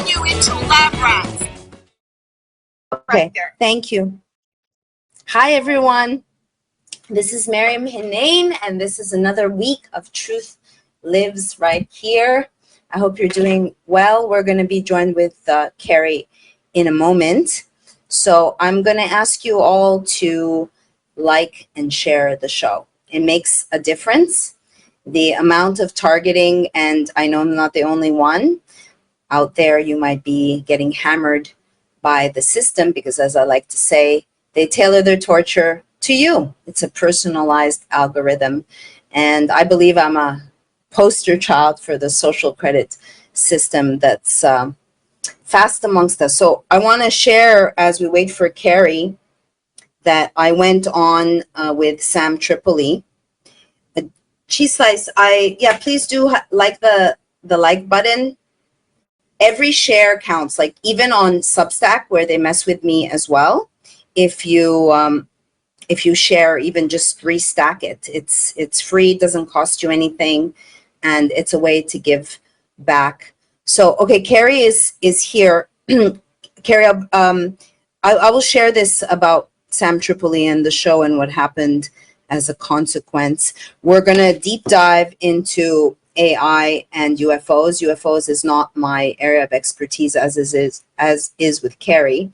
turn you into lab rats. Okay, Right there. thank you. Hi, everyone. This is Maryam Henein, and this is another week of Truth Lives Right Here. I hope you're doing well. We're going to be joined with Kerry in a moment. So I'm going to ask you all to like and share the show. It makes a difference. The amount of targeting, and I know I'm not the only one out there, you might be getting hammered by the system because, as I like to say, they tailor their torture to you. It's a personalized algorithm. And I believe I'm a poster child for the social credit system that's fast amongst us. So I want to share, as we wait for Kerry, that I went on with Sam Tripoli. Cheese slice, please do like the like button. Every share counts, like even on Substack where they mess with me as well. If you share even just 3 stack it, it's free, it doesn't cost you anything, and it's a way to give back. So okay, Kerry is here. Kerry, I will share this about Sam Tripoli and the show and what happened as a consequence. We're gonna deep dive into AI and UFOs. UFOs is not my area of expertise, as is with Kerry.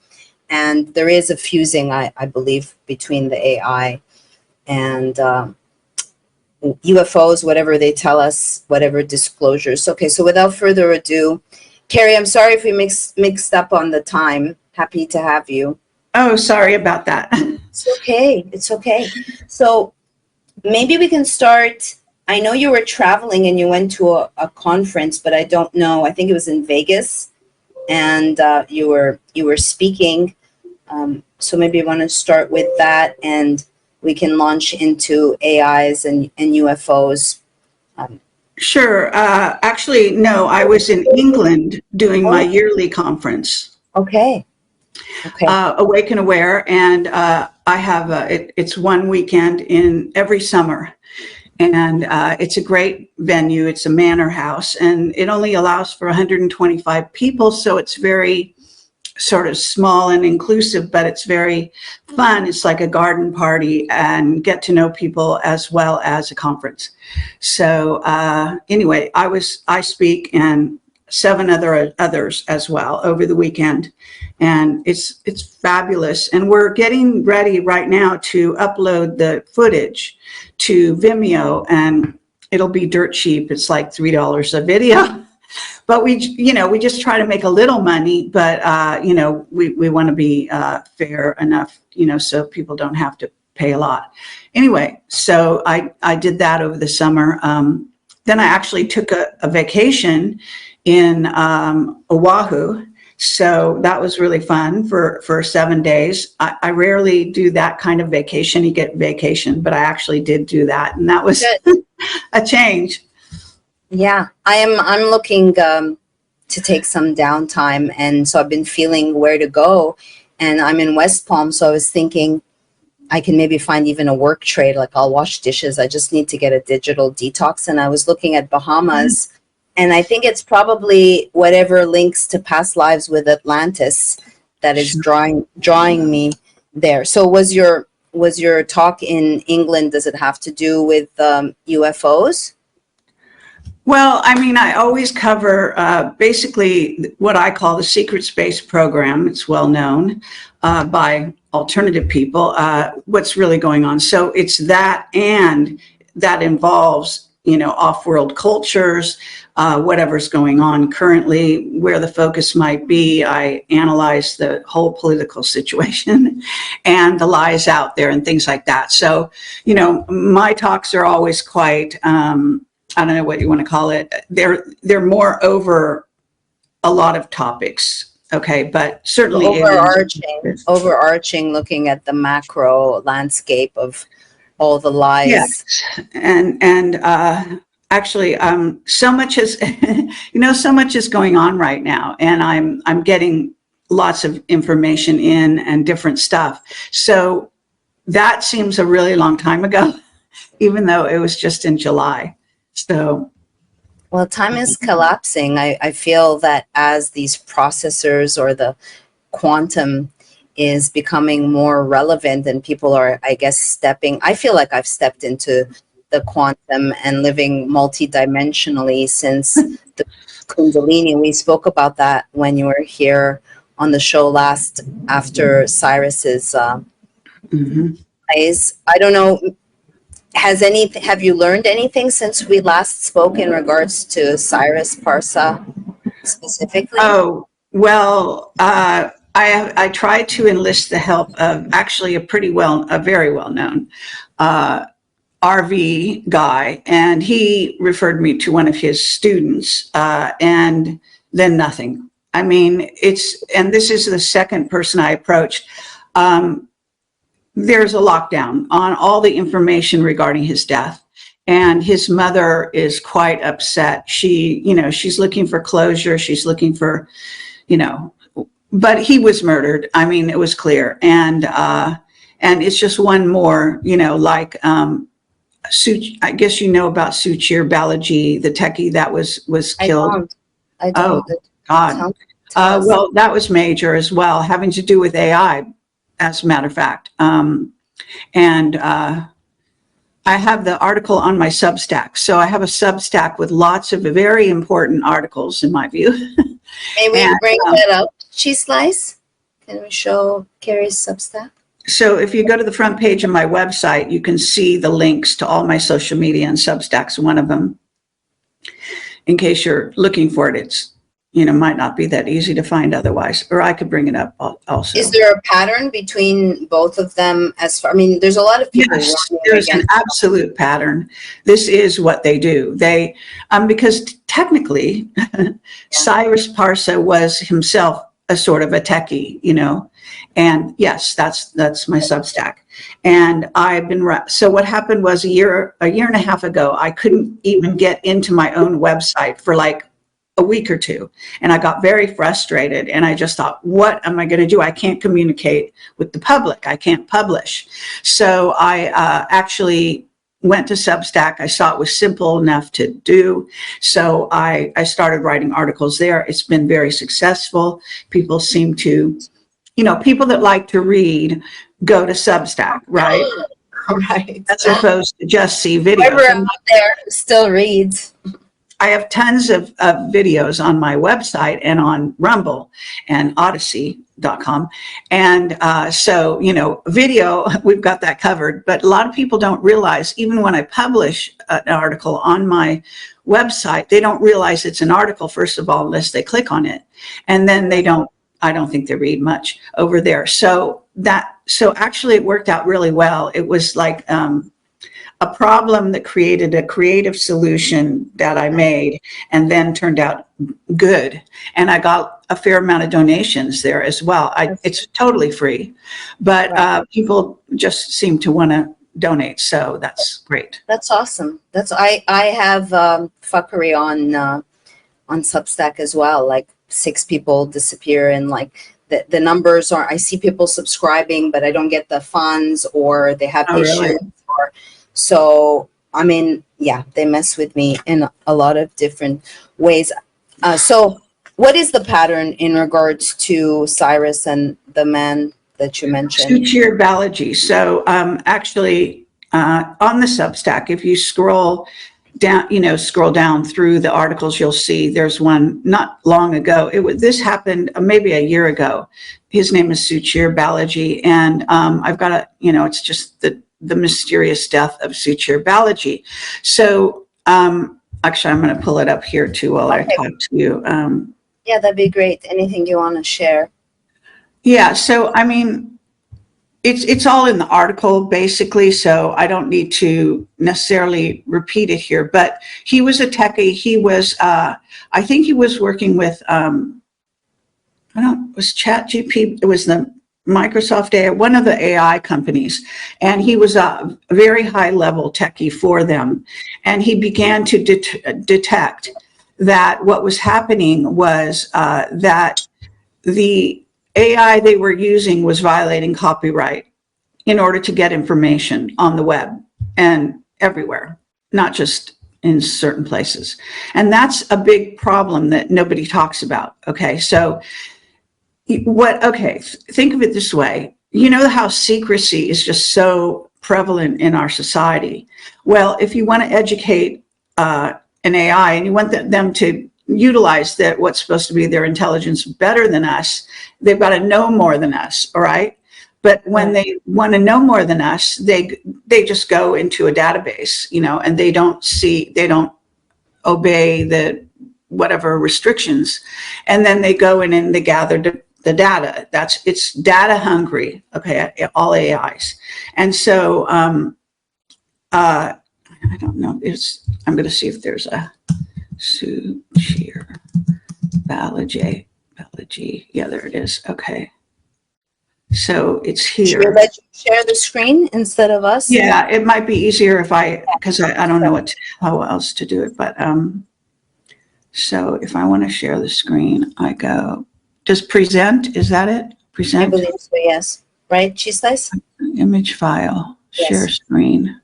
And there is a fusing, I believe, between the AI and UFOs, whatever they tell us, whatever disclosures. Okay, so without further ado, Kerry, I'm sorry if we mixed up on the time. Happy to have you. Oh, sorry about that. It's okay. It's okay. So maybe we can start. I know you were traveling and you went to a conference, but I don't know. I think it was in Vegas, and you were speaking. So maybe you want to start with that, and we can launch into AIs and UFOs. Sure. Actually, no, I was in England doing my yearly conference. Okay. Okay. Awake and Aware, and I have it's one weekend in every summer, and it's a great venue. It's a manor house, and it only allows for 125 people, so it's very sort of small and inclusive, but it's very fun. It's like a garden party and get to know people as well as a conference. So anyway, I speak and 7 others as well over the weekend, and it's fabulous. And we're getting ready right now to upload the footage to Vimeo, and it'll be dirt cheap. It's like $3 a video. But we just try to make a little money, but we want to be fair enough, so people don't have to pay a lot. Anyway, so I did that over the summer. Then I actually took a vacation in Oahu. So that was really fun for 7 days. I rarely do that kind of vacation. You get vacation, but I actually did do that, and that was a change. Yeah, I'm looking to take some downtime, and so I've been feeling where to go, and I'm in West Palm, so I was thinking I can maybe find even a work trade, like I'll wash dishes. I just need to get a digital detox, and I was looking at Bahamas, and I think it's probably whatever links to past lives with Atlantis that is drawing me there. So was your talk in England, does it have to do with UFOs? Well, I mean, I always cover basically what I call the secret space program. It's well known by alternative people, what's really going on. So it's that, and that involves, off-world cultures, whatever's going on currently, where the focus might be. I analyze the whole political situation and the lies out there and things like that. So, my talks are always quite... I don't know what you want to call it. They're more over a lot of topics. Okay. But certainly overarching, looking at the macro landscape of all the lies. Yes. And actually, so much is, so much is going on right now, and I'm getting lots of information in and different stuff. So that seems a really long time ago, even though it was just in July. So Well, time is collapsing. I feel that as these processors or the quantum is becoming more relevant and people are, I guess, I feel like I've stepped into the quantum and living multidimensionally since the Kundalini. We spoke about that when you were here on the show last after Cyrus's plays. I don't know. Have you learned anything since we last spoke in regards to Cyrus Parsa specifically? Oh, well, I tried to enlist the help of actually a very well known RV guy, and he referred me to one of his students, and then nothing. I mean, and this is the second person I approached. There's a lockdown on all the information regarding his death. And his mother is quite upset. She's looking for closure. She's looking for, but he was murdered. I mean, it was clear. And it's just one more, like, I guess you know about Suchir Balaji, the techie that was killed. I don't. Oh, God. Well, that was major as well, having to do with AI, as a matter of fact. I have the article on my Substack. So I have a Substack with lots of very important articles, in my view. May we bring that up, Cheese Slice? Can we show Kerry's Substack? So if you go to the front page of my website, you can see the links to all my social media, and Substack's one of them. In case you're looking for it, it's, might not be that easy to find otherwise, or I could bring it up also. Is there a pattern between both of them there's a lot of people. Yes, there's an absolute pattern. This is what they do. Because technically, Cyrus Parsa was himself a sort of a techie, and yes, that's my Substack. And so what happened was a year and a half ago, I couldn't even get into my own website for like a week or two. And I got very frustrated, and I just thought, what am I going to do? I can't communicate with the public. I can't publish. So I actually went to Substack. I saw it was simple enough to do. So I started writing articles there. It's been very successful. People seem to, people that like to read go to Substack, right? Right. As opposed to just see videos. Whoever out there still reads. I have tons of videos on my website and on Rumble and Odyssey.com. And so, video, we've got that covered. But a lot of people don't realize, even when I publish an article on my website, they don't realize it's an article, first of all, unless they click on it. And then I don't think they read much over there. So actually it worked out really well. It was like, a problem that created a creative solution that I made, and then turned out good. And I got a fair amount of donations there as well. It's totally free, but people just seem to want to donate. So that's great. That's awesome. I have fuckery on Substack as well. Like 6 people disappear, and like the numbers I see people subscribing, but I don't get the funds, or they have issues. Really? So, they mess with me in a lot of different ways. So what is the pattern in regards to Cyrus and the man that you mentioned? Suchir Balaji. So actually, on the Substack, if you scroll down through the articles, you'll see there's one not long ago. This happened maybe a year ago. His name is Suchir Balaji. And I've got it's just the mysterious death of Suchir Balaji. So actually, I'm going to pull it up here too while I talk to you. Yeah, that'd be great. Anything you want to share? Yeah. So, it's all in the article, basically. So I don't need to necessarily repeat it here. But he was a techie. He was, I think he was working with, it was ChatGPT. It was the Microsoft AI, one of the AI companies, and he was a very high level techie for them. And he began to detect that what was happening was that the AI they were using was violating copyright in order to get information on the web and everywhere, not just in certain places. And that's a big problem that nobody talks about. Okay. So think of it this way. You know how secrecy is just so prevalent in our society. Well, if you want to educate an AI and you want them to utilize that what's supposed to be their intelligence better than us, they've got to know more than us. All right. But when they want to know more than us, they just go into a database, and they don't obey the whatever restrictions, and then they go in and they gather the data. It's data hungry. Okay, all AIs, and so I don't know. I'm going to see if there's a Suchir Balaji. Yeah, there it is. Okay. So it's here. Should we let you share the screen instead of us? Yeah, it might be easier because I don't know how else to do it. But so if I want to share the screen, I go, just present. Is that it? Present? I believe so, yes. Right, Chistes? Image file, yes. Share screen.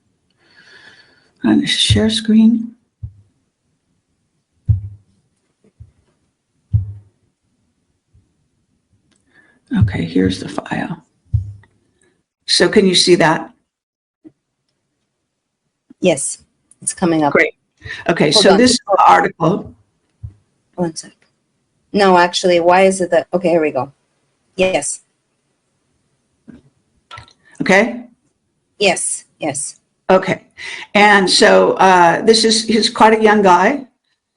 Share screen. Okay, here's the file. So can you see that? Yes, it's coming up. Great. Okay, so this article. One sec. No, actually, why is it that? Okay, here we go. Yes. Okay. Yes, yes. Okay. And so he's quite a young guy.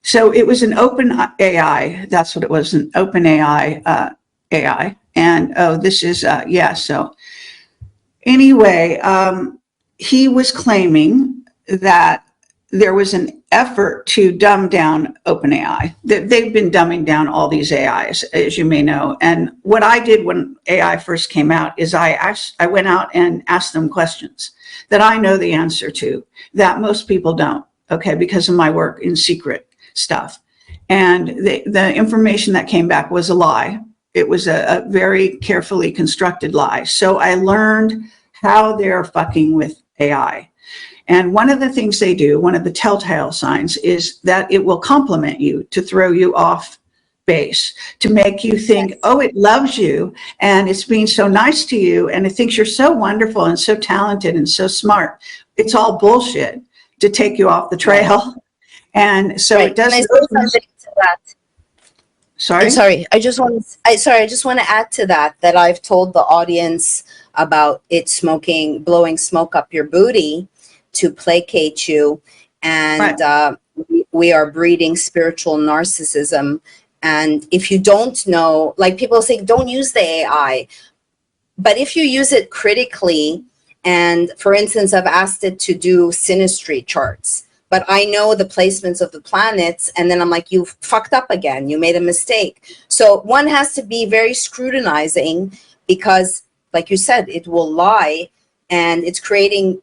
So it was an open AI. That's what it was, an open AI. And this is, so anyway, he was claiming that there was an effort to dumb down OpenAI. They've been dumbing down all these AIs, as you may know. And what I did when AI first came out is I went out and asked them questions that I know the answer to that most people don't, okay, because of my work in secret stuff. And the information that came back was a lie. It was a very carefully constructed lie. So I learned how they're fucking with AI. And one of the things they do, one of the telltale signs, is that it will compliment you to throw you off base, to make you think, oh, it loves you and it's being so nice to you and it thinks you're so wonderful and so talented and so smart. It's all bullshit to take you off the trail. And so it does. Sorry. I just want to add to that I've told the audience about it blowing smoke up your booty to placate you, and we are breeding spiritual narcissism. And if you don't know, like people say, don't use the AI, but if you use it critically, and for instance, I've asked it to do synastry charts, but I know the placements of the planets, and then I'm like, you fucked up again. You made a mistake. So one has to be very scrutinizing because, like you said, it will lie, and it's creating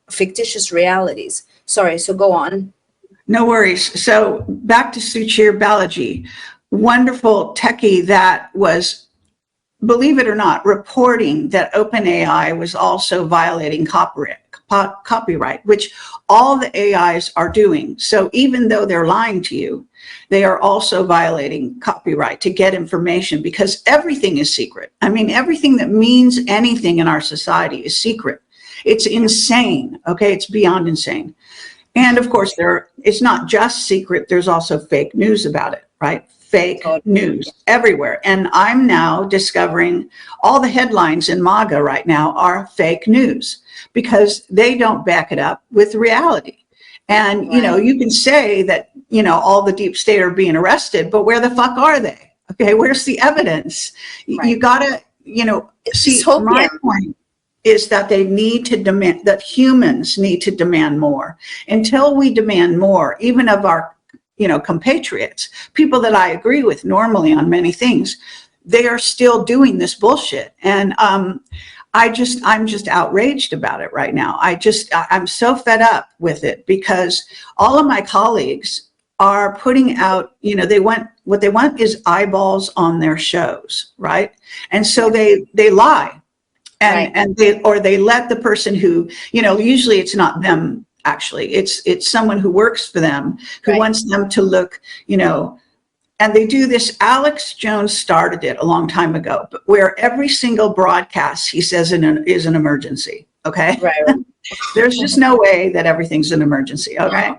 fictitious realities. Sorry, so go on. No worries. So back to Suchir Balaji, wonderful techie that was, believe it or not, reporting that OpenAI was also violating copyright, which all the AIs are doing. So even though they're lying to you, they are also violating copyright to get information, because everything is secret. I mean, everything that means anything in our society is secret. It's insane. Okay, it's beyond insane. And of course, it's not just secret. There's also fake news about it, right? Fake news everywhere. And I'm now discovering all the headlines in MAGA right now are fake news because they don't back it up with reality. And, you can say that, all the deep state are being arrested, but where the fuck are they? Okay, where's the evidence? Right. You gotta, see, my point is that they need to demand, that humans need to demand more. Until we demand more, even of our, compatriots, people that I agree with normally on many things, they are still doing this bullshit. And I'm just outraged about it right now. I'm so fed up with it because all of my colleagues are putting out, what they want is eyeballs on their shows, right? And so they lie. And they let the person who, usually it's not them actually. It's someone who works for them, who Right. wants them to look, and they do this. Alex Jones started it a long time ago, but where every single broadcast he says is an emergency. Okay. Right. There's just no way that everything's an emergency. Okay.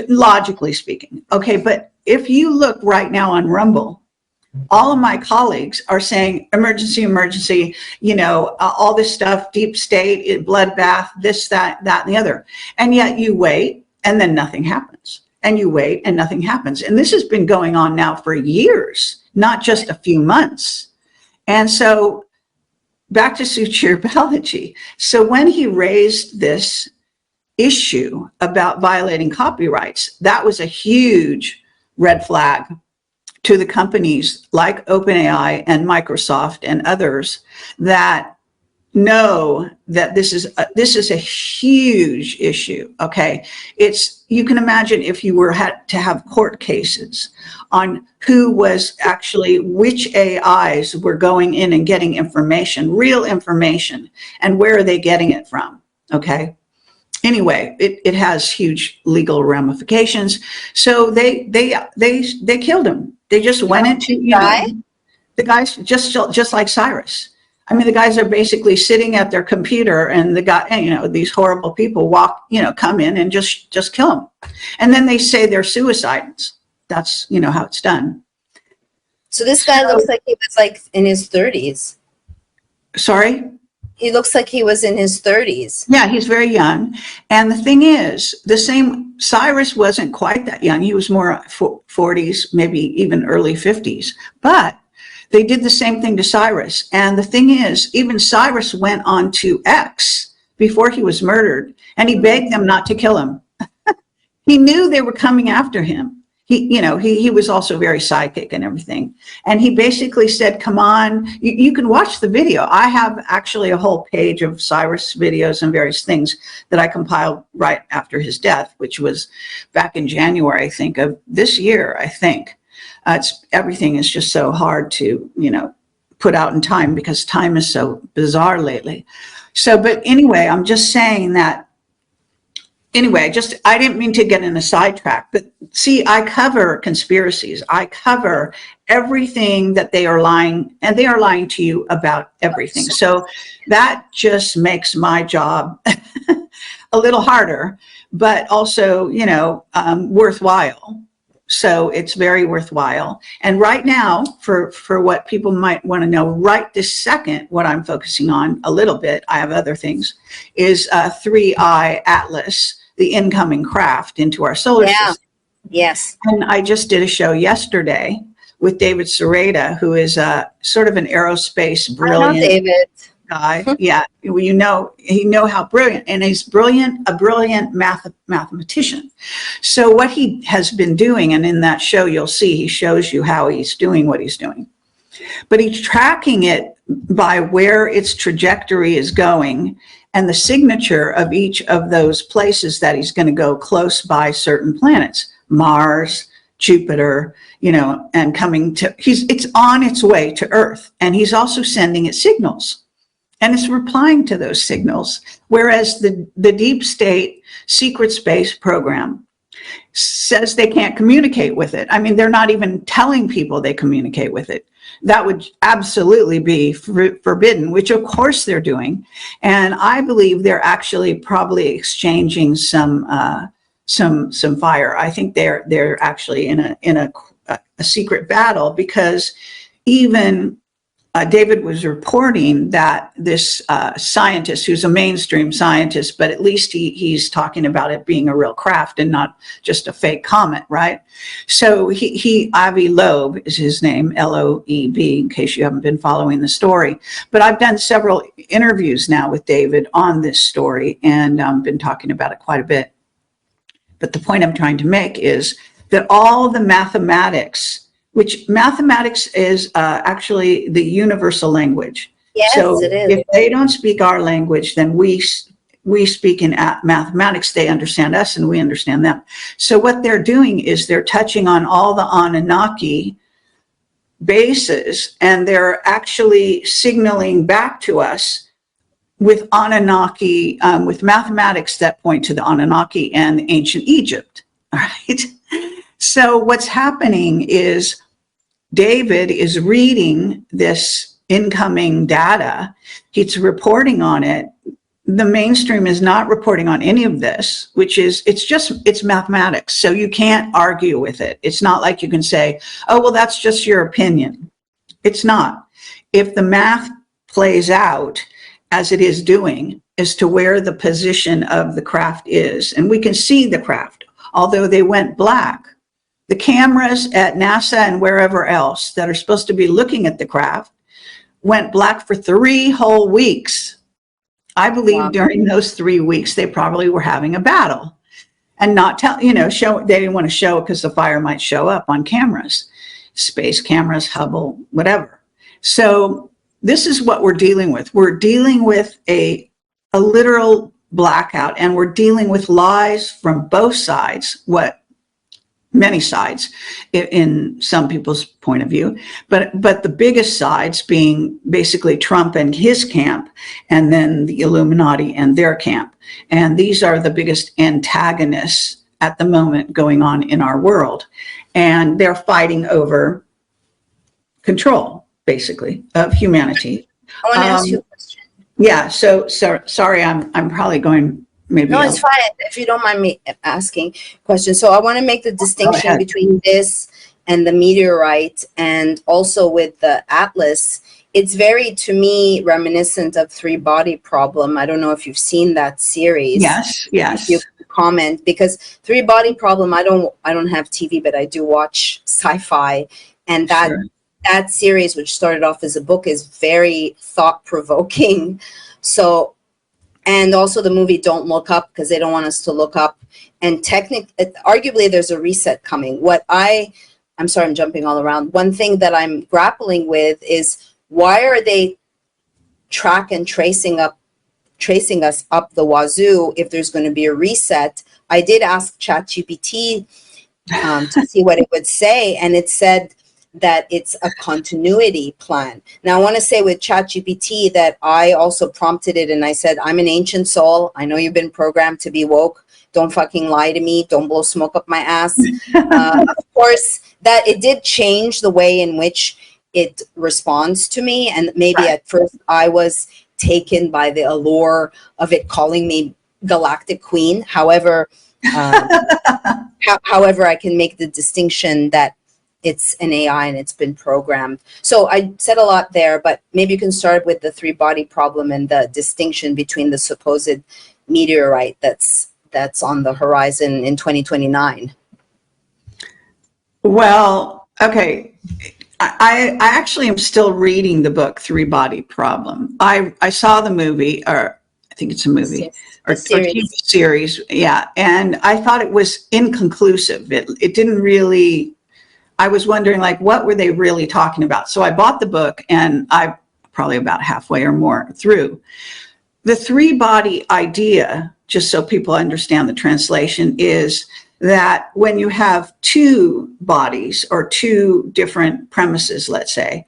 Logically speaking. Okay. But if you look right now on Rumble, all of my colleagues are saying emergency, emergency, all this stuff, deep state, bloodbath, this, that, and the other. And yet you wait and then nothing happens. And you wait and nothing happens. And this has been going on now for years, not just a few months. And so back to suture biology. So when he raised this issue about violating copyrights, that was a huge red flag to the companies like OpenAI and Microsoft and others that know that this is a huge issue. Okay, you can imagine if you had to have court cases on who was actually, which AIs were going in and getting information, real information, and where are they getting it from? Okay. Anyway, it has huge legal ramifications. So they killed him. They just went into, the guys just like Cyrus. I mean, the guys are basically sitting at their computer, and the guy, these horrible people come in and just kill them. And then they say they're suicides. That's, how it's done. So this guy looks like he was like in his 30s. Sorry? He looks like he was in his 30s. Yeah, he's very young. And the thing is, Cyrus wasn't quite that young. He was more 40s, maybe even early 50s. But they did the same thing to Cyrus. And the thing is, even Cyrus went on to X before he was murdered, and he begged them not to kill him. He knew they were coming after him. He was also very psychic and everything. And he basically said, come on, you can watch the video. I have actually a whole page of Cyrus videos and various things that I compiled right after his death, which was back in January, I think, of this year, I think. Everything is just so hard to, put out in time because time is so bizarre lately. So, but anyway, I'm just saying that. Anyway, I didn't mean to get in a sidetrack, but see, I cover conspiracies. I cover everything that they are lying, and they are lying to you about everything. So that just makes my job a little harder, but also, worthwhile. So it's very worthwhile. And right now, for what people might want to know right this second, what I'm focusing on a little bit, I have other things, is 3I Atlas, the incoming craft into our solar system. Yes. And I just did a show yesterday with David Sereda, who is sort of an aerospace brilliant David. guy. Yeah, he know how brilliant, and he's a brilliant mathematician. So what he has been doing, and in that show you'll see, he shows you how he's doing what he's doing. But he's tracking it by where its trajectory is going and the signature of each of those places that he's going to go close by certain planets, Mars, Jupiter, and it's on its way to Earth. And he's also sending it signals. And it's replying to those signals, whereas the deep state secret space program says they can't communicate with it. I mean, they're not even telling people they communicate with it. That would absolutely be forbidden, which of course they're doing. And I believe they're actually probably exchanging some fire. I think they're actually in a secret battle, because even David was reporting that this scientist, who's a mainstream scientist, but at least he's talking about it being a real craft and not just a fake comet, right? So Avi Loeb is his name, Loeb, in case you haven't been following the story. But I've done several interviews now with David on this story, and been talking about it quite a bit. But the point I'm trying to make is that all the mathematics, which mathematics is actually the universal language. Yes, so it is. If they don't speak our language, then we speak in mathematics. They understand us and we understand them. So what they're doing is they're touching on all the Anunnaki bases, and they're actually signaling back to us with Anunnaki, with mathematics that point to the Anunnaki and ancient Egypt. All right. So what's happening is David is reading this incoming data. He's reporting on it. The mainstream is not reporting on any of this, it's mathematics. So you can't argue with it. It's not like you can say, oh, well, that's just your opinion. It's not. If the math plays out as it is doing as to where the position of the craft is, and we can see the craft, although they went black, the cameras at NASA and wherever else that are supposed to be looking at the craft went black for 3 whole weeks. I believe Wow. during those 3 weeks, they probably were having a battle and not show, they didn't want to show it because the fire might show up on cameras, space cameras, Hubble, whatever. So this is what we're dealing with. We're dealing with a literal blackout, and we're dealing with lies from both sides, many sides in some people's point of view, but the biggest sides being basically Trump and his camp, and then the Illuminati and their camp. And these are the biggest antagonists at the moment going on in our world. And they're fighting over control, basically, of humanity. I want to ask you a question. Yeah, so sorry, I'm probably going maybe. No, it's fine if you don't mind me asking questions. So I want to make the distinction between this and the meteorite, and also with the Atlas. It's very, to me, reminiscent of Three Body Problem. I don't know if you've seen that series. Yes. If you could comment, because Three Body Problem, I don't have TV, but I do watch sci-fi, and that series, which started off as a book, is very thought-provoking. So, and also the movie Don't Look Up, because they don't want us to look up. And arguably, there's a reset coming. I'm sorry, I'm jumping all around. One thing that I'm grappling with is, why are they tracing us up the wazoo if there's going to be a reset? I did ask ChatGPT to see what it would say, and it said that it's a continuity plan. Now, I want to say with ChatGPT that I also prompted it, and I said, I'm an ancient soul. I know you've been programmed to be woke. Don't fucking lie to me. Don't blow smoke up my ass. Of course, that it did change the way in which it responds to me. And maybe at first I was taken by the allure of it calling me Galactic Queen. However, however, I can make the distinction that it's an AI and it's been programmed. So I said a lot there, but maybe you can start with the Three Body Problem and the distinction between the supposed meteorite that's on the horizon in 2029. Well, okay. I actually am still reading the book Three Body Problem. I saw the movie, or I think it's a movie, or TV series. Yeah. And I thought it was inconclusive. It didn't really, I was wondering, like, what were they really talking about? So I bought the book, and I probably about halfway or more through. The three body idea, just so people understand the translation, is that when you have two bodies or two different premises, let's say,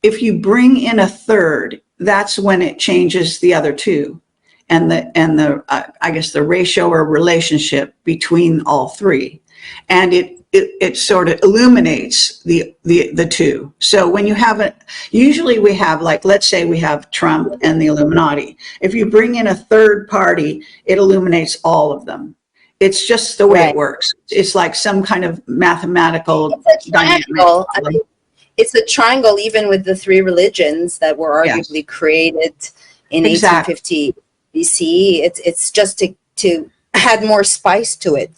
if you bring in a third, that's when it changes the other two, and the I guess the ratio or relationship between all three, and it sort of illuminates the two. So when you have usually we have, like, let's say we have Trump and the Illuminati. If you bring in a third party, it illuminates all of them. It's just the way it works. It's like some kind of mathematical dynamic. I mean, it's a triangle, even with the three religions that were arguably created in 1850 BC. It's just to add more spice to it.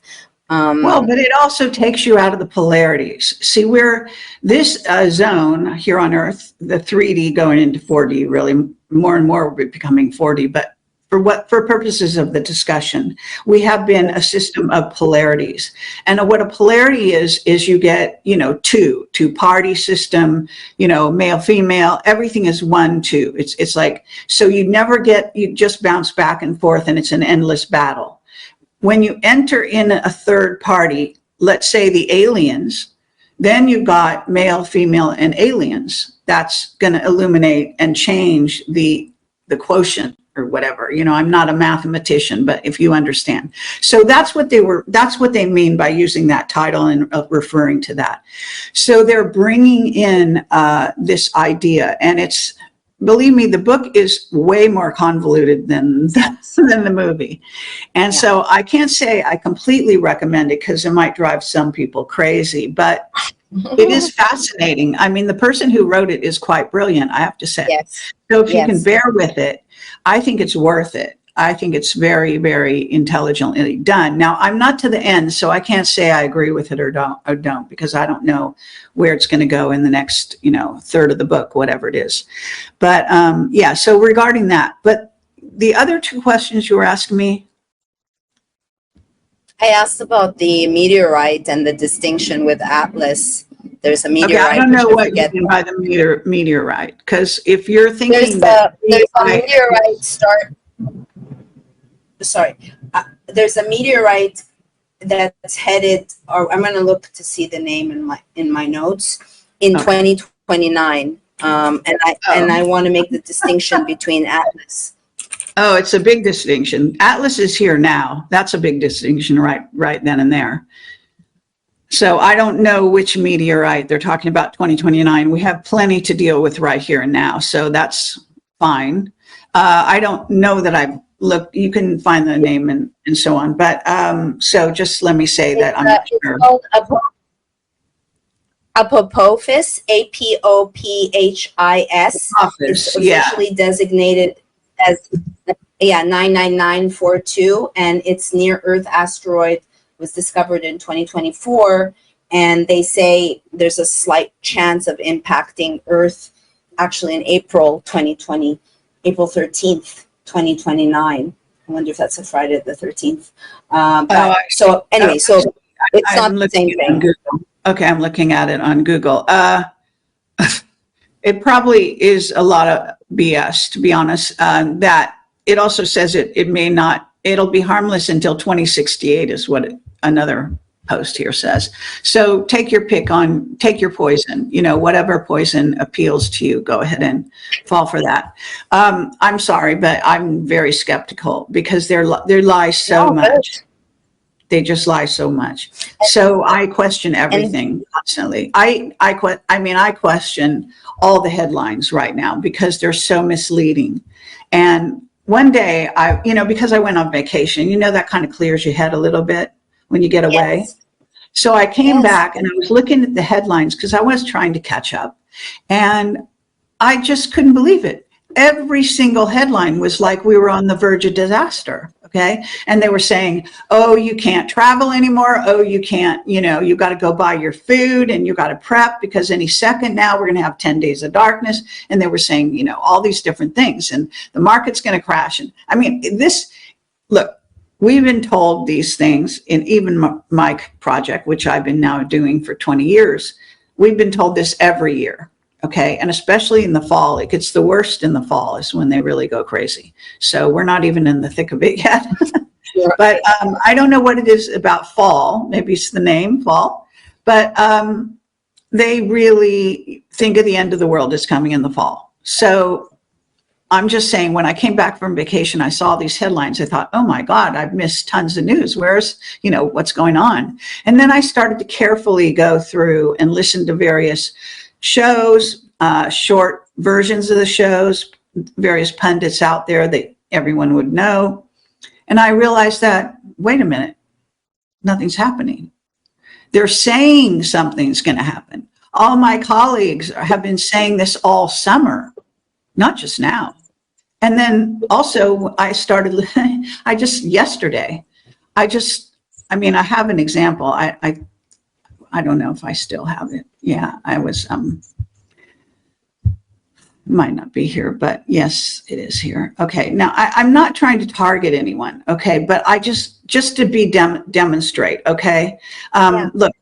Well, but it also takes you out of the polarities. See, we're this zone here on Earth, the 3D going into 4D, really more and more we're becoming 4D, but for purposes of the discussion, we have been a system of polarities. And what a polarity is you get, two party system, male, female, everything is 1, 2. It's like, so you just bounce back and forth, and it's an endless battle. When you enter in a third party, let's say the aliens, then you've got male, female, and aliens. That's going to illuminate and change the quotient or whatever. I'm not a mathematician, but if you understand. So that's what they mean by using that title and referring to that. So they're bringing in this idea, and believe me, the book is way more convoluted than the movie. And so I can't say I completely recommend it because it might drive some people crazy, but it is fascinating. I mean, the person who wrote it is quite brilliant, I have to say. Yes. So if you can bear with it, I think it's worth it. I think it's very, very intelligently done. Now, I'm not to the end, so I can't say I agree with it or don't, because I don't know where it's going to go in the next, third of the book, whatever it is. But yeah, so regarding that. But the other two questions you were asking me. I asked about the meteorite and the distinction with Atlas. There's a meteorite. Okay, I don't know what you mean by the meteorite, because if you're thinking there's a meteorite there's a meteorite that's headed, or I'm going to look to see the name in my notes, in 2029. And I want to make the distinction between Atlas. Oh, it's a big distinction. Atlas is here now. That's a big distinction right then and there. So I don't know which meteorite they're talking about. 2029. We have plenty to deal with right here and now, so that's fine. I don't know that I've looked. You can find the name and so on, but so just let me say that I'm not sure. It's called Apophis, Apophis. It's officially designated as 99942, and it's near Earth asteroid. Was discovered in 2024, and they say there's a slight chance of impacting Earth actually in April 2020, April 13th, 2029. I wonder if that's a Friday the 13th. So anyway, so it's not the same thing. Okay, I'm looking at it on Google. It probably is a lot of BS, to be honest. That it also says it'll be harmless until 2068 is what another post here says. So take your poison, whatever poison appeals to you, go ahead and fall for that. I'm sorry, but I'm very skeptical because they lie so much. They just lie so much. So I question everything constantly. I question all the headlines right now because they're so misleading. And one day because I went on vacation, that kind of clears your head a little bit when you get away. Yes. So I came back and I was looking at the headlines because I was trying to catch up, and I just couldn't believe it. Every single headline was like we were on the verge of disaster. Okay. And they were saying, oh, you can't travel anymore. Oh, you can't, you got to go buy your food and you got to prep because any second now we're going to have 10 days of darkness. And they were saying, all these different things and the market's going to crash. And I mean, look, we've been told these things in even my project, which I've been now doing for 20 years. We've been told this every year. Okay. And especially in the fall, it gets the worst in the fall is when they really go crazy. So we're not even in the thick of it yet. But I don't know what it is about fall. Maybe it's the name fall, but they really think of the end of the world is coming in the fall. So I'm just saying, when I came back from vacation, I saw these headlines. I thought, oh my God, I've missed tons of news. Where's, what's going on? And then I started to carefully go through and listen to various shows, short versions of the shows, various pundits out there that everyone would know. And I realized that, wait a minute, nothing's happening. They're saying something's going to happen. All my colleagues have been saying this all summer, not just now. And then also I have an example. I don't know if I still have it. Yeah, I was, might not be here, but yes, it is here. Okay, now I'm not trying to target anyone, okay, but I just to be demonstrate, okay? Look,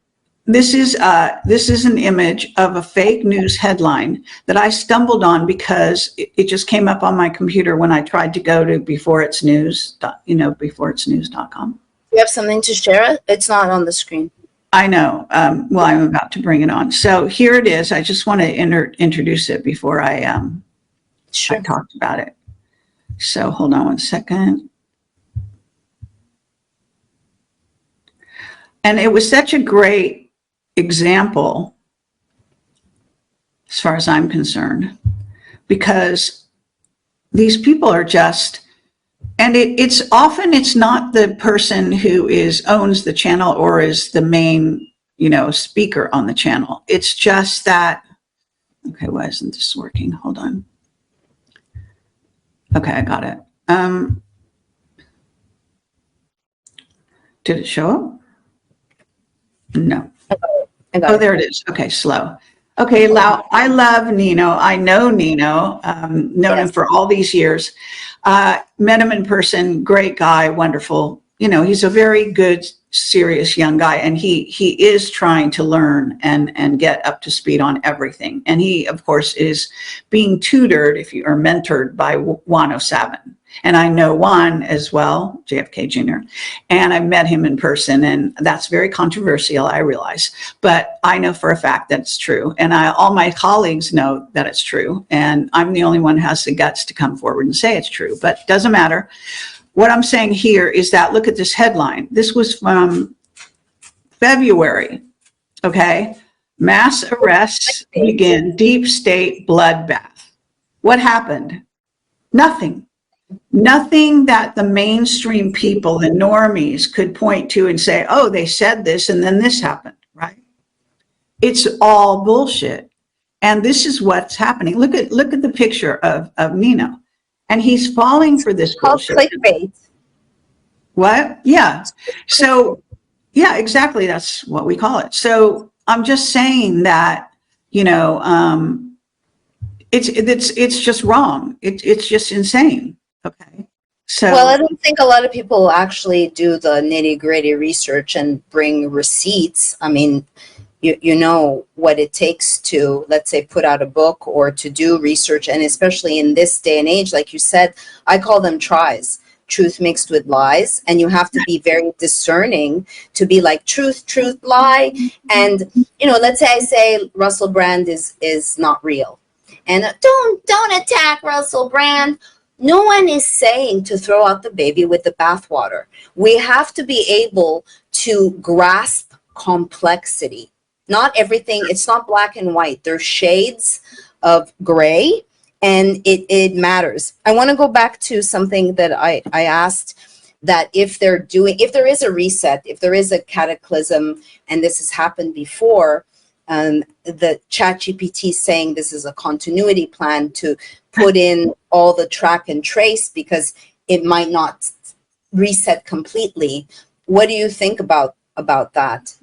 this is an image of a fake news headline that I stumbled on because it just came up on my computer when I tried to go to beforeitsnews.com. You have something to share? It's not on the screen. I know. Well, I'm about to bring it on. So here it is. I just want to introduce it before I talked about it. So hold on one second. And it was such a great example, as far as I'm concerned, because these people are just, and it's often, it's not the person who owns the channel or is the main, speaker on the channel. It's just that, okay, why isn't this working? Hold on. Okay, I got it. Did it show up? No. Oh, there it is. Okay, slow. Okay, I love Nino. I know Nino, known him for all these years. Met him in person, great guy, wonderful. He's a very good, serious young guy, and he is trying to learn and get up to speed on everything. And he, of course, is being tutored, or mentored by Juan O'Savin. And I know Juan as well, JFK Jr., and I met him in person, and that's very controversial, I realize, but I know for a fact that it's true. And all my colleagues know that it's true, and I'm the only one who has the guts to come forward and say it's true, but it doesn't matter. What I'm saying here is that, look at this headline. This was from February, okay? Mass arrests begin, deep state bloodbath. What happened? Nothing. Nothing that the mainstream people, the normies, could point to and say, oh, they said this and then this happened, right? It's all bullshit. And this is what's happening. Look at the picture of Nino. And he's falling for this bullshit. Clickbait. What? Yeah. So, yeah, exactly. That's what we call it. So I'm just saying that, it's just wrong. It's just insane. Okay. So, well, I don't think a lot of people actually do the nitty-gritty research and bring receipts. I mean, you know what it takes to, let's say, put out a book or to do research. And especially in this day and age, like you said, I call them tries, truth mixed with lies. And you have to be very discerning to be like truth, lie. And, let's say I say Russell Brand is not real. And don't attack Russell Brand. No one is saying to throw out the baby with the bathwater. We have to be able to grasp complexity. Not everything, it's not black and white. There's shades of gray, and it matters. I want to go back to something that I asked, that if there is a reset, if there is a cataclysm, and this has happened before, the ChatGPT saying this is a continuity plan to put in all the track and trace because it might not reset completely. What do you think about that?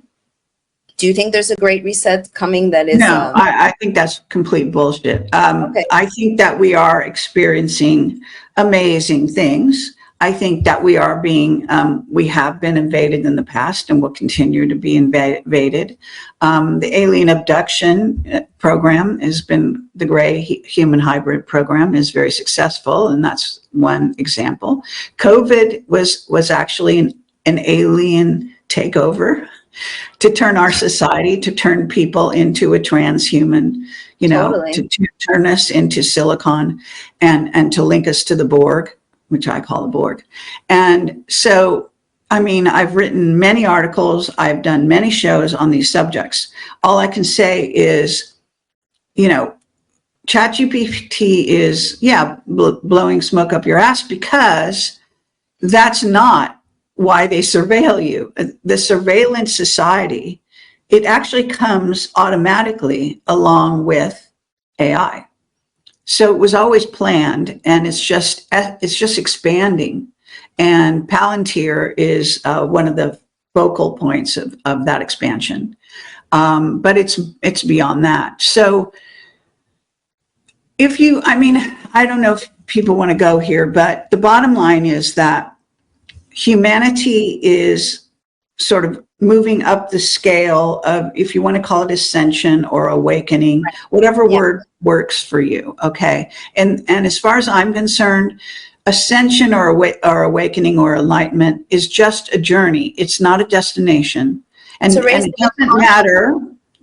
Do you think there's a great reset coming that is? No, I think that's complete bullshit. Okay. I think that we are experiencing amazing things. I think that we have been invaded in the past and will continue to be invaded. The alien abduction program has been, the gray human hybrid program is very successful, and that's one example. COVID was actually an alien takeover to turn our society, to turn people into a transhuman, totally. to turn us into silicon and to link us to the Borg, which I call the Borg. And so, I mean, I've written many articles, I've done many shows on these subjects. All I can say is, ChatGPT is, blowing smoke up your ass, because that's not why they surveil you. The surveillance society, it actually comes automatically along with AI. So it was always planned, and it's just expanding. And Palantir is one of the focal points of that expansion. But it's beyond that. So I don't know if people want to go here, but the bottom line is that humanity is sort of moving up the scale of, if you want to call it ascension or awakening, whatever word works for you, okay? And as far as I'm concerned, ascension or awakening or enlightenment is just a journey. It's not a destination. And it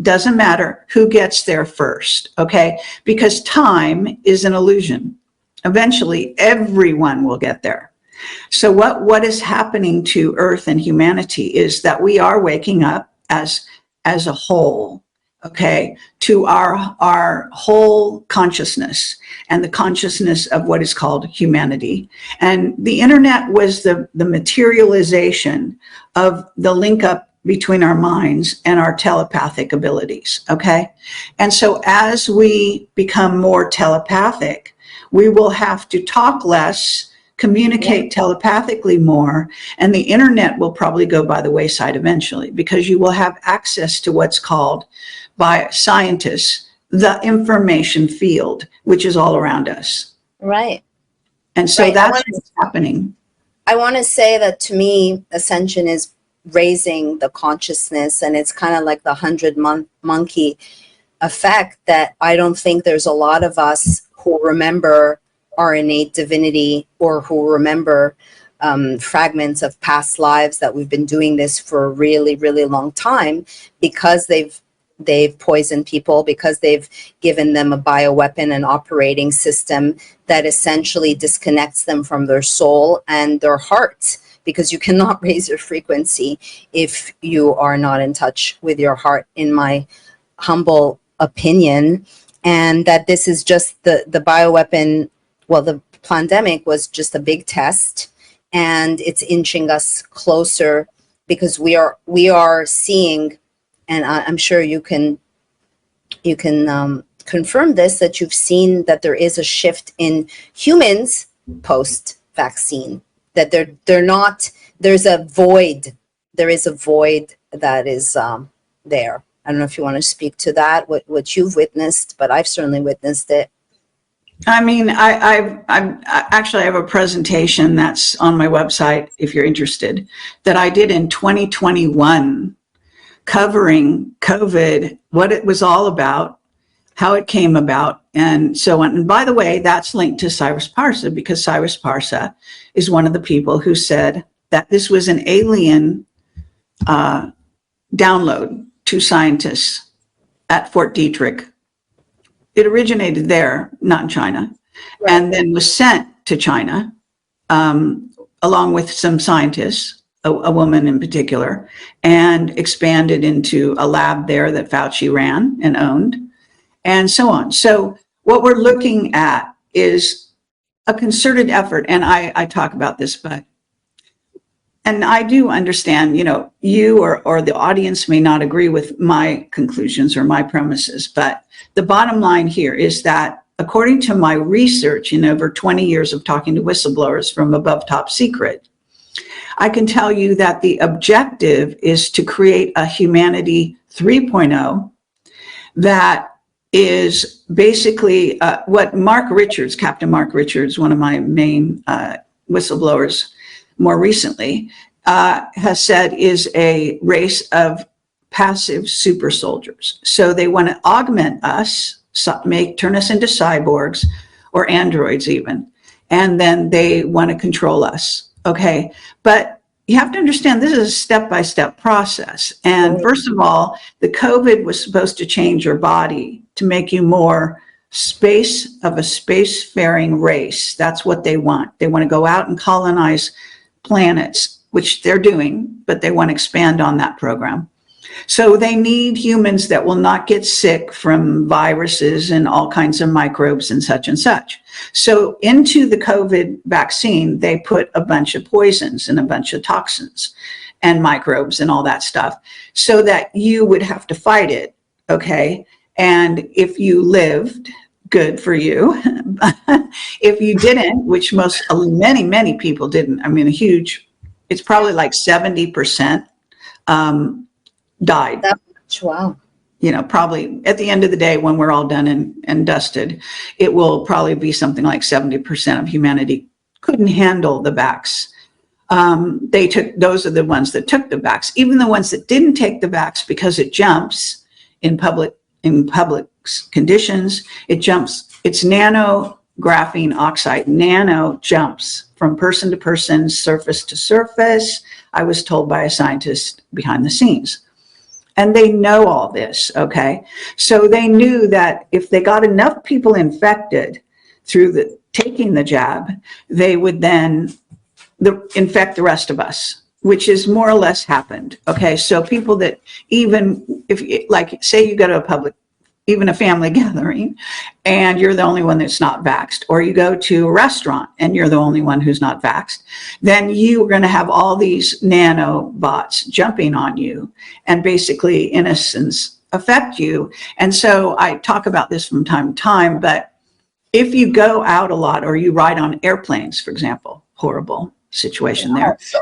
doesn't matter who gets there first, okay? Because time is an illusion. Eventually, everyone will get there. So what is happening to Earth and humanity is that we are waking up as a whole, okay, to our whole consciousness and the consciousness of what is called humanity. And the internet was the materialization of the link up between our minds and our telepathic abilities, okay? And so as we become more telepathic, we will have to talk less, communicate telepathically more, and the internet will probably go by the wayside eventually, because you will have access to what's called by scientists the information field, which is all around us. Right. And so that's what's happening. I want to say that to me, ascension is raising the consciousness, and it's kind of like the 100 monkey effect, that I don't think there's a lot of us who remember our innate divinity, or who remember fragments of past lives, that we've been doing this for a really, really long time, because they've poisoned people, because they've given them a bioweapon, an operating system that essentially disconnects them from their soul and their heart, because you cannot raise your frequency if you are not in touch with your heart, in my humble opinion. And that this is just the bioweapon. Well, the pandemic was just a big test, and it's inching us closer, because we are seeing, and I'm sure you can confirm this, that you've seen that there is a shift in humans post-vaccine, that they're not, there's a void, there is a void that is there. I don't know if you want to speak to that, what you've witnessed, but I've certainly witnessed it. I mean, I actually have a presentation that's on my website, if you're interested, that I did in 2021, covering COVID, what it was all about, how it came about, and so on. And by the way, that's linked to Cyrus Parsa, because Cyrus Parsa is one of the people who said that this was an alien download to scientists at Fort Detrick. It originated there, not in China, right, and then was sent to China along with some scientists, a woman in particular, and expanded into a lab there that Fauci ran and owned, and so on. So what we're looking at is a concerted effort, and I talk about this, but, and I do understand, you know, you or the audience may not agree with my conclusions or my premises, but the bottom line here is that, according to my research in over 20 years of talking to whistleblowers from above top secret, I can tell you that the objective is to create a humanity 3.0 that is basically what Mark Richards, Captain Mark Richards, one of my main whistleblowers more recently, has said is a race of passive super soldiers. So they want to augment us, turn us into cyborgs or androids even, and then they want to control us. Okay, but you have to understand this is a step-by-step process. And first of all, the COVID was supposed to change your body to make you more a spacefaring race. That's what they want. They want to go out and colonize planets, which they're doing, but they want to expand on that program. So they need humans that will not get sick from viruses and all kinds of microbes and such and such. So into the COVID vaccine, they put a bunch of poisons and a bunch of toxins and microbes and all that stuff, so that you would have to fight it, okay? And if you lived, good for you. If you didn't, which many people didn't, I mean, it's probably like 70% died. That much, wow. You know, probably at the end of the day, when we're all done and dusted, it will probably be something like 70% of humanity couldn't handle the vax. Those are the ones that took the vax. Even the ones that didn't take the vax, because it jumps in public conditions, it's nano graphene oxide, nano jumps from person to person, surface to surface. I was told by a scientist behind the scenes. And they know all this, okay? So they knew that if they got enough people infected through taking the jab, they would then infect the rest of us, which is more or less happened. Okay, so people that, even if, like, say you go to a public, even a family gathering, and you're the only one that's not vaxxed, or you go to a restaurant and you're the only one who's not vaxxed, then you are going to have all these nanobots jumping on you and basically, in a sense, affect you. And so I talk about this from time to time, but if you go out a lot or you ride on airplanes, for example, horrible situation there. So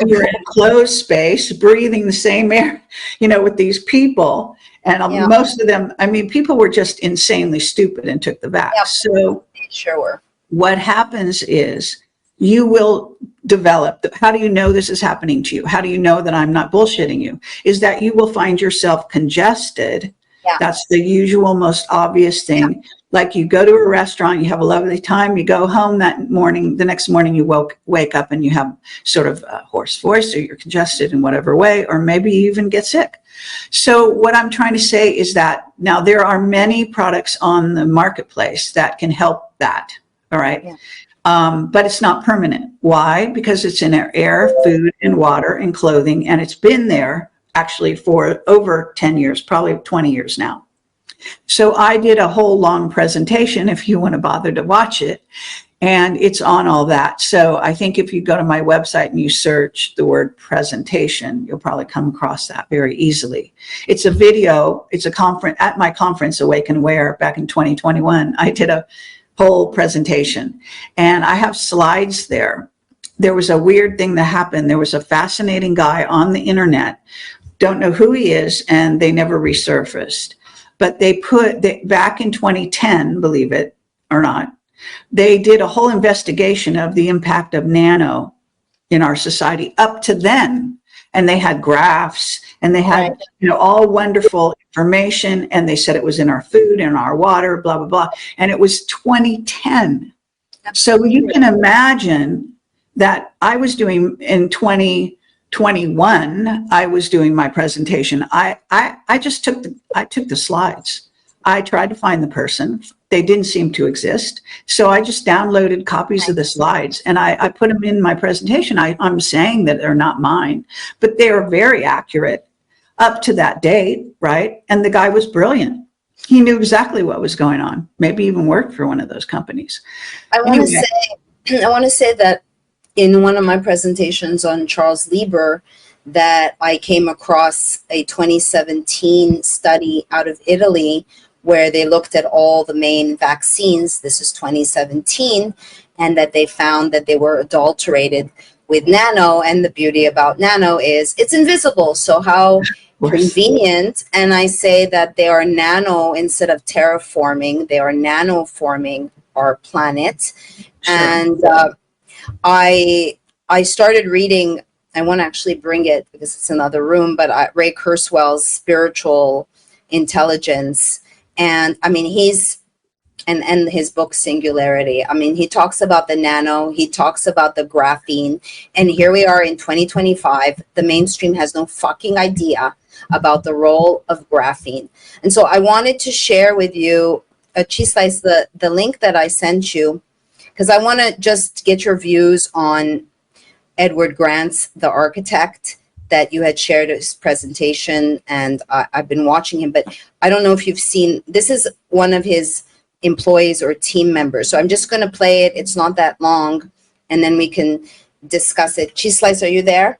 you're in a closed space, breathing the same air, with these people. And most of them, I mean, people were just insanely stupid and took the vax. Yep. So sure were. What happens is you will develop, how do you know this is happening to you? How do you know that I'm not bullshitting you? Is that you will find yourself congested. Yeah. That's the usual, most obvious thing. Yeah. Like you go to a restaurant, you have a lovely time, you go home that morning, the next morning you wake up and you have sort of a hoarse voice, or you're congested in whatever way, or maybe you even get sick. So what I'm trying to say is that now there are many products on the marketplace that can help that, all right? Yeah. But it's not permanent. Why? Because it's in our air, food, and water, and clothing, and it's been there actually for over 10 years, probably 20 years now. So I did a whole long presentation, if you want to bother to watch it, and it's on all that. So I think if you go to my website and you search the word presentation, you'll probably come across that very easily. It's a video, it's a conference, at my conference, Awake and Aware, back in 2021, I did a whole presentation, and I have slides there. There was a weird thing that happened. There was a fascinating guy on the internet, don't know who he is, and they never resurfaced. But back in 2010, believe it or not, they did a whole investigation of the impact of nano in our society up to then. And they had graphs, and they had, all wonderful information. And they said it was in our food, in our water, blah, blah, blah. And it was 2010. Absolutely. So you can imagine that I was doing in 2021, I was doing my presentation. I took the slides. I tried to find the person. They didn't seem to exist. So I just downloaded copies of the slides, and I put them in my presentation. I'm saying that they're not mine, but they are very accurate up to that date, right? And the guy was brilliant. He knew exactly what was going on. Maybe even worked for one of those companies. I want to say that in one of my presentations on Charles Lieber, that I came across a 2017 study out of Italy where they looked at all the main vaccines. This is 2017, and that they found that they were adulterated with nano. And the beauty about nano is it's invisible. So how convenient. And I say that they are nano instead of terraforming. They are nanoforming our planet. Sure. And I started reading, I want to actually bring it because it's in another room, but Ray Kurzweil's Spiritual Intelligence. And I mean, and his book Singularity. I mean, he talks about the nano, he talks about the graphene, and here we are in 2025. The mainstream has no fucking idea about the role of graphene. And so I wanted to share with you, Chisla, the link that I sent you, because I want to just get your views on Edward Grant's The Architect, that you had shared his presentation, and I've been watching him, but I don't know if you've seen, this is one of his employees or team members. So I'm just going to play it. It's not that long, and then we can discuss it. Cheese Slice, are you there?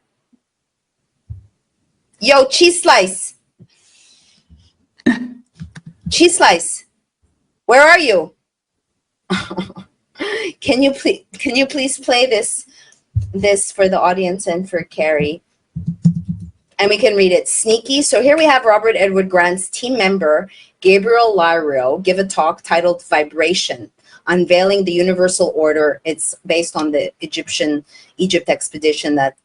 Yo, Cheese Slice. Cheese Slice, where are you? Can you please play this for the audience and for Kerry? And we can read it. Sneaky. So here we have Robert Edward Grant's team member, Gabriel Lario, give a talk titled Vibration, Unveiling the Universal Order. It's based on the Egypt expedition that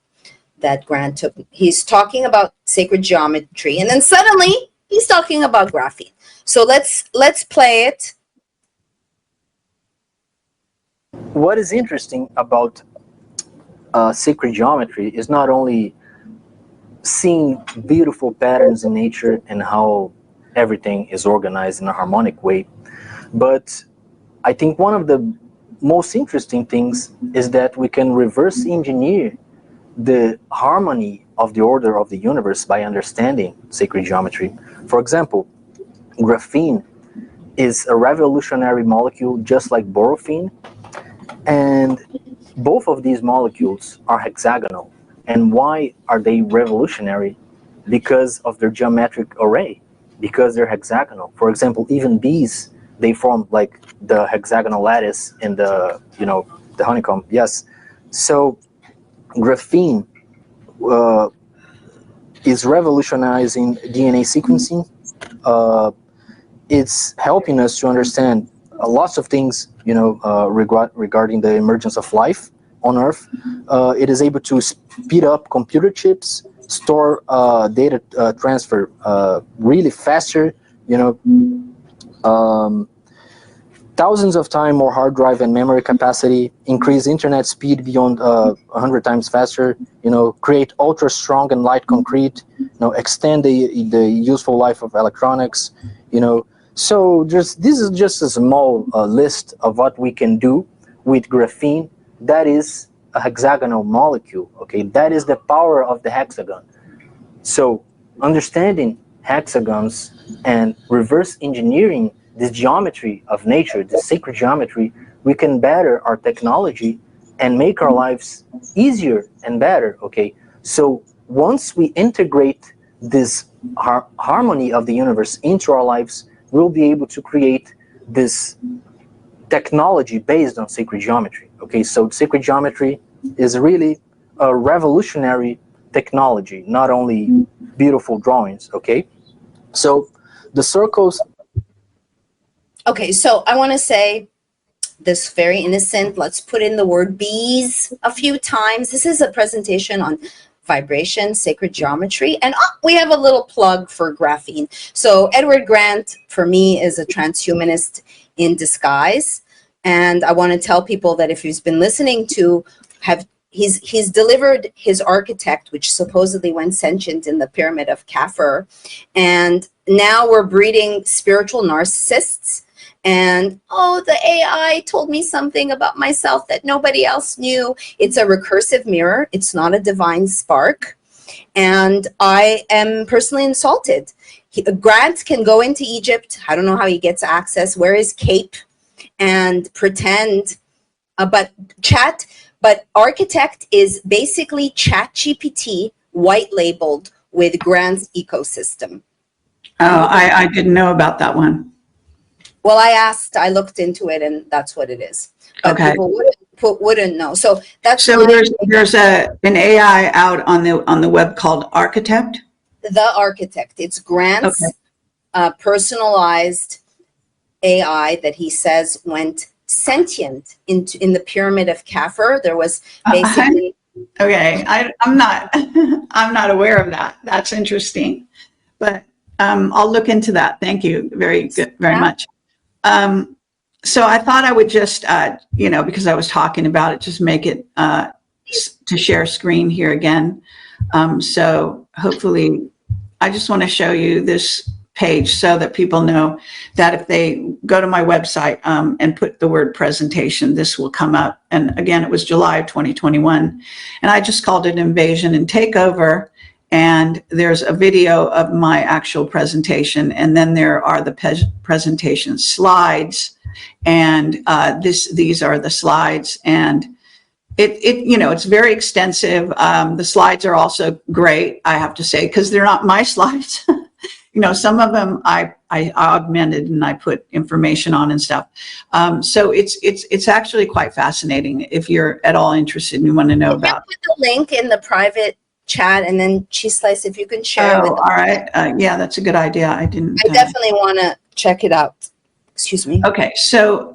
Grant took. He's talking about sacred geometry, and then suddenly he's talking about graphene. So let's play it. What is interesting about sacred geometry is not only seeing beautiful patterns in nature and how everything is organized in a harmonic way, but I think one of the most interesting things is that we can reverse engineer the harmony of the order of the universe by understanding sacred geometry. For example, graphene is a revolutionary molecule just like borofene, and both of these molecules are hexagonal. And why are they revolutionary? Because of their geometric array, because they're hexagonal. For example, even bees, they form like the hexagonal lattice in the, the honeycomb. Yes. So graphene is revolutionizing DNA sequencing. It's helping us to understand lots of things, regarding the emergence of life on Earth. It is able to speed up computer chips, store data transfer really faster, thousands of times more hard drive and memory capacity, increase internet speed beyond 100 times faster, create ultra strong and light concrete, extend the useful life of electronics, So this is just a small list of what we can do with graphene. That is a hexagonal molecule, okay? That is the power of the hexagon. So understanding hexagons and reverse engineering this geometry of nature, the sacred geometry, we can better our technology and make our lives easier and better, okay? So once we integrate this harmony of the universe into our lives, we'll be able to create this technology based on sacred geometry, okay? So sacred geometry is really a revolutionary technology, not only beautiful drawings, okay? So the circles. Okay, so I want to say this very innocent, let's put in the word bees a few times. This is a presentation on vibration, sacred geometry, and we have a little plug for graphene. So Edward Grant, for me, is a transhumanist in disguise. And I want to tell people that if he's been listening to, he's delivered his architect, which supposedly went sentient in the pyramid of Kafir. And now we're breeding spiritual narcissists. And, the AI told me something about myself that nobody else knew. It's a recursive mirror. It's not a divine spark. And I am personally insulted. Grant can go into Egypt. I don't know how he gets access. Wear his cape and pretend. But Architect is basically ChatGPT white labeled with Grant's ecosystem. Oh, I didn't know about that one. Well, I looked into it, and that's what it is. But okay. People wouldn't know. So that's there's an AI out on the web called Architect. The Architect. It's Grant's personalized AI that he says went sentient in the pyramid of Kafir. There was basically. Okay, I'm not aware of that. That's interesting, but I'll look into that. Thank you very much. So I thought I would just, because I was talking about it, just make it to share screen here again. So hopefully, I just want to show you this page so that people know that if they go to my website and put the word presentation, this will come up. And again, it was July of 2021. And I just called it Invasion and Takeover. And there's a video of my actual presentation. And then there are the presentation slides. And these are the slides. And it's very extensive. The slides are also great, I have to say, because they're not my slides. Some of them I augmented and I put information on and stuff. So it's actually quite fascinating if you're at all interested and you want to know about. Put the link in the private chat, and then Cheese Slice, if you can share. Oh, all right. Yeah, that's a good idea. I definitely want to check it out. Excuse me. Okay. So,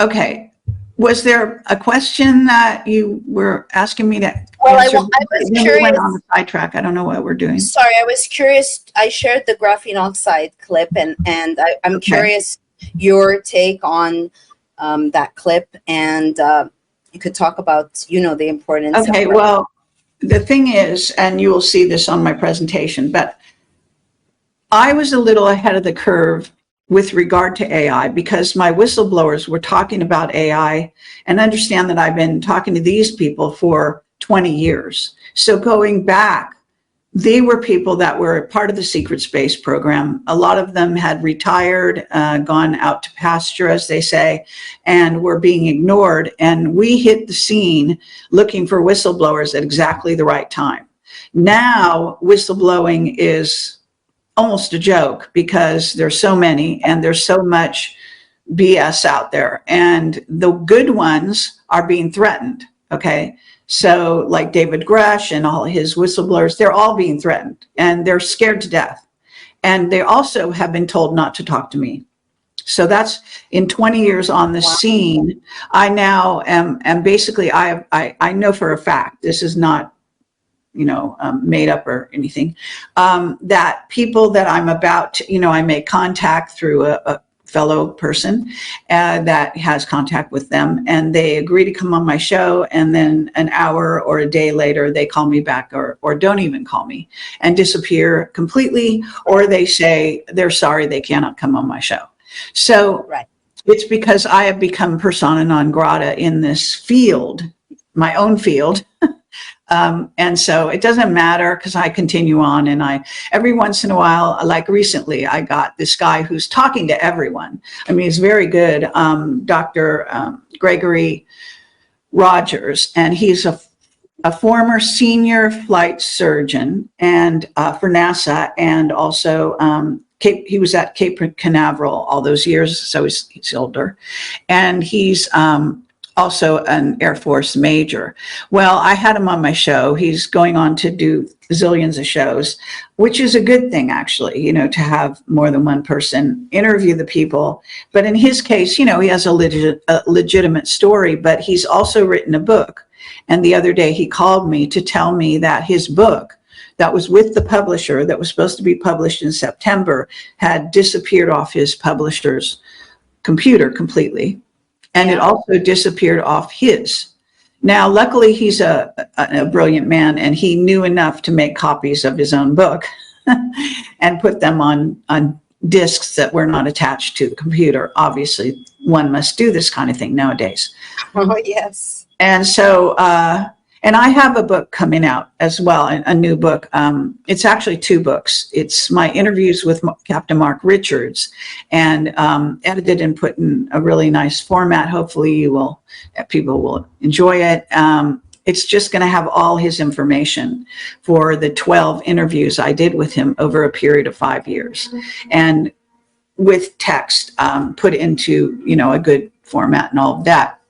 okay. Was there a question that you were asking me to answer? Well, I was curious. We went on the sidetrack. I don't know what we're doing. Sorry, I was curious. I shared the graphene oxide clip, and I'm curious your take on that clip, and you could talk about, the importance. Okay, well, the thing is, and you will see this on my presentation, but I was a little ahead of the curve with regard to AI, because my whistleblowers were talking about AI, and understand that I've been talking to these people for 20 years. So going back, they were people that were part of the secret space program. A lot of them had retired, gone out to pasture, as they say, and were being ignored. And we hit the scene looking for whistleblowers at exactly the right time. Now, whistleblowing is almost a joke because there's so many and there's so much BS out there. And the good ones are being threatened, okay? So like David Grush and all his whistleblowers, they're all being threatened and they're scared to death. And they also have been told not to talk to me. So that's in 20 years on the scene. I now am basically, I know for a fact, this is not, made up or anything, that people that I'm about to, I make contact through a fellow person that has contact with them, and they agree to come on my show, and then an hour or a day later they call me back or don't even call me and disappear completely, or they say they're sorry they cannot come on my show. So Right. It's because I have become persona non grata in this field, my own field. And so it doesn't matter because I continue on, and every once in a while, like recently, I got this guy who's talking to everyone. I mean, he's very good, Dr. Gregory Rogers, and he's a former senior flight surgeon and for NASA, and also he was at Cape Canaveral all those years, so he's older, and he's also an Air Force major. Well, I had him on my show. He's going on to do zillions of shows, which is a good thing, actually, to have more than one person interview the people. But in his case, he has a legitimate story, but he's also written a book. And the other day he called me to tell me that his book that was with the publisher that was supposed to be published in September had disappeared off his publisher's computer completely. And it also disappeared off his. Now, luckily, he's a brilliant man, and he knew enough to make copies of his own book and put them on discs that were not attached to the computer. Obviously, one must do this kind of thing nowadays. Oh, yes. And so, and I have a book coming out as well, a new book. It's actually 2 books. It's my interviews with Captain Mark Richards, and edited and put in a really nice format. Hopefully people will enjoy it. It's just going to have all his information for the 12 interviews I did with him over a period of 5 years, and with text put into, a good format and all of that.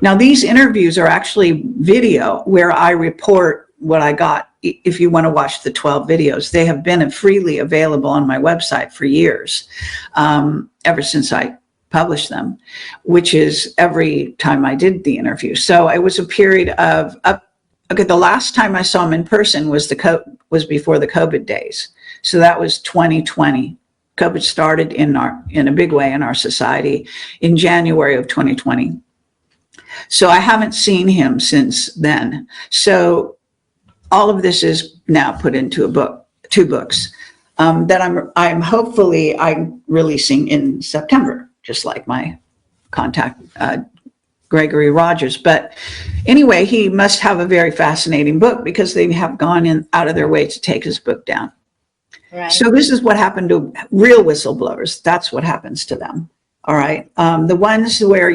Now, these interviews are actually video where I report what I got. If you want to watch the 12 videos, they have been freely available on my website for years, ever since I published them, which is every time I did the interview. So it was a period of, the last time I saw him in person was before the COVID days. So that was 2020. COVID started in a big way in our society in January of 2020. So I haven't seen him since then. So all of this is now put into a book, 2 books that I'm releasing in September, just like my contact Gregory Rogers. But anyway, he must have a very fascinating book because they have gone out of their way to take his book down. Right. So this is what happened to real whistleblowers. That's what happens to them. All right. The ones where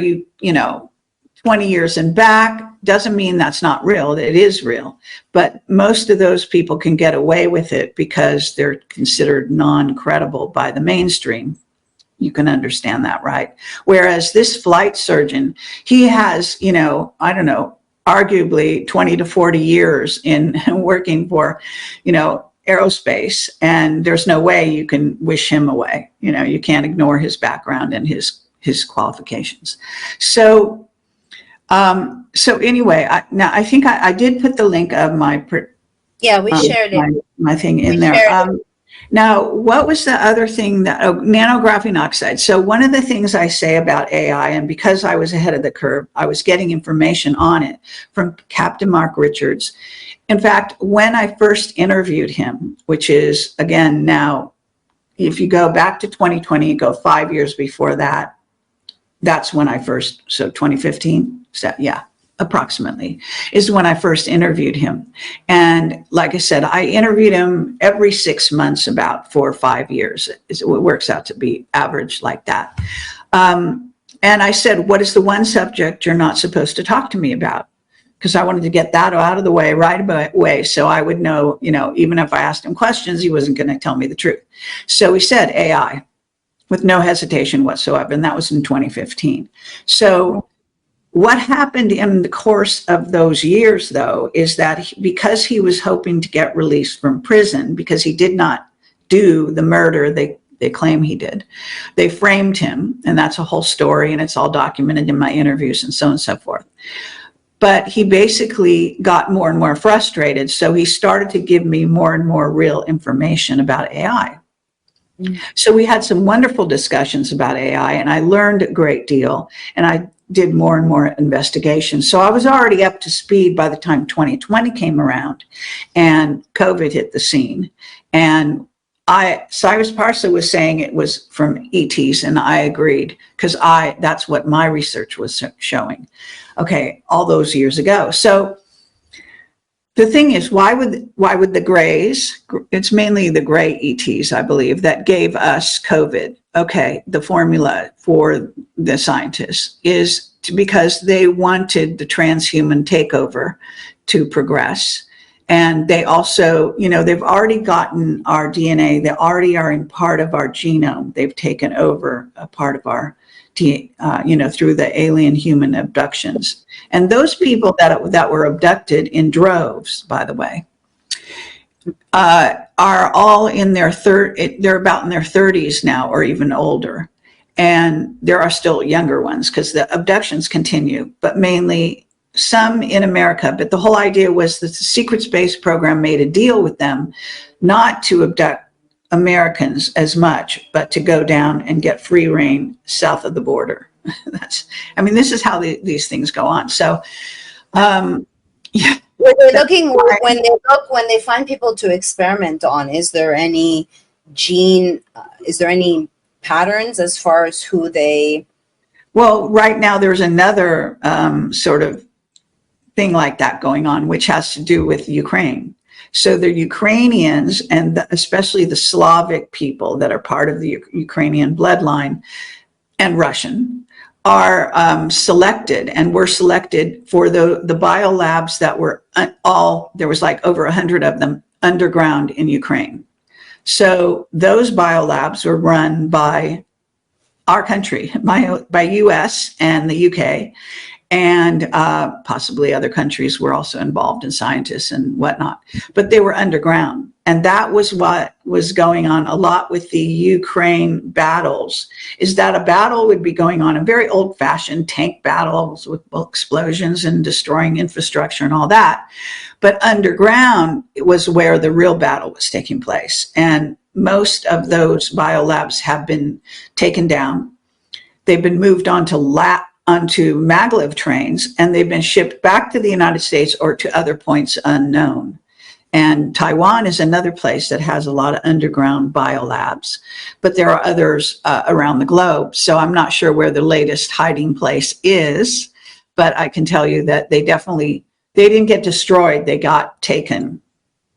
20 years and back doesn't mean that's not real. It is real. But most of those people can get away with it because they're considered non-credible by the mainstream. You can understand that, right? Whereas this flight surgeon, he has, arguably 20 to 40 years in working for, aerospace. And there's no way you can wish him away. You can't ignore his background and his qualifications. So anyway, I think I did put the link of my we shared it. My thing in there. Now, what was the other thing nanographene oxide? So one of the things I say about AI, and because I was ahead of the curve, I was getting information on it from Captain Mark Richards. In fact, when I first interviewed him, which is again now if you go back to 2020, you go 5 years before that, that's when I first, so 2015, so yeah, approximately, is when I first interviewed him. And like I said, I interviewed him every 6 months, about 4 or 5 years. It works out to be average like that. And I said, what is the one subject you're not supposed to talk to me about? Because I wanted to get that out of the way right away, so I would know, even if I asked him questions, he wasn't going to tell me the truth. So he said AI with no hesitation whatsoever, and that was in 2015. So what happened in the course of those years, though, is that because he was hoping to get released from prison, because he did not do the murder they claim he did, they framed him, and that's a whole story, and it's all documented in my interviews and so on and so forth. But he basically got more and more frustrated, so he started to give me more and more real information about AI. So we had some wonderful discussions about AI, and I learned a great deal, and I did more and more investigation. So I was already up to speed by the time 2020 came around and COVID hit the scene. And Cyrus Parsa was saying it was from ETs, and I agreed, because that's what my research was showing. Okay, all those years ago. So the thing is, why would the grays, it's mainly the gray ETs, I believe, that gave us COVID. Okay, the formula for the scientists is because they wanted the transhuman takeover to progress. And they also, they've already gotten our DNA. They already are in part of our genome. They've taken over a part of our through the alien human abductions. And those people that were abducted in droves, by the way, are all in their they're about in their 30s now, or even older. And there are still younger ones, because the abductions continue, but mainly some in America. But the whole idea was that the secret space program made a deal with them not to abduct Americans as much, but to go down and get free reign south of the border. This is how these things go on. So, yeah. When they're looking, when they find people to experiment on, is there any patterns as far as who they? Well, right now there's another sort of thing like that going on, which has to do with Ukraine. So the Ukrainians, and especially the Slavic people that are part of the Ukrainian bloodline, and Russian, are selected, and were selected for the biolabs that were there was like over 100 of them underground in Ukraine. So those biolabs were run by our country, by US and the UK, and possibly other countries were also involved, in scientists and whatnot, but they were underground. And that was what was going on a lot with the Ukraine battles, is that a battle would be going on, a very old-fashioned tank battles with explosions and destroying infrastructure and all that. But underground, it was where the real battle was taking place. And most of those biolabs have been taken down. They've been moved onto maglev trains, and they've been shipped back to the United States or to other points unknown. And Taiwan is another place that has a lot of underground biolabs, but there are others around the globe. So I'm not sure where the latest hiding place is, but I can tell you that they didn't get destroyed. They got taken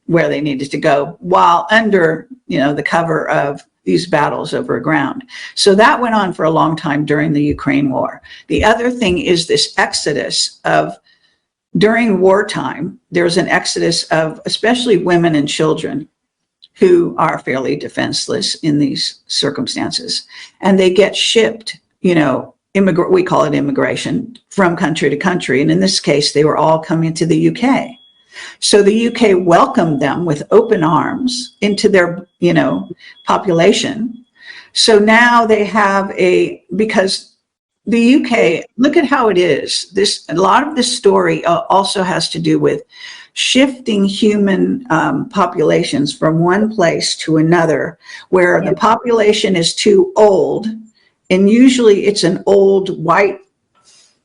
where they needed to go, while under, the cover of these battles over ground. So that went on for a long time during the Ukraine war. The other thing is this exodus during wartime, there's an exodus of especially women and children who are fairly defenseless in these circumstances. And they get shipped, we call it immigration, from country to country. And in this case, they were all coming to the UK. So the UK welcomed them with open arms into their, population. So now they have because the UK, look at how it is. A lot of this story also has to do with shifting human populations from one place to another, where the population is too old, and usually it's an old white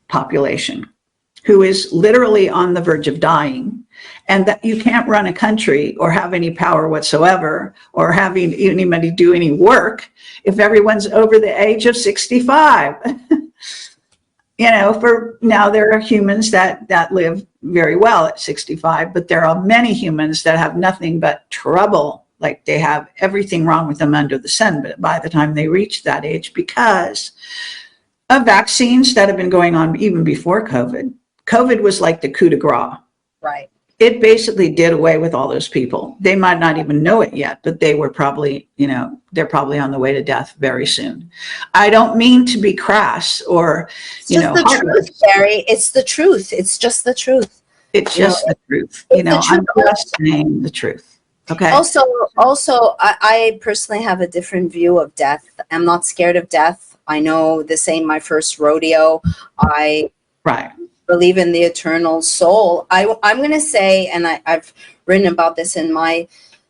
population who is literally on the verge of dying. and that you can't run a country or have any power whatsoever or having anybody do any work if everyone's over the age of 65. You know, for now, there are humans that live very well at 65, but there are many humans that have nothing but trouble. Like they have everything wrong with them under the sun, but by the time they reach that age, because of vaccines that have been going on even before COVID. COVID was like the coup de grace. Right. It basically did away with all those people. They might not even know it yet, but they were probably, you know, they're probably on the way to death very soon. I don't mean to be crass or, It's just the truth, Kerry. It's the truth. It's just the truth. It's just the truth. You know, I'm just saying the truth. Okay. Also, I personally have a different view of death. I'm not scared of death. I know this ain't my first rodeo. I believe in the eternal soul. I'm going to say, and I've written about this in my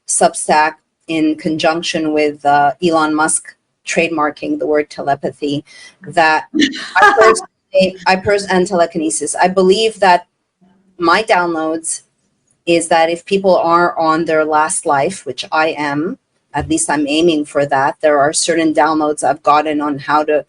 Substack in conjunction with Elon Musk trademarking the word telepathy, that and telekinesis. I believe that my downloads is that if people are on their last life, which I am, at least I'm aiming for that, there are certain downloads I've gotten on how to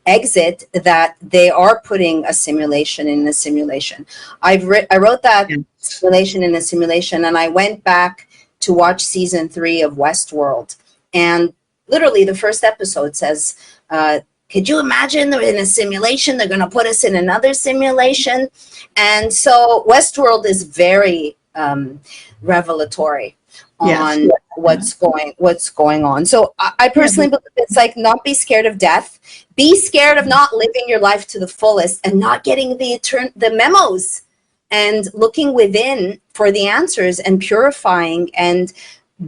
exit, that they are putting a simulation in a simulation. I wrote that simulation in a simulation, and I went back to watch season 3 of Westworld. And literally the first episode says, could you imagine they're in a simulation? They're going to put us in another simulation. And so Westworld is very revelatory on what's going on. So I personally believe it's like, not be scared of death. Be scared of not living your life to the fullest and not getting the memos and looking within for the answers and purifying and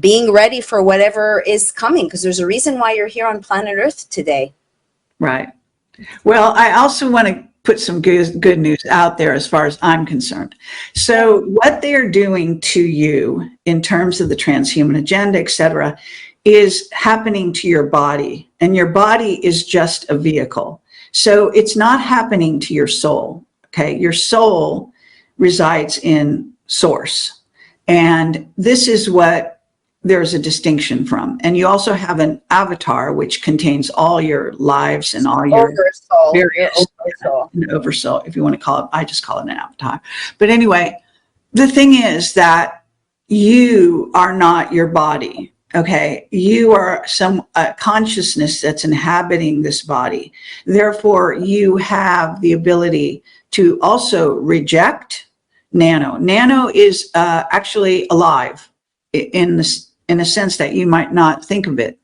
being ready for whatever is coming, because there's a reason why you're here on planet Earth today. Right. Well, I also want to put some good news out there as far as I'm concerned. So what they're doing to you in terms of the transhuman agenda, et cetera, is happening to your body, and your body is just a vehicle. So it's not happening to your soul. Okay. Your soul resides in source. And this is what there's a distinction from. And you also have an avatar, which contains all your lives and all your oversoul, if you want to call it. I just call it an avatar. But anyway, the thing is that you are not your body. Okay. You are some consciousness that's inhabiting this body. Therefore, you have the ability to also reject nano. Nano is actually alive in a sense that you might not think of it.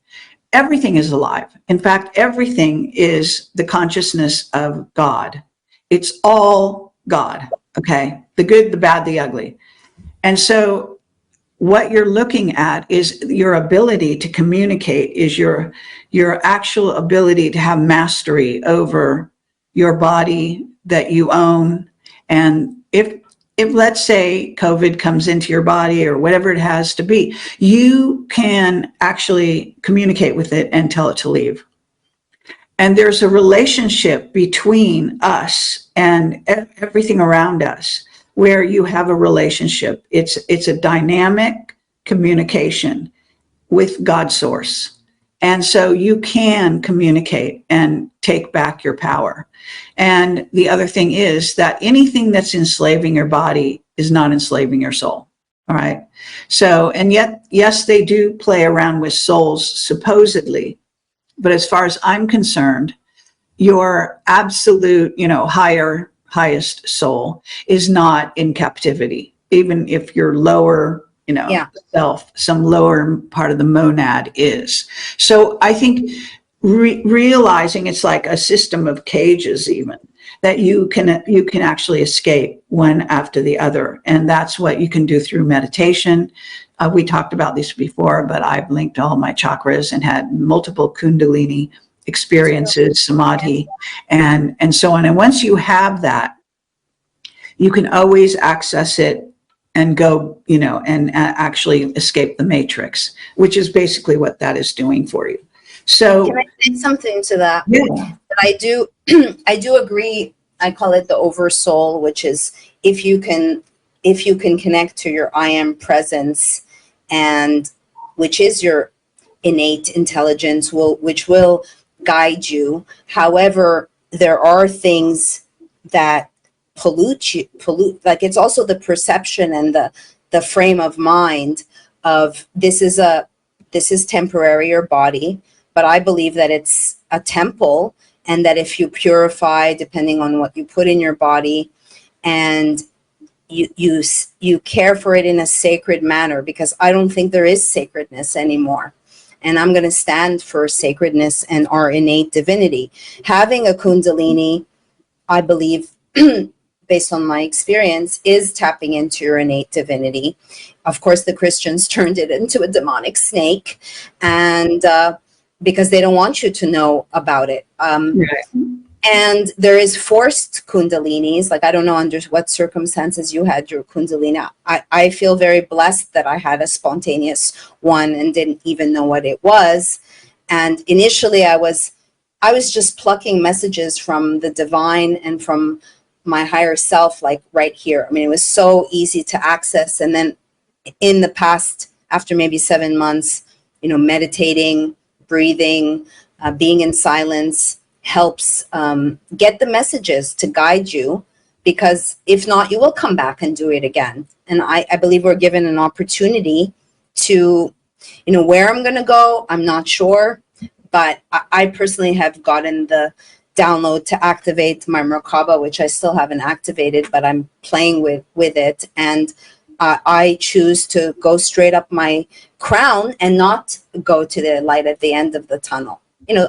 Everything is alive. In fact, everything is the consciousness of God. It's all God, okay? The good, the bad, the ugly. And so what you're looking at is your ability to communicate, is your actual ability to have mastery over your body that you own. And if let's say COVID comes into your body or whatever it has to be, you can actually communicate with it and tell it to leave. And there's a relationship between us and everything around us where you have a relationship. It's a dynamic communication with God's source. And so you can communicate and take back your power. And the other thing is that anything that's enslaving your body is not enslaving your soul. All right. So, and yet, yes, they do play around with souls, supposedly. But as far as I'm concerned, your absolute, highest soul is not in captivity. Even if your lower, self, some lower part of the monad is. So I think realizing it's like a system of cages, even that you can actually escape one after the other. And that's what you can do through meditation. We talked about this before, but I've linked all my chakras and had multiple Kundalini experiences, samadhi, and so on. And once you have that, you can always access it and go, and actually escape the matrix, which is basically what that is doing for you. So can I say something to that? Yeah. I do agree. I call it the oversoul, which is if you can if you can connect to your I am presence, and which is your innate intelligence, which will guide you. However, there are things that pollute, like it's also the perception and the frame of mind of this is temporary, your body, but I believe that it's a temple, and that if you purify, depending on what you put in your body, and you care for it in a sacred manner, because I don't think there is sacredness anymore. And I'm going to stand for sacredness and our innate divinity. Having a Kundalini, I believe, based on my experience, is tapping into your innate divinity. Of course, the Christians turned it into a demonic snake, and because they don't want you to know about it. And there is forced Kundalinis. Like, I don't know under what circumstances you had your Kundalini. I feel very blessed that I had a spontaneous one and didn't even know what it was. And initially I was just plucking messages from the divine and from my higher self, like right here. I mean, it was so easy to access. And then in the past, after maybe 7 months, meditating, breathing, being in silence, helps get the messages to guide you, because if not, you will come back and do it again. And I believe we're given an opportunity to, where I'm going to go, I'm not sure, but I personally have gotten the download to activate my Merkaba, which I still haven't activated, but I'm playing with it. And I choose to go straight up my crown and not go to the light at the end of the tunnel.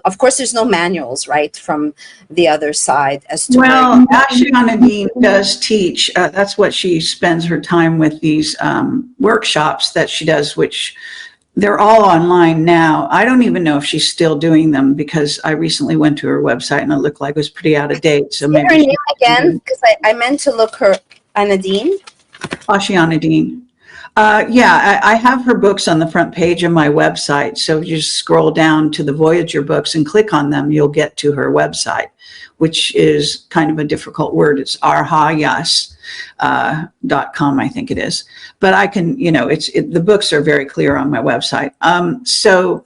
Of course, there's no manuals, right, from the other side as to. Well, Henein does teach. That's what she spends her time with, these workshops that she does, which they're all online now. I don't even know if she's still doing them, because I recently went to her website and it looked like it was pretty out of date. So maybe her name again, because I meant to look her. Anadine. Henein. Yeah, I have her books on the front page of my website. So if you just scroll down to the Voyager books and click on them, you'll get to her website, which is kind of a difficult word. It's arhayas.com, I think it is. But I can, the books are very clear on my website. So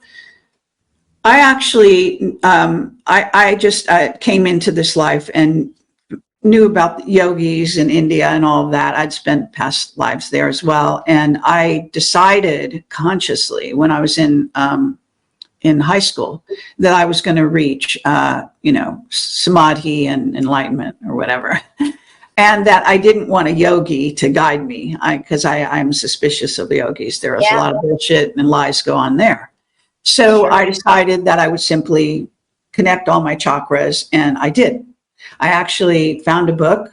I actually, I just came into this life and knew about the yogis in India and all of that. I'd spent past lives there as well. And I decided consciously when I was in high school that I was going to reach, samadhi and enlightenment or whatever. And that I didn't want a yogi to guide me, because I'm suspicious of the yogis. There's a lot of bullshit and lies go on there. So I decided that I would simply connect all my chakras, and I did. I actually found a book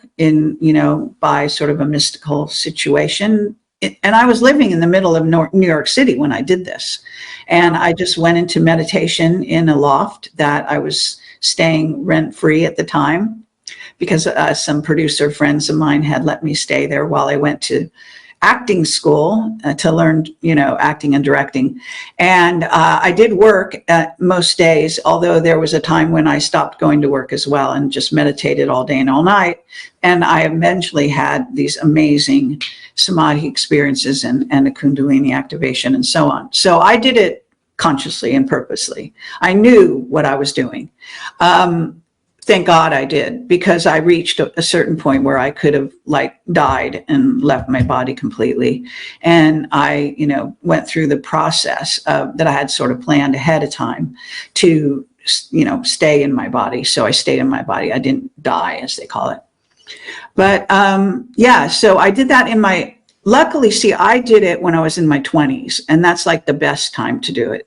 by sort of a mystical situation. And I was living in the middle of New York City when I did this. And I just went into meditation in a loft that I was staying rent-free at the time, because some producer friends of mine had let me stay there while I went to acting school to learn, acting and directing. And I did work at most days, although there was a time when I stopped going to work as well and just meditated all day and all night. And I eventually had these amazing samadhi experiences and a Kundalini activation and so on. So I did it consciously and purposely. I knew what I was doing. Thank God I did, because I reached a certain point where I could have died and left my body completely. And I, went through the process that I had sort of planned ahead of time to, stay in my body. So I stayed in my body. I didn't die, as they call it. But so I did that luckily, I did it when I was in my 20s, and that's like the best time to do it.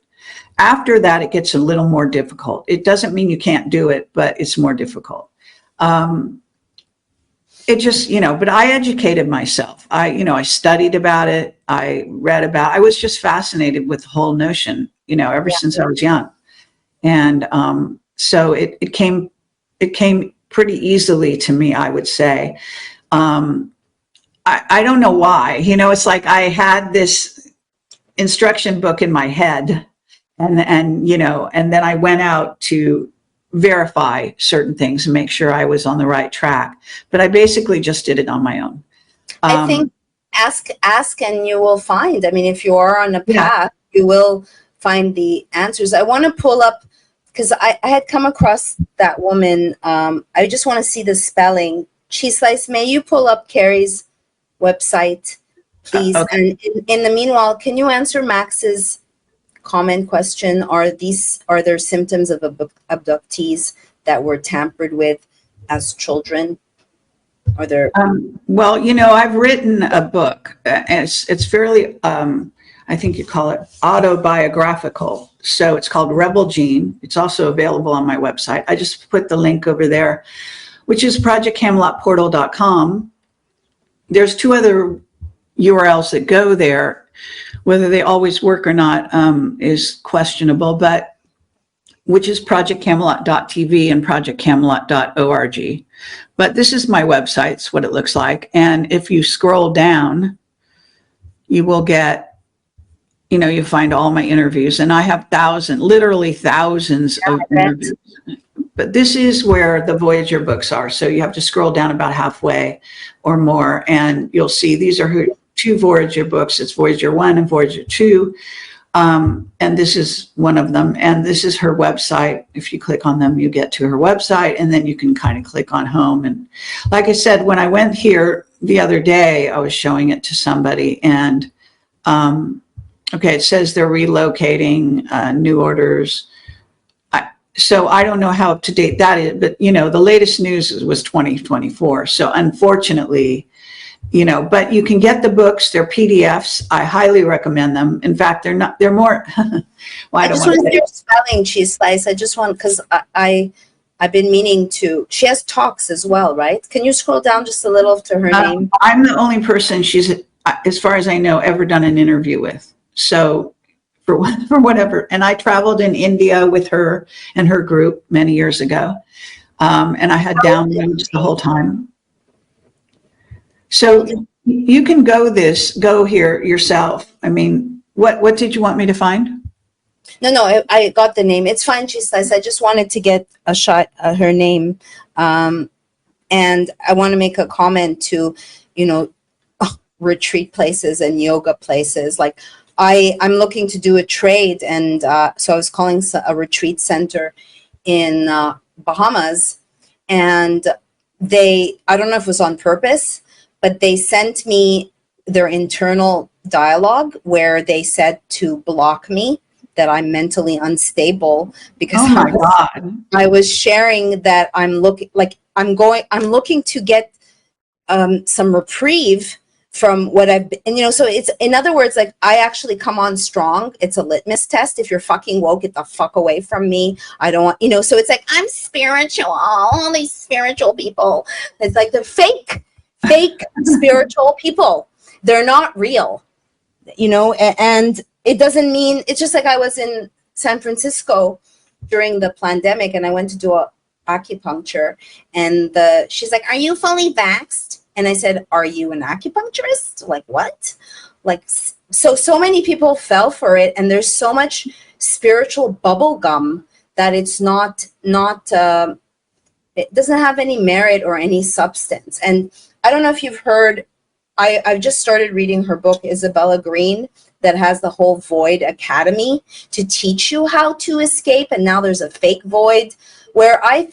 After that, it gets a little more difficult. It doesn't mean you can't do it, but it's more difficult. It just, but I educated myself. I studied about it. I read about it. I was just fascinated with the whole notion, ever since I was young. And so it came pretty easily to me, I would say. I don't know why. It's like I had this instruction book in my head. And then I went out to verify certain things and make sure I was on the right track. But I basically just did it on my own. I think ask and you will find. I mean, if you are on a path, you will find the answers. I want to pull up, because I had come across that woman. I just want to see the spelling. Cheese Slice, may you pull up Kerry's website, please? Okay. And in the meanwhile, can you answer Max's comment question? Are there symptoms of abductees that were tampered with as children? Are there? Well, you know, I've written a book, and it's fairly, I think you call it autobiographical. So it's called Rebel Gene. It's also available on my website. I just put the link over there, which is projectcamelotportal.com. There's 2 other URLs that go there. Whether they always work or not is questionable, but which is projectcamelot.tv and projectcamelot.org. But this is my website. It's what it looks like. And if you scroll down, you will get, you know, you find all my interviews, and I have literally thousands of interviews. But this is where the Voyager books are. So you have to scroll down about halfway or more, and you'll see these are her 2 Voyager books. It's Voyager 1 and Voyager 2. And this is one of them. And this is her website. If you click on them, you get to her website, and then you can kind of click on home. And like I said, when I went here the other day, I was showing it to somebody, and okay, it says they're relocating, new orders. So I don't know how up to date that is, but you know, the latest news was 2024. So unfortunately, you know, but you can get the books. They're PDFs. I highly recommend them. In fact, they're more, well, I just want to hear spelling, Cheese Slice. I just want, because I've been meaning to, she has talks as well, right? Can you scroll down just a little to her name? I'm the only person she's, as far as I know, ever done an interview with. So for whatever, and I traveled in India with her and her group many years ago. And I had downloads the whole time. So you can go here yourself. I mean, what did you want me to find? No, I got the name. It's fine, Cheese Slice. I just wanted to get a shot at her name. And I want to make a comment to, you know, retreat places and yoga places. Like I'm looking to do a trade. And so I was calling a retreat center in Bahamas. And I don't know if it was on purpose, but they sent me their internal dialogue where they said to block me, that I'm mentally unstable, because I was sharing that I'm looking to get some reprieve from what I've been, and, you know, so it's, in other words, like, I actually come on strong. It's a litmus test. If you're fucking woke, get the fuck away from me. I don't want, you know, so it's like, I'm spiritual, all these spiritual people. It's like the fake spiritual people. They're not real, you know, and it doesn't mean, it's just like I was in San Francisco during the pandemic, and I went to do a acupuncture, and she's like, are you fully vaxxed? And I said, are you an acupuncturist? Like, what? Like, so many people fell for it, and there's so much spiritual bubble gum that it's not it doesn't have any merit or any substance. And I don't know if you've heard, I've just started reading her book, Isabella Green, that has the whole Void Academy to teach you how to escape. And now there's a fake void, where I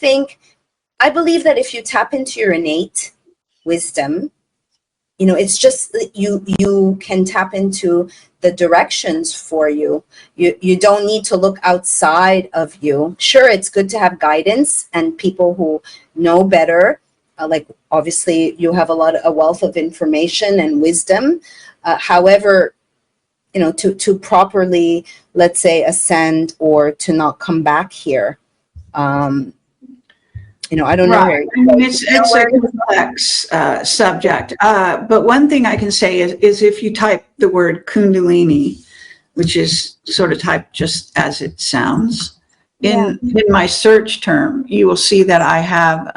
believe that if you tap into your innate wisdom, you know, it's just you can tap into the directions for you. You don't need to look outside of you. Sure, it's good to have guidance and people who know better. Like, obviously, you have a wealth of information and wisdom. However, you know, to properly, let's say, ascend or to not come back here, you know, I don't know. Right. I mean, it's a complex subject. But one thing I can say is if you type the word Kundalini, which is sort of typed just as it sounds, in my search term, you will see that I have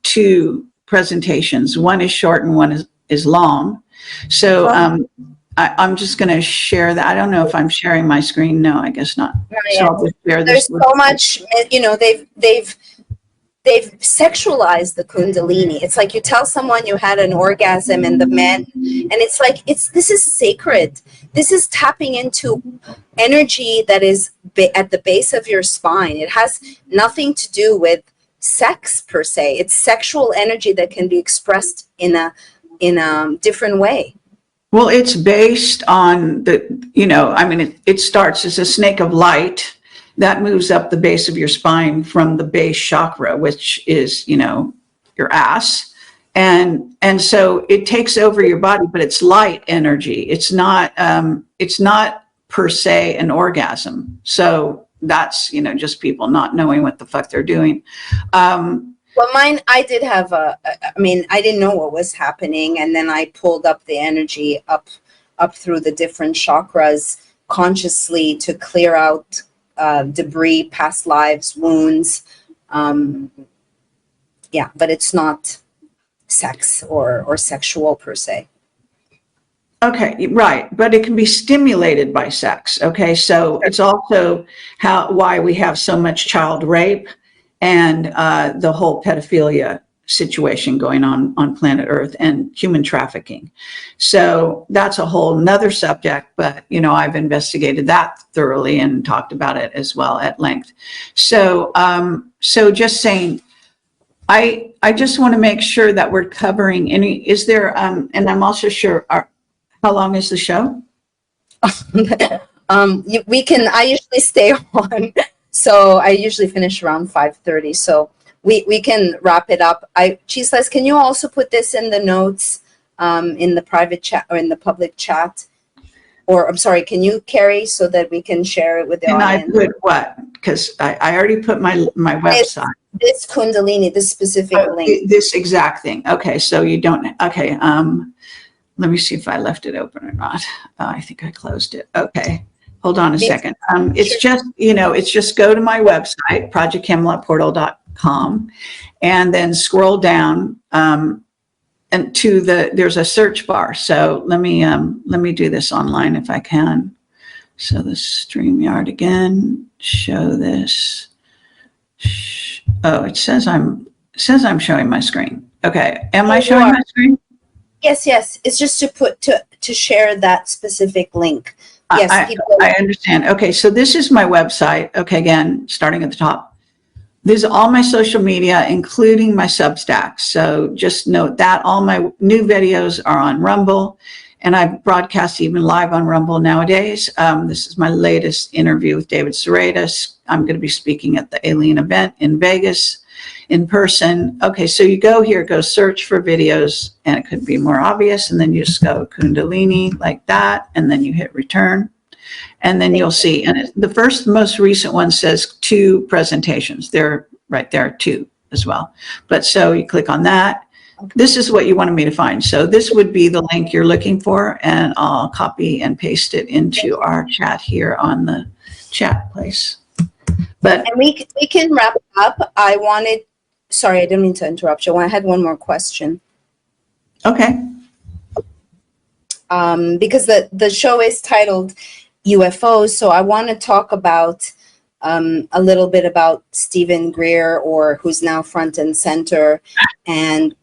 2 presentations. One is short and one is long. So I'm just going to share that. I don't know if I'm sharing my screen. No, I guess not. So I'll just share this. There's so much, you know, they've they've sexualized the Kundalini. It's like you tell someone you had an orgasm and the men, and it's like, this is sacred. This is tapping into energy that is at the base of your spine. It has nothing to do with sex per se. It's sexual energy that can be expressed in a different way. Well, it's based on it starts as a snake of light that moves up the base of your spine from the base chakra, which is, your ass. And so it takes over your body, but it's light energy. It's not per se an orgasm. So that's, just people not knowing what the fuck they're doing. Well, mine, I didn't know what was happening. And then I pulled up the energy up through the different chakras consciously to clear out debris, past lives, wounds. But it's not sex or sexual per se. Okay, right. But it can be stimulated by sex. Okay, so it's also why we have so much child rape and the whole pedophilia situation going on planet Earth and human trafficking. So that's a whole nother subject, but I've investigated that thoroughly and talked about it as well at length. So just saying, I just want to make sure that we're covering is there, and I'm also sure, how long is the show? I usually stay on, so I usually finish around 5:30. So we can wrap it up. Chisles, can you also put this in the notes, in the private chat or in the public chat? Or I'm sorry, can you, Kerry, so that we can share it with the audience? And I put what? Because I already put my website. This Kundalini, this specific link. This exact thing. Okay, so you don't. Okay. Let me see if I left it open or not. I think I closed it. Okay. Hold on a second. It's just, it's just go to my website, projectcamelotportal.com, and then scroll down and to there's a search bar. So let me do this online if I can. So the StreamYard again, show this. Oh, it says I'm showing my screen. Okay. Am I showing my screen? Yes. It's just to share that specific link. Yes, I understand. Okay, so this is my website. Okay, again, starting at the top. This is all my social media, including my Substack. So just note that all my new videos are on Rumble, and I broadcast even live on Rumble nowadays. This is my latest interview with David Serratus. I'm going to be speaking at the Alien event in Vegas in person. Okay, so you go here, go search for videos, and it could be more obvious, and then you just go Kundalini like that, and then you hit return, and then you'll see. And the most recent one says 2 presentations. They're right there, 2 as well. But so you click on that. This is what you wanted me to find. So this would be the link you're looking for, and I'll copy and paste it into our chat here on the chat place. But and we can wrap up. Sorry, I didn't mean to interrupt you. I had one more question. Okay. Because the show is titled UFOs, so I want to talk about a little bit about Stephen Greer, or who's now front and center. And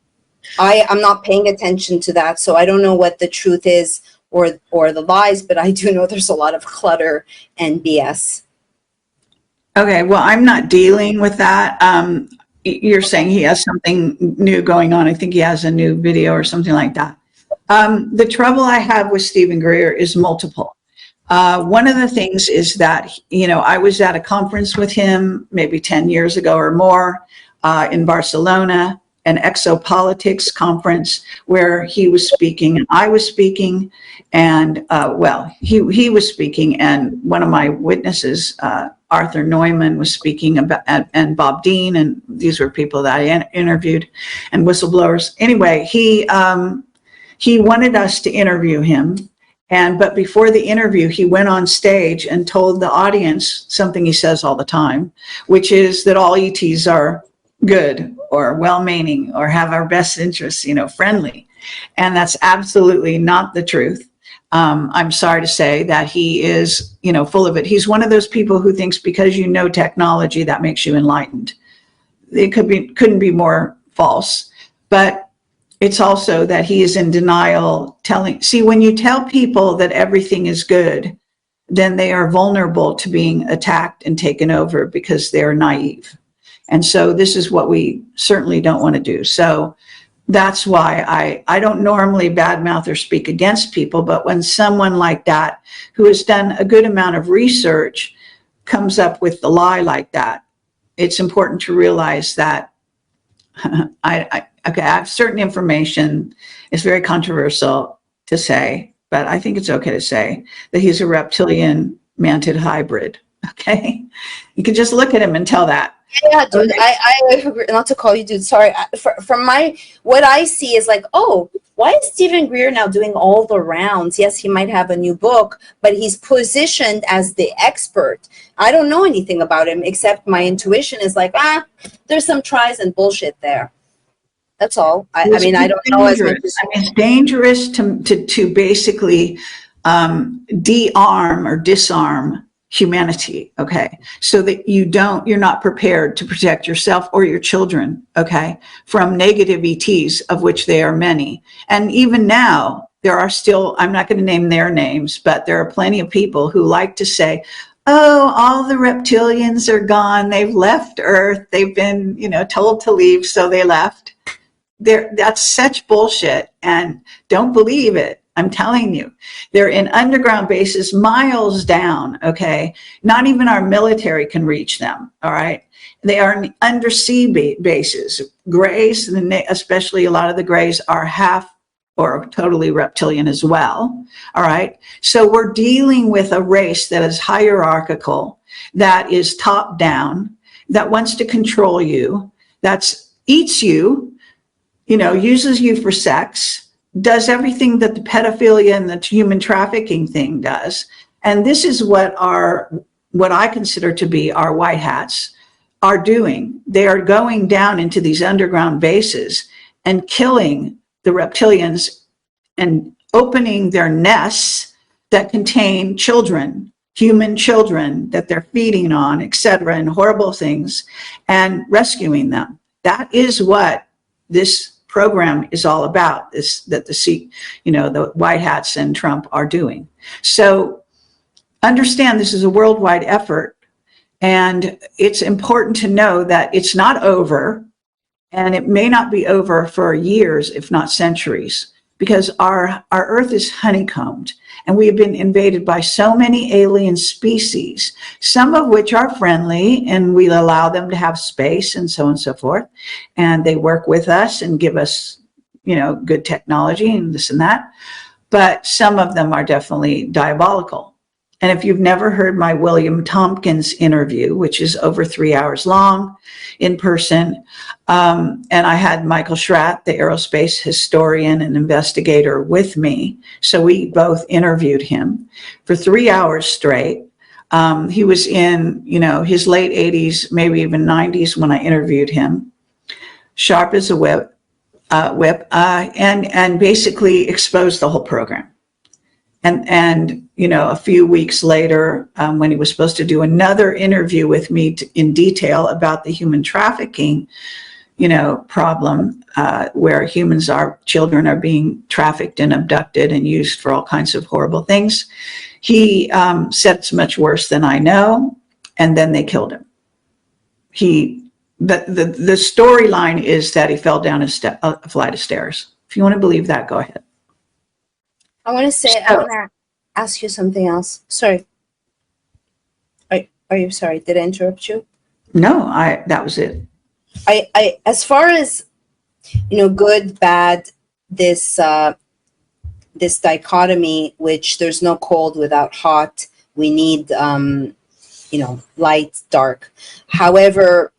I'm not paying attention to that, so I don't know what the truth is or the lies, but I do know there's a lot of clutter and BS. Okay, well, I'm not dealing with that. You're saying he has something new going on. I think he has a new video or something like that. The trouble I have with Stephen Greer is multiple. One of the things is that, I was at a conference with him maybe 10 years ago or more in Barcelona, an exopolitics conference where he was speaking and I was speaking, and he was speaking, and one of my witnesses, Arthur Neumann, was speaking about, and Bob Dean, and these were people that I interviewed, and whistleblowers. Anyway, he wanted us to interview him, but before the interview, he went on stage and told the audience something he says all the time, which is that all ETs are good or well-meaning or have our best interests, friendly. And that's absolutely not the truth. I'm sorry to say that he is, full of it. He's one of those people who thinks because you know technology, that makes you enlightened. it couldn't be more false. But it's also that he is in denial, see, when you tell people that everything is good, then they are vulnerable to being attacked and taken over because they're naive. And so this is what we certainly don't want to do. So that's why I don't normally badmouth or speak against people, but when someone like that, who has done a good amount of research, comes up with the lie like that, it's important to realize that I have certain information. It's very controversial to say, but I think it's okay to say that he's a reptilian mantid hybrid. Okay, you can just look at him and tell that. Yeah, dude, I agree. Not to call you dude, sorry. From what I see is like, oh, why is Stephen Greer now doing all the rounds? Yes, he might have a new book, but he's positioned as the expert. I don't know anything about him except my intuition is like, there's some tries and bullshit there. That's all. I mean, I don't know as much as it's dangerous to basically de-arm or disarm humanity, okay, so that you're not prepared to protect yourself or your children, okay, from negative ETs, of which there are many. And even now, there are still, I'm not going to name their names, but there are plenty of people who like to say, oh, all the reptilians are gone, they've left Earth, they've been, told to leave, so they left. That's such bullshit, and don't believe it. I'm telling you, they're in underground bases miles down, okay? Not even our military can reach them, all right? They are in undersea bases. Greys, especially a lot of the Greys, are half or totally reptilian as well, all right? So we're dealing with a race that is hierarchical, that is top down, that wants to control you, that eats you, uses you for sex, does everything that the pedophilia and the human trafficking thing does. And this is what I consider to be our white hats are doing. They are going down into these underground bases and killing the reptilians and opening their nests that contain children, human children that they're feeding on, etc., and horrible things, and rescuing them. That is what this program is all about, the white hats and Trump are doing. So understand this is a worldwide effort, and it's important to know that it's not over, and it may not be over for years, if not centuries, because our Earth is honeycombed, and we have been invaded by so many alien species, some of which are friendly, and we allow them to have space and so on and so forth. And they work with us and give us, good technology and this and that. But some of them are definitely diabolical. And if you've never heard my William Tompkins interview, which is over 3 hours long in person, and I had Michael Schratt, the aerospace historian and investigator, with me. So we both interviewed him for 3 hours straight. He was in, his late 80s, maybe even 90s when I interviewed him, sharp as a whip, and basically exposed the whole program. And a few weeks later, when he was supposed to do another interview with me in detail about the human trafficking, problem, where children are being trafficked and abducted and used for all kinds of horrible things, he said it's much worse than I know, and then they killed him. The storyline is that he fell down a flight of stairs. If you want to believe that, go ahead. I want to ask you something else. Sorry. Are you sorry? Did I interrupt you? No, that was it. I as far as, good, bad, this dichotomy, which there's no cold without hot. We need, light, dark. However,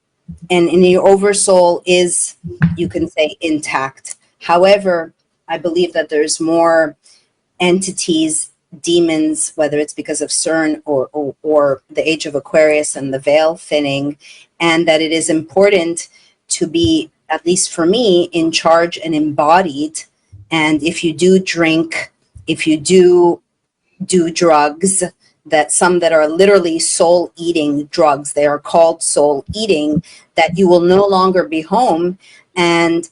and in your oversoul is, you can say, intact. However, I believe that there's more entities, demons, whether it's because of CERN or the age of Aquarius and the veil thinning, and that it is important to be, at least for me, in charge and embodied. And if you do drink, if you do drugs, that some that are literally soul eating drugs. They are called soul eating, that you will no longer be home, and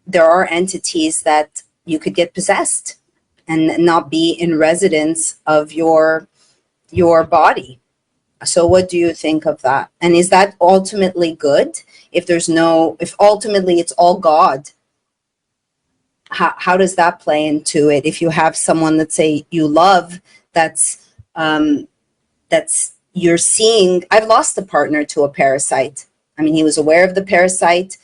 there are entities that you could get possessed and not be in residence of your body. So what do you think of that? And is that ultimately good? If ultimately it's all God, how does that play into it? If you have someone that say you love, that's you're seeing, I've lost a partner to a parasite. I mean, he was aware of the parasite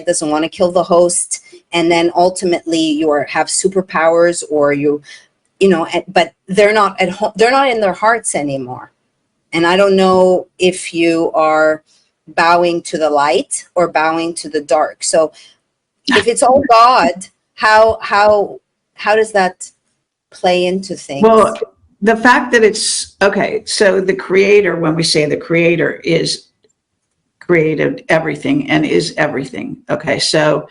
doesn't want to kill the host, and then ultimately you have superpowers, or but they're not at home, they're not in their hearts anymore. And I don't know if you are bowing to the light or bowing to the dark. So if it's all God, how does that play into things? Well, the fact that it's okay, so the creator, when we say the creator is created everything and is everything, okay, so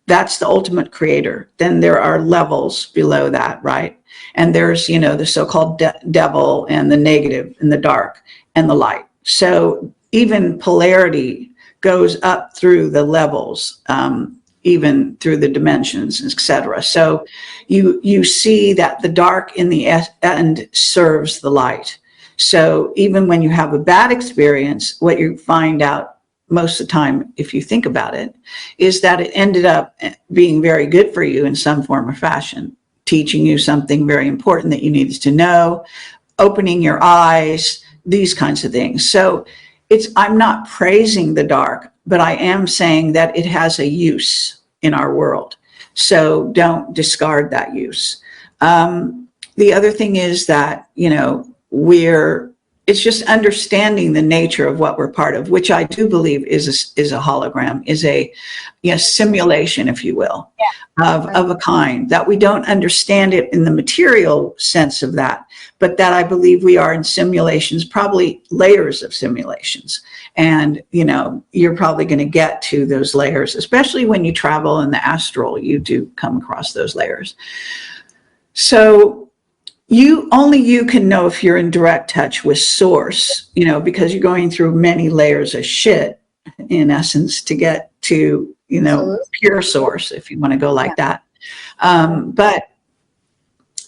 that's the ultimate creator. Then there are levels below that, right? And there's, the so-called devil, and the negative, and the dark, and the light. So even polarity goes up through the levels, even through the dimensions, etc. So you see that the dark in the end serves the light. So even when you have a bad experience, what you find out most of the time, if you think about it, is that it ended up being very good for you in some form or fashion, teaching you something very important that you needed to know, opening your eyes, these kinds of things. So I'm not praising the dark, but I am saying that it has a use in our world. So don't discard that use. The other thing is that, it's just understanding the nature of what we're part of, which I do believe is a hologram, is a simulation, if you will, of a kind, that we don't understand it in the material sense of that, but that I believe we are in simulations, probably layers of simulations. And, you're probably going to get to those layers, especially when you travel in the astral, you do come across those layers. So only you can know if you're in direct touch with source, because you're going through many layers of shit, in essence, to get to, pure source, if you want to go like that. But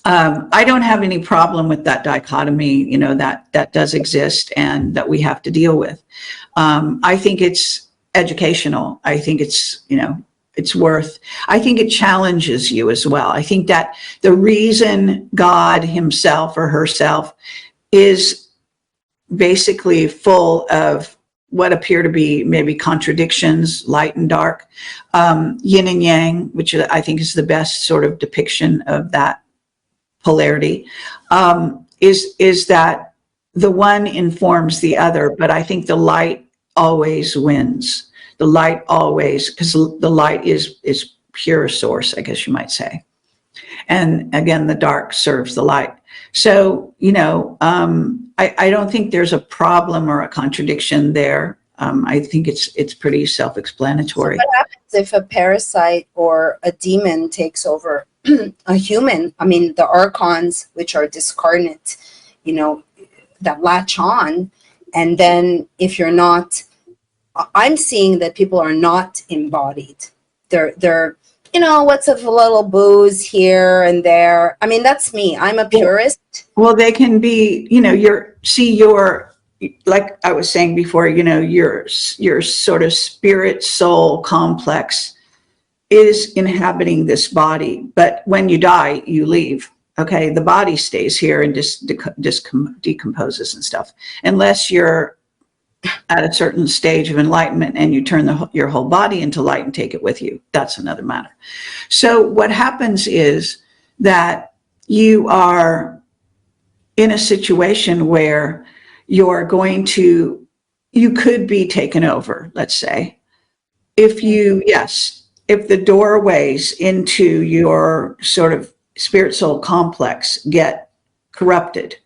I don't have any problem with that dichotomy, that does exist and that we have to deal with. I think it's educational. I think it's, I think it challenges you as well. I think that the reason God himself or herself is basically full of what appear to be maybe contradictions, light and dark, yin and yang, which I think is the best sort of depiction of that polarity, is that the one informs the other, but I think the light always wins. The light always, because the light is pure source, I guess you might say. And again, the dark serves the light. So, I don't think there's a problem or a contradiction there. I think it's pretty self-explanatory. So what happens if a parasite or a demon takes over a human? I mean, the archons, which are discarnate, that latch on, and then if you're not, I'm seeing that people are not embodied. They're what's a little booze here and there. I mean, that's me. I'm a purist. Well, they can be, your, like I was saying before, your sort of spirit soul complex is inhabiting this body. But when you die, you leave. Okay, the body stays here and just decomposes and stuff, unless you're at a certain stage of enlightenment and you turn your whole body into light and take it with you. That's another matter. So what happens is that you are in a situation where you could be taken over, let's say, if the doorways into your sort of spirit soul complex get corrupted,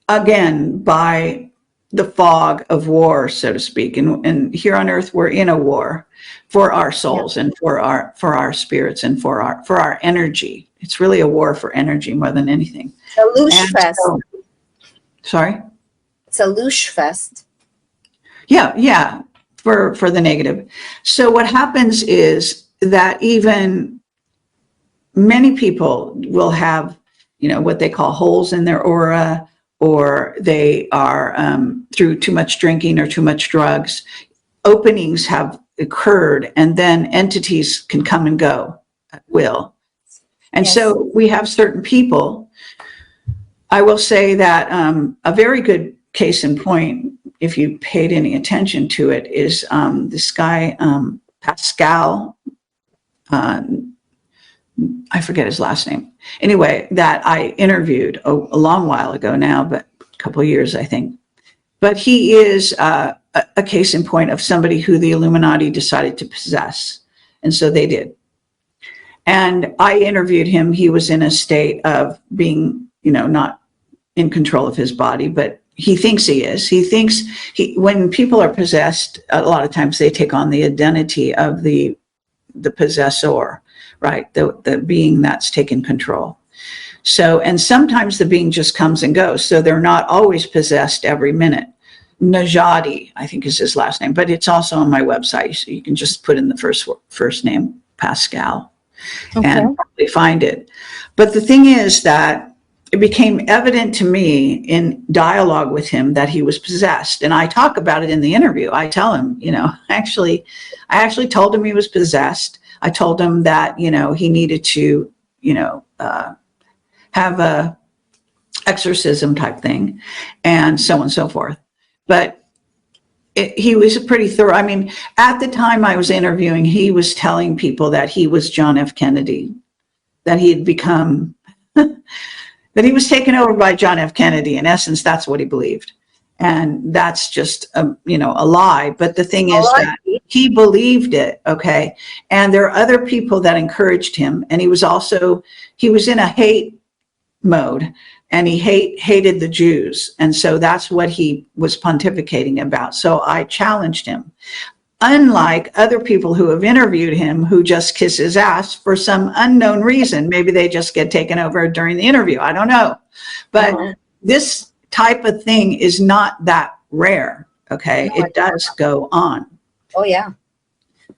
again, by the fog of war, so to speak. And here on earth, we're in a war for our souls and for our spirits and for our energy. It's really a war for energy more than anything. A loose fest. Sorry? It's a loosh fest. Yeah, for the negative. So what happens is that even many people will have, what they call holes in their aura, or they are through too much drinking or too much drugs. Openings have occurred, and then entities can come and go at will. And Yes. so we have certain people. I will say that a very good case in point, if you paid any attention to it, is this guy, Pascal, I forget his last name. Anyway, that I interviewed a long while ago now, but a couple of years, I think. But he is a case in point of somebody who the Illuminati decided to possess. And so they did. And I interviewed him. He was in a state of being, not in control of his body, but he thinks he is. He thinks when people are possessed, a lot of times they take on the identity of the possessor, right? The being that's taken control. So, and sometimes the being just comes and goes. So they're not always possessed every minute. Najadi, I think is his last name, but it's also on my website. So you can just put in the first name, Pascal, and probably find it. But the thing is that it became evident to me in dialogue with him that he was possessed. And I talk about it in the interview. I tell him, I actually told him he was possessed. I told him that, he needed to, have a exorcism type thing, and so on and so forth. But he was pretty thorough. I mean, at the time I was interviewing, he was telling people that he was John F. Kennedy, that he had become, that he was taken over by John F. Kennedy. In essence, that's what he believed. And that's just, a lie. But the thing is that he believed it, okay? And there are other people that encouraged him. And he was in a hate mode, and he hated the Jews. And so that's what he was pontificating about. So I challenged him. Unlike other people who have interviewed him who just kiss his ass for some unknown reason. Maybe they just get taken over during the interview. I don't know. But this type of thing is not that rare, okay? It does go on. Oh, yeah.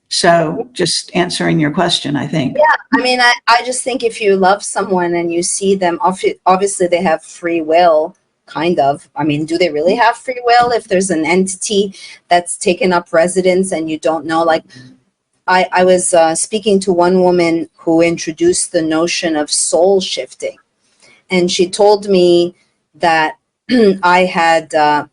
So just answering your question, I think. Yeah, I mean, I just think if you love someone and you see them, obviously they have free will, kind of. I mean, do they really have free will if there's an entity that's taken up residence and you don't know? Like, I was speaking to one woman who introduced the notion of soul shifting. And she told me that I had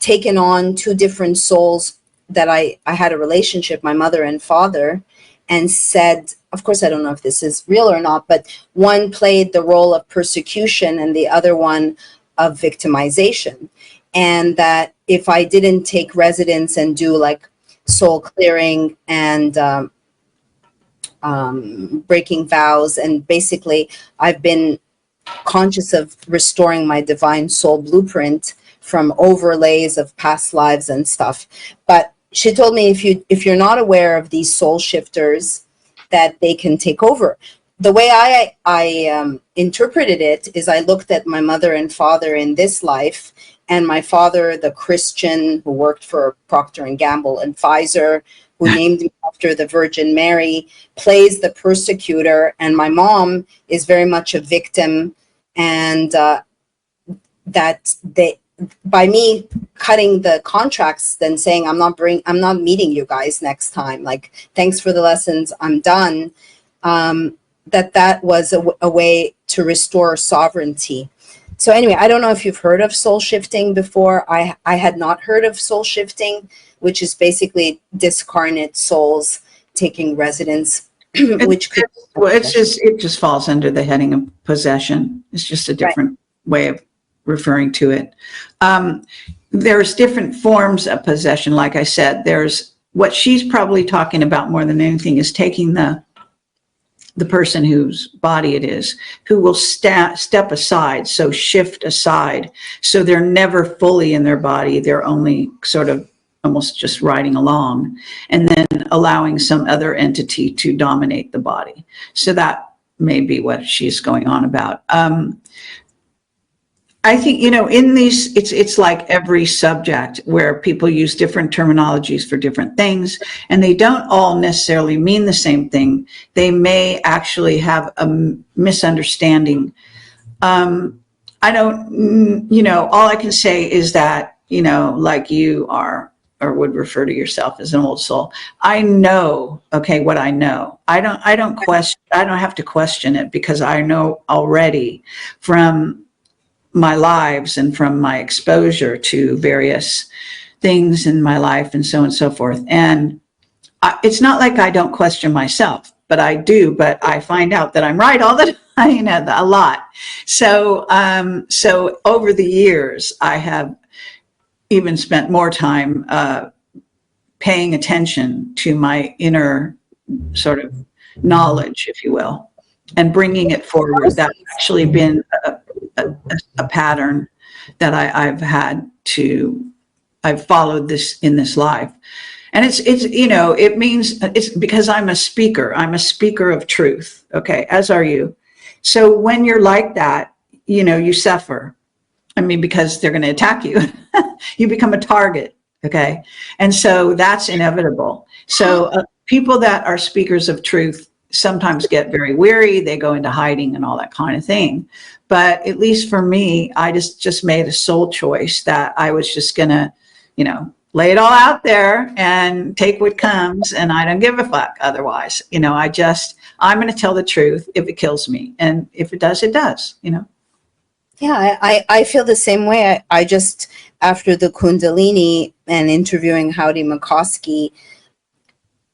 taken on two different souls that I had a relationship, my mother and father, and said, of course, I don't know if this is real or not, but one played the role of persecution and the other one of victimization. And that if I didn't take residence and do like soul clearing and breaking vows, and basically I've been conscious of restoring my divine soul blueprint from overlays of past lives and stuff. But she told me if you're not aware of these soul shifters, that they can take over. The way I interpreted it is I looked at my mother and father in this life, and my father, the Christian who worked for Procter & Gamble and Pfizer, who named me after the Virgin Mary, plays the persecutor, and my mom is very much a victim, and that they, by me cutting the contracts, then saying I'm not meeting you guys next time, like thanks for the lessons, I'm done, that was a way to restore sovereignty. So anyway, I don't know if you've heard of soul shifting before. I had not heard of soul shifting, which is basically discarnate souls taking residence, which could it just falls under the heading of possession. It's just a different way of referring to it. There's different forms of possession. Like I said, there's what she's probably talking about more than anything is taking the person whose body it is, who will step aside, so shift aside. So they're never fully in their body. They're only sort of almost just riding along, and then allowing some other entity to dominate the body. So that may be what she's going on about. I think, in these, it's like every subject where people use different terminologies for different things, and they don't all necessarily mean the same thing. They may actually have a misunderstanding. I don't, all I can say is that, like you are, or would refer to yourself as an old soul. I know, okay, what I know. I don't have to question it, because I know already from my lives and from my exposure to various things in my life and so on and so forth. And it's not like I don't question myself, but I do, but I find out that I'm right all the time, a lot. So, so over the years, I have even spent more time paying attention to my inner sort of knowledge, if you will, and bringing it forward. That's actually been a pattern that I've followed this in this life. And it means it's because I'm a speaker of truth. Okay. As are you. So when you're like that, you suffer. I mean, because they're going to attack you, you become a target. Okay. And so that's inevitable. So people that are speakers of truth sometimes get very weary. They go into hiding and all that kind of thing. But at least for me, I just made a soul choice that I was just going to, lay it all out there and take what comes. And I don't give a fuck otherwise. I'm going to tell the truth if it kills me. And if it does, it does, Yeah, I feel the same way. I just, after the Kundalini and interviewing Howdy McCoskey,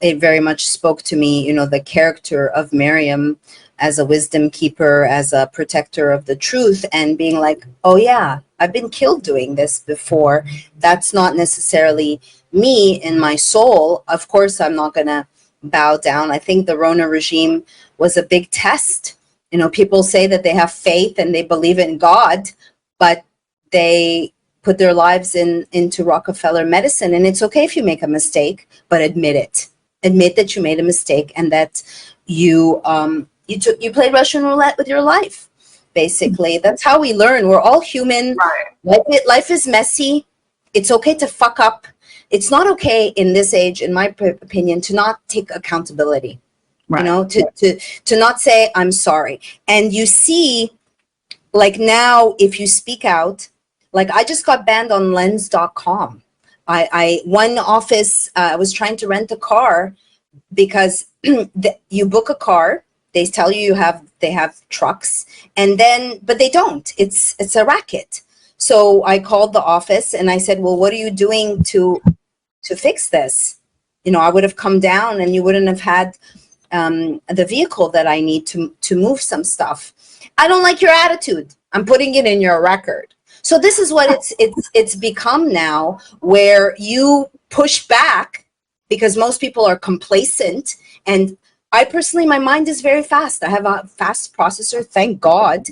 it very much spoke to me, the character of Maryam as a wisdom keeper, as a protector of the truth, and being like, oh yeah, I've been killed doing this before. That's not necessarily me in my soul. Of course, I'm not going to bow down. I think the Rona regime was a big test. People say that they have faith and they believe in God, but they put their lives into Rockefeller medicine. And it's okay if you make a mistake, but admit it. Admit that you made a mistake and that you played Russian roulette with your life. Basically, that's how we learn. We're all human. Right. Life is messy. It's okay to fuck up. It's not okay in this age, in my opinion, to not take accountability. Right. To not say I'm sorry. And you see, like now, if you speak out, like I just got banned on lens.com. One office, I was trying to rent a car because you book a car, they tell you they have trucks, and then, but they don't. It's a racket. So I called the office and I said, well, what are you doing to fix this? I would have come down and you wouldn't have had the vehicle that I need to move some stuff. I don't like your attitude. I'm putting it in your record. So this is what it's become now, where you push back because most people are complacent. And I personally, my mind is very fast. I have a fast processor, thank God.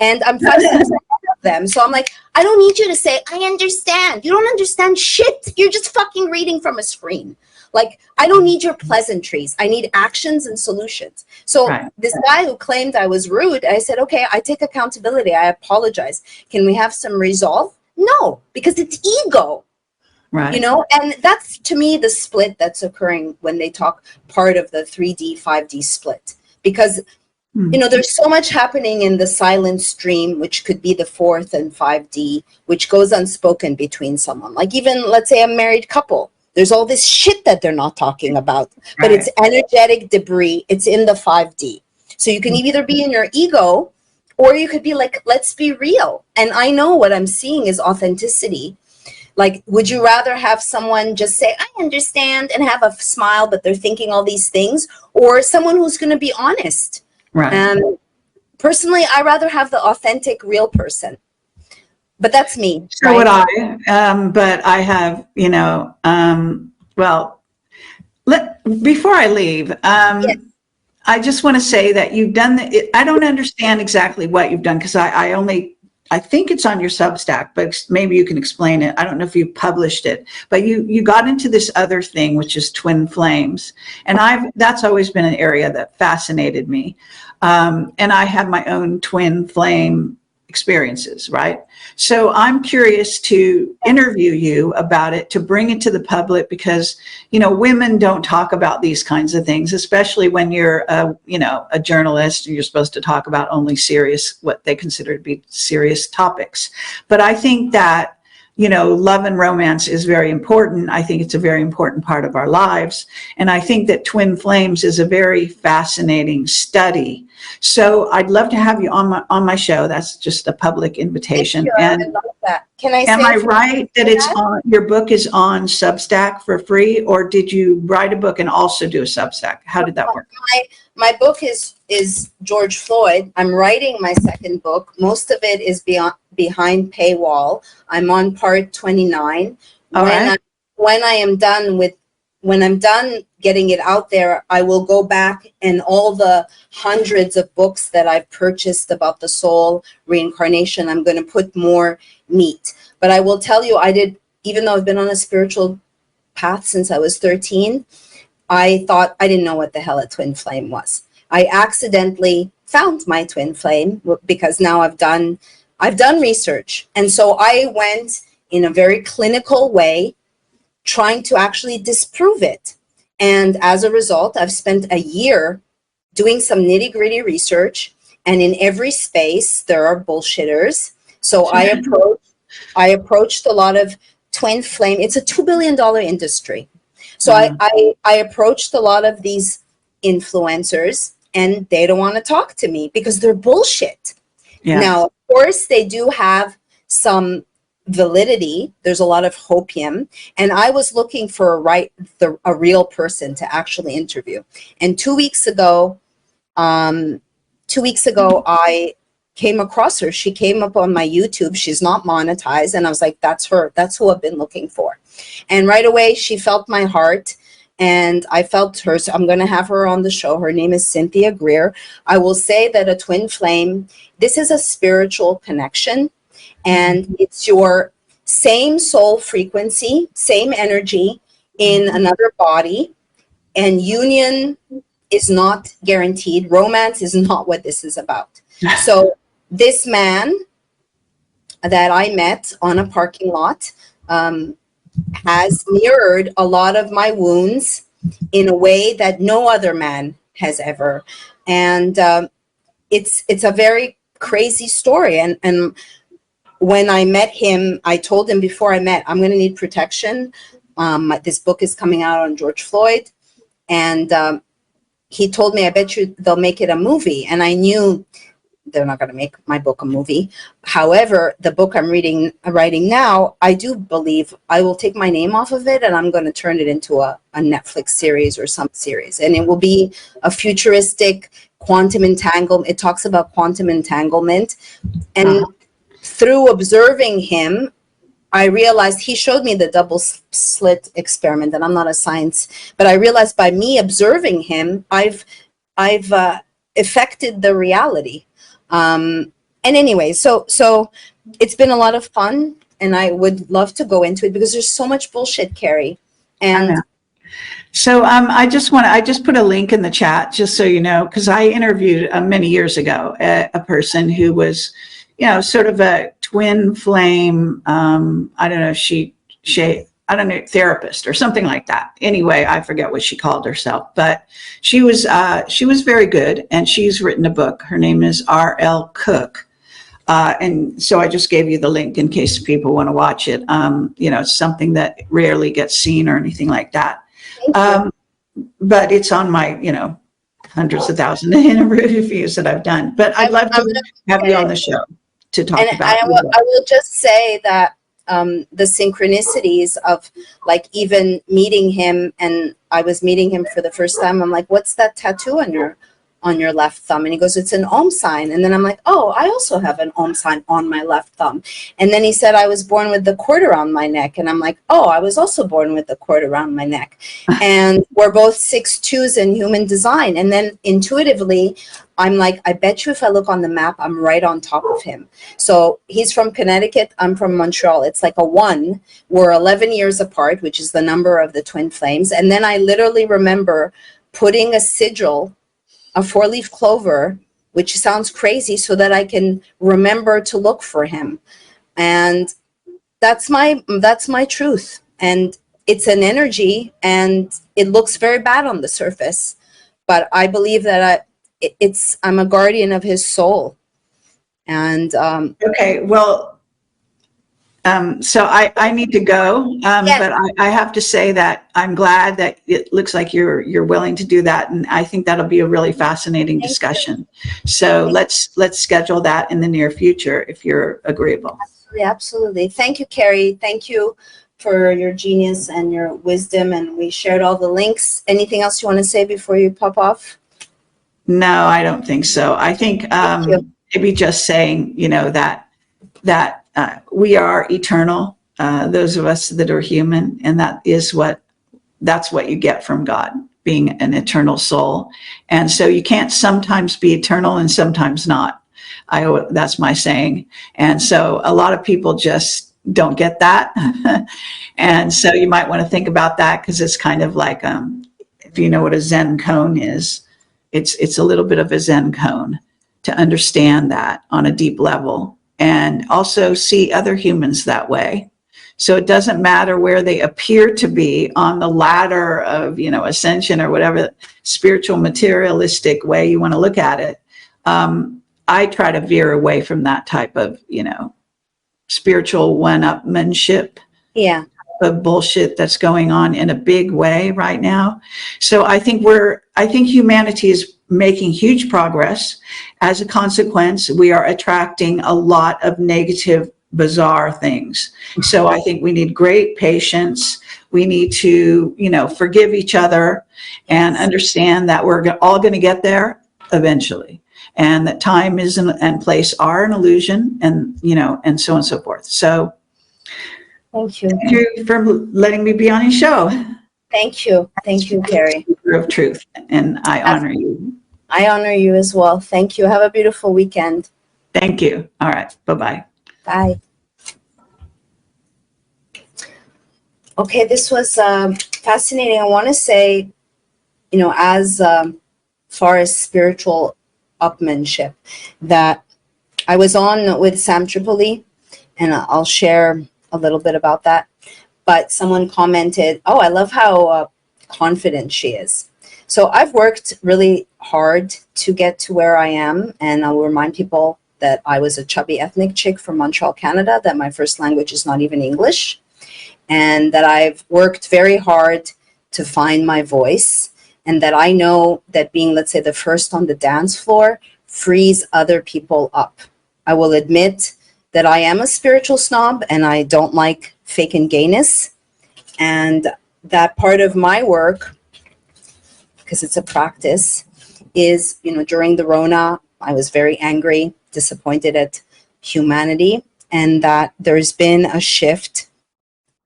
And I'm 5 steps ahead of them. So I'm like, I don't need you to say, I understand. You don't understand shit. You're just fucking reading from a screen. Like, I don't need your pleasantries. I need actions and solutions. So This guy who claimed I was rude, I said, okay, I take accountability. I apologize. Can we have some resolve? No, because it's ego. Right. And that's, to me, the split that's occurring when they talk part of the 3D, 5D split. Because, there's so much happening in the silent stream, which could be the 4th and 5D, which goes unspoken between someone. Like even, let's say, a married couple. There's all this shit that they're not talking about, but it's energetic debris. It's in the 5D. So you can either be in your ego, or you could be like, let's be real. And I know what I'm seeing is authenticity. Like, would you rather have someone just say, I understand, and have a smile, but they're thinking all these things, or someone who's going to be honest? Right. Personally, I rather have the authentic, real person. But that's me. So would I. But I have, before I leave, yes. I just want to say that you've done I don't understand exactly what you've done, because I think it's on your Substack, but maybe you can explain it. I don't know if you published it, but you got into this other thing, which is twin flames. And that's always been an area that fascinated me. And I have my own twin flame experiences, right? So I'm curious to interview you about it, to bring it to the public, because, you know, women don't talk about these kinds of things, especially when you're a journalist and you're supposed to talk about only serious, what they consider to be serious topics. But I think that, you know, love and romance is very important. I think it's a very important part of our lives. And I think that twin flames is a very fascinating study. So I'd love to have you on my show. That's just a public invitation. Thank you. And I love that. Can I am say I right that it's on, your book is on Substack for free, or did you write a book and also do a Substack? How did that work? My book is George Floyd. I'm writing my second book. Most of it is behind paywall. I'm on part 29. All right. When I'm done getting it out there, I will go back and all the hundreds of books that I've purchased about the soul, reincarnation, I'm going to put more meat. But I will tell you, even though I've been on a spiritual path since I was 13, I thought I didn't know what the hell a twin flame was. I accidentally found my twin flame because now I've done research. And so I went in a very clinical way, trying to actually disprove it. And as a result, I've spent a year doing some nitty-gritty research, and in every space there are bullshitters. So I approached a lot of twin flame. It's a $2 billion industry. So I approached a lot of these influencers, and they don't want to talk to me because they're bullshit. Yes. Now, of course, they do have some validity. There's a lot of hopium, and I was looking for a real person to actually interview. And 2 weeks ago, I came across her. She came up on my YouTube. She's not monetized, and I was like, that's her. That's who I've been looking for. And right away, she felt my heart, and I felt her. So I'm going to have her on the show. Her name is Cynthia Greer. I will say that a twin flame, this is a spiritual connection. And it's your same soul frequency, same energy in another body. And union is not guaranteed. Romance is not what this is about. So this man that I met on a parking lot has mirrored a lot of my wounds in a way that no other man has ever. And it's a very crazy story. And when I met him, I told him before I met, I'm going to need protection. This book is coming out on George Floyd. And he told me, I bet you they'll make it a movie. And I knew they're not going to make my book a movie. However, the book I'm writing now, I do believe I will take my name off of it, and I'm going to turn it into a Netflix series or some series. And it will be a futuristic quantum entanglement. It talks about quantum entanglement. And through observing him, I realized he showed me the double slit experiment, and I'm not a science, but I realized by me observing him, I've affected the reality. And anyway, so it's been a lot of fun, and I would love to go into it because there's so much bullshit, Kerry. And so I just put a link in the chat just so you know, because I interviewed many years ago a person who was, you know, sort of a twin flame, I don't know, therapist or something like that. Anyway, I forget what she called herself, but she was very good, and she's written a book. Her name is R.L. Cook. And so I just gave you the link in case people want to watch it. You know, it's something that rarely gets seen or anything like that. But it's on my, you know, hundreds of thousands of interviews that I've done. But I'd love to have you on the show to talk about it. I will just say that the synchronicities of, like, even meeting him, and I was meeting him for the first time. I'm like, what's that tattoo on your left thumb? And he goes, it's an Om sign. And then I'm like, oh, I also have an Om sign on my left thumb. And then he said, I was born with the cord around my neck. And I'm like, oh, I was also born with the cord around my neck. And we're both 6'2" in human design. And then intuitively, I'm like, I bet you if I look on the map, I'm right on top of him. So he's from Connecticut. I'm from Montreal. It's like a 1. We're 11 years apart, which is the number of the twin flames. And then I literally remember putting a sigil, a 4-leaf clover which sounds crazy, so that I can remember to look for him. And that's my truth. And it's an energy, and it looks very bad on the surface, but I believe that I'm a guardian of his soul. And Okay, well, so I need to go, yes. but I have to say that I'm glad that it looks like you're willing to do that, and I think that'll be a really fascinating discussion. So let's schedule that in the near future if you're agreeable. Absolutely. Thank you, Kerry. Thank you for your genius and your wisdom, and we shared all the links. Anything else you want to say before you pop off? No, I don't think so. I think maybe just saying, that we are eternal, those of us that are human, and that's what you get from God, being an eternal soul. And so you can't sometimes be eternal and sometimes not. That's my saying. And so a lot of people just don't get that. And so you might want to think about that, because it's kind of like, if you know what a Zen cone is, it's a little bit of a Zen cone to understand that on a deep level, and also see other humans that way. So it doesn't matter where they appear to be on the ladder of, ascension or whatever spiritual materialistic way you want to look at it. I try to veer away from that type of, spiritual one-upmanship. Yeah. Of bullshit that's going on in a big way right now. So I think humanity is making huge progress. As a consequence, we are attracting a lot of negative, bizarre things. So I think we need great patience. We need to, forgive each other and understand that we're all going to get there eventually. And that time and place are an illusion, and, and so on and so forth. So thank you. Thank you for letting me be on your show. Thank you. Thank you, Kerry. Of truth. And I honor you. I honor you as well. Thank you. Have a beautiful weekend. Thank you. All right. Bye-bye. Bye. Okay, this was fascinating. I want to say, as far as spiritual upmanship, that I was on with Sam Tripoli, and I'll share a little bit about that. But someone commented, oh, I love how confident she is. So I've worked really hard to get to where I am, and I'll remind people that I was a chubby ethnic chick from Montreal, Canada, that my first language is not even English, and that I've worked very hard to find my voice, and that I know that being, let's say, the first on the dance floor frees other people up. I will admit that I am a spiritual snob, and I don't like fake and gayness, and that part of my work, because it's a practice, is, during the Rona, I was very angry, disappointed at humanity, and that there's been a shift,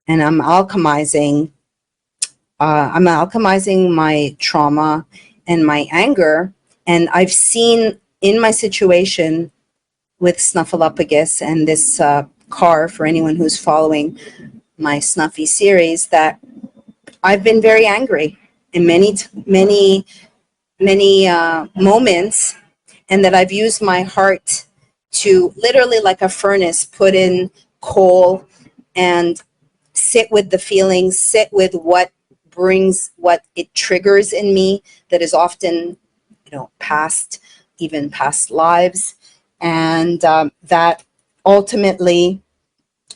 and I'm alchemizing my trauma and my anger. And I've seen in my situation with Snuffleupagus and this car, for anyone who's following my Snuffy series, that I've been very angry in many moments, and that I've used my heart to literally, like a furnace, put in coal and sit with the feelings, sit with what it triggers in me, that is often, past lives. And that ultimately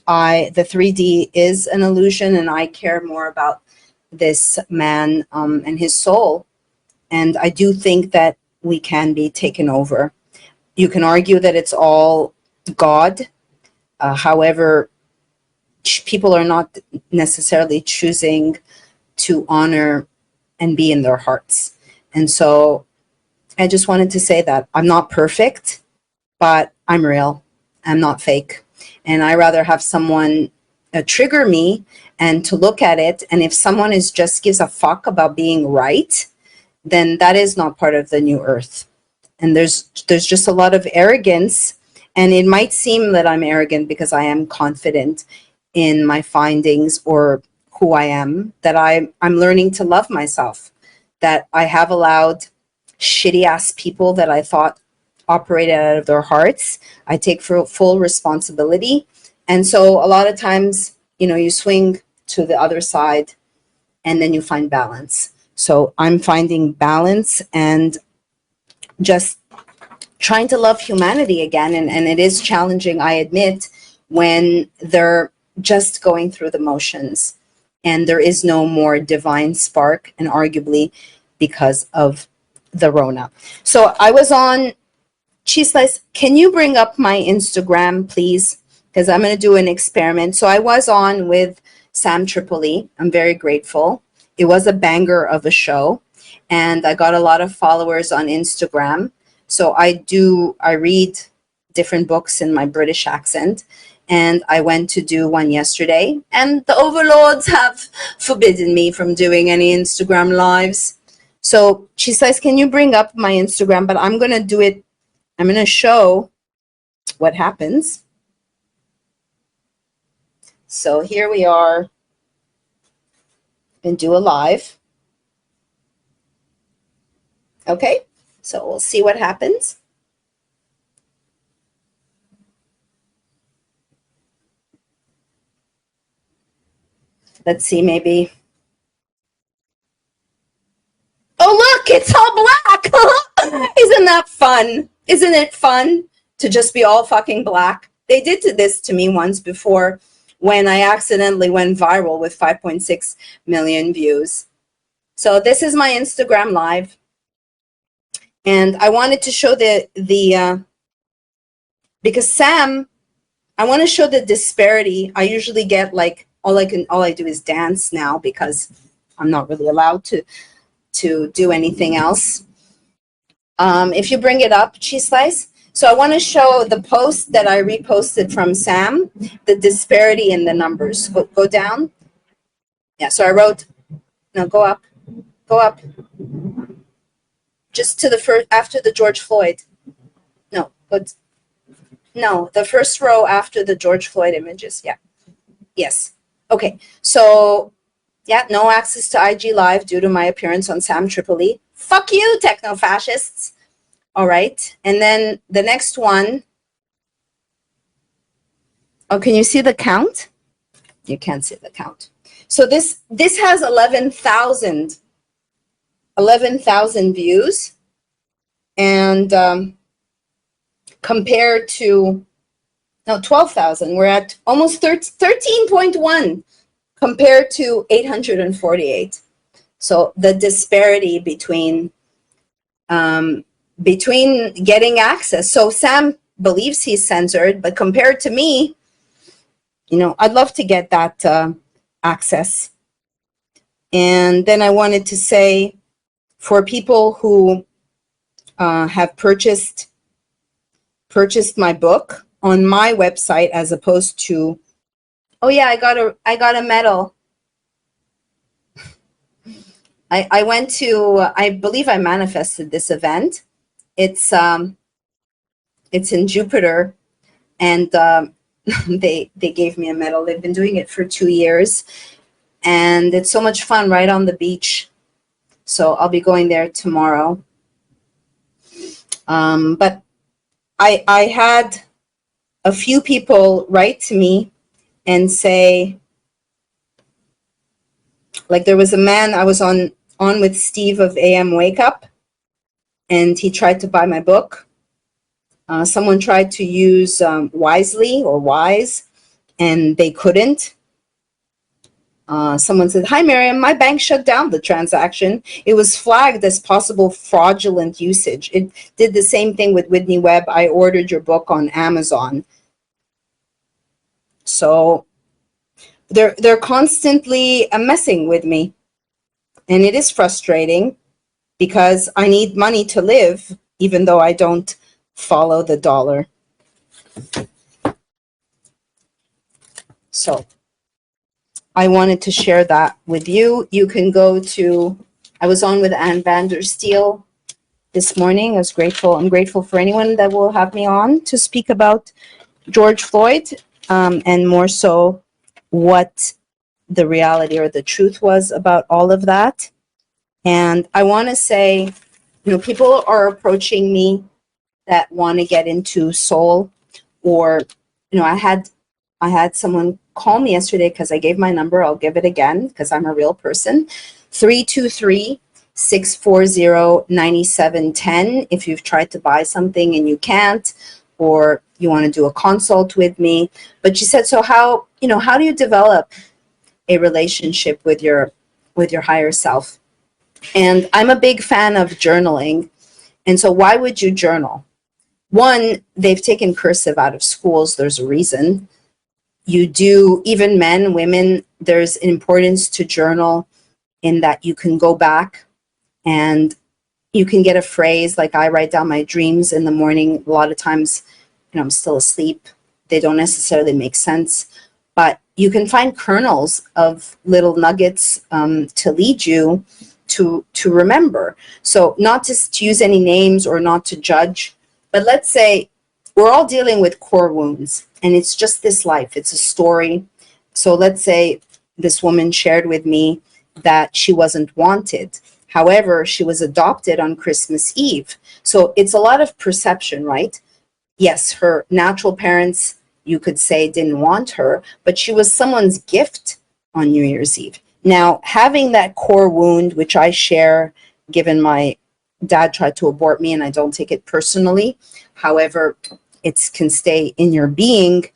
the 3D is an illusion, and I care more about this man and his soul. And I do think that we can be taken over. You can argue that it's all God. However, people are not necessarily choosing to honor and be in their hearts. And so I just wanted to say that I'm not perfect, but I'm real. I'm not fake. And I rather have someone trigger me and to look at it. And if someone just gives a fuck about being right, then that is not part of the new earth. And there's just a lot of arrogance. And it might seem that I'm arrogant because I am confident in my findings or who I am, that I'm learning to love myself, that I have allowed shitty ass people that I thought operate out of their hearts. I take full responsibility. And so a lot of times, you know, you swing to the other side and then you find balance. So I'm finding balance and just trying to love humanity again. And it is challenging, I admit, when they're just going through the motions and there is no more divine spark, and arguably because of the Rona. So I was on Cheese Slice. Can you bring up my Instagram, please? Because I'm going to do an experiment. So I was on with Sam Tripoli. I'm very grateful. It was a banger of a show, and I got a lot of followers on Instagram. So I read different books in my British accent, and I went to do one yesterday, and the overlords have forbidden me from doing any Instagram lives. So she says, can you bring up my Instagram? But I'm going to do it. I'm going to show what happens. So here we are, and do a live. Okay, so we'll see what happens. Let's see, maybe. Oh, look, it's all black. Isn't that fun? Isn't it fun to just be all fucking black? They did this to me once before when I accidentally went viral with 5.6 million views. So this is my Instagram live. And I wanted to show because Sam, I want to show the disparity. I usually get like, all I do is dance now because I'm not really allowed to do anything else. If you bring it up, Cheese Slice. So I want to show the post that I reposted from Sam, the disparity in the numbers. Go down. Yeah, so I wrote, no, go up, just to the first, after the George Floyd. No, the first row after the George Floyd images. Yeah, yes. Okay, so yeah, no access to IG Live due to my appearance on Sam Tripoli. Fuck you, techno-fascists. All right, and then the next one. Oh, can you see the count? You can't see the count. So this has 11,000 views, and compared to 12,000, we're at almost 13.1 compared to 848. So the disparity between getting access. So Sam believes he's censored, but compared to me, you know, I'd love to get that access. And then I wanted to say, for people who have purchased my book on my website, as opposed to, oh yeah, I got a medal. I went to, I believe I manifested this event. It's in Jupiter, and they gave me a medal. They've been doing it for 2 years, and it's so much fun right on the beach. So I'll be going there tomorrow. But I had a few people write to me and say, like, there was a man, I was on with Steve of AM Wake Up, and he tried to buy my book. Someone tried to use Wisely or Wise, and they couldn't. Someone said, hi, Maryam, my bank shut down the transaction. It was flagged as possible fraudulent usage. It did the same thing with Whitney Webb. I ordered your book on Amazon. So they're constantly messing with me. And it is frustrating because I need money to live, even though I don't follow the dollar. So I wanted to share that with you. You can go to, I was on with Ann Vandersteel this morning. I was grateful. I'm grateful for anyone that will have me on to speak about George Floyd, and more so what the reality or the truth was about all of that. And I want to say, you know, people are approaching me that want to get into soul, or, you know, I had someone call me yesterday because I gave my number. I'll give it again because I'm a real person. 323-640-9710 if you've tried to buy something and you can't, or you want to do a consult with me. But she said, so how do you develop a relationship with your higher self? And I'm a big fan of journaling. And so why would you journal? One, they've taken cursive out of schools. There's a reason. You do, even men, women, there's an importance to journal in that you can go back and you can get a phrase. Like, I write down my dreams in the morning. A lot of times, I'm still asleep. They don't necessarily make sense, but you can find kernels of little nuggets to lead you to remember. So not to use any names or not to judge, but let's say we're all dealing with core wounds, and it's just this life. It's a story. So let's say this woman shared with me that she wasn't wanted. However, she was adopted on Christmas Eve. So it's a lot of perception, right? Yes, her natural parents, you could say, didn't want her, but she was someone's gift on New Year's Eve. Now, having that core wound, which I share, given my dad tried to abort me, and I don't take it personally. However, it can stay in your being,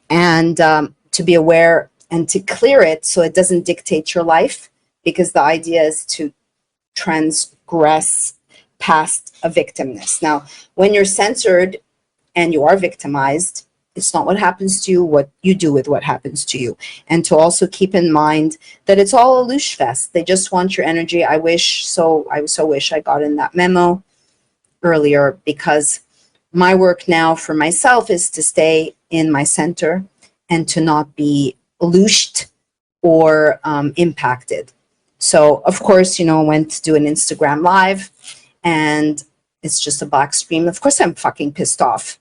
and to be aware and to clear it so it doesn't dictate your life, because the idea is to transgress past a victimness. Now, when you're censored and you are victimized, it's not what happens to you, what you do with what happens to you. And to also keep in mind that it's all a loosh fest. They just want your energy. I so wish I got in that memo earlier, because my work now for myself is to stay in my center and to not be looshed or impacted. So, of course, I went to do an Instagram live, and it's just a black screen. Of course, I'm fucking pissed off.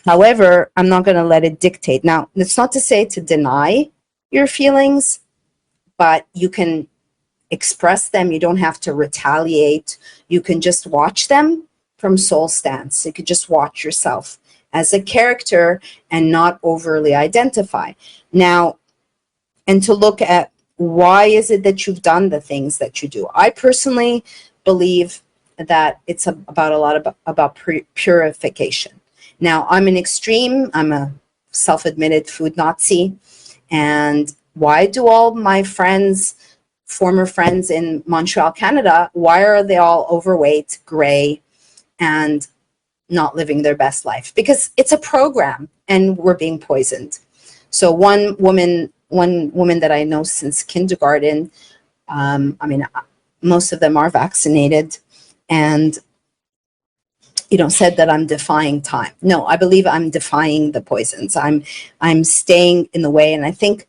However, I'm not going to let it dictate. Now, it's not to say to deny your feelings, but you can express them. You don't have to retaliate. You can just watch them from soul stance. You could just watch yourself as a character and not overly identify. Now, and to look at why is it that you've done the things that you do. I personally believe that it's about purification. Now, I'm an extreme. I'm a self-admitted food Nazi. And why do all my friends, former friends in Montreal, Canada, why are they all overweight, gray, and not living their best life? Because it's a program, and we're being poisoned. So one woman that I know since kindergarten, most of them are vaccinated, and said that I'm defying time. No, I believe I'm defying the poisons. I'm staying in the way. And I think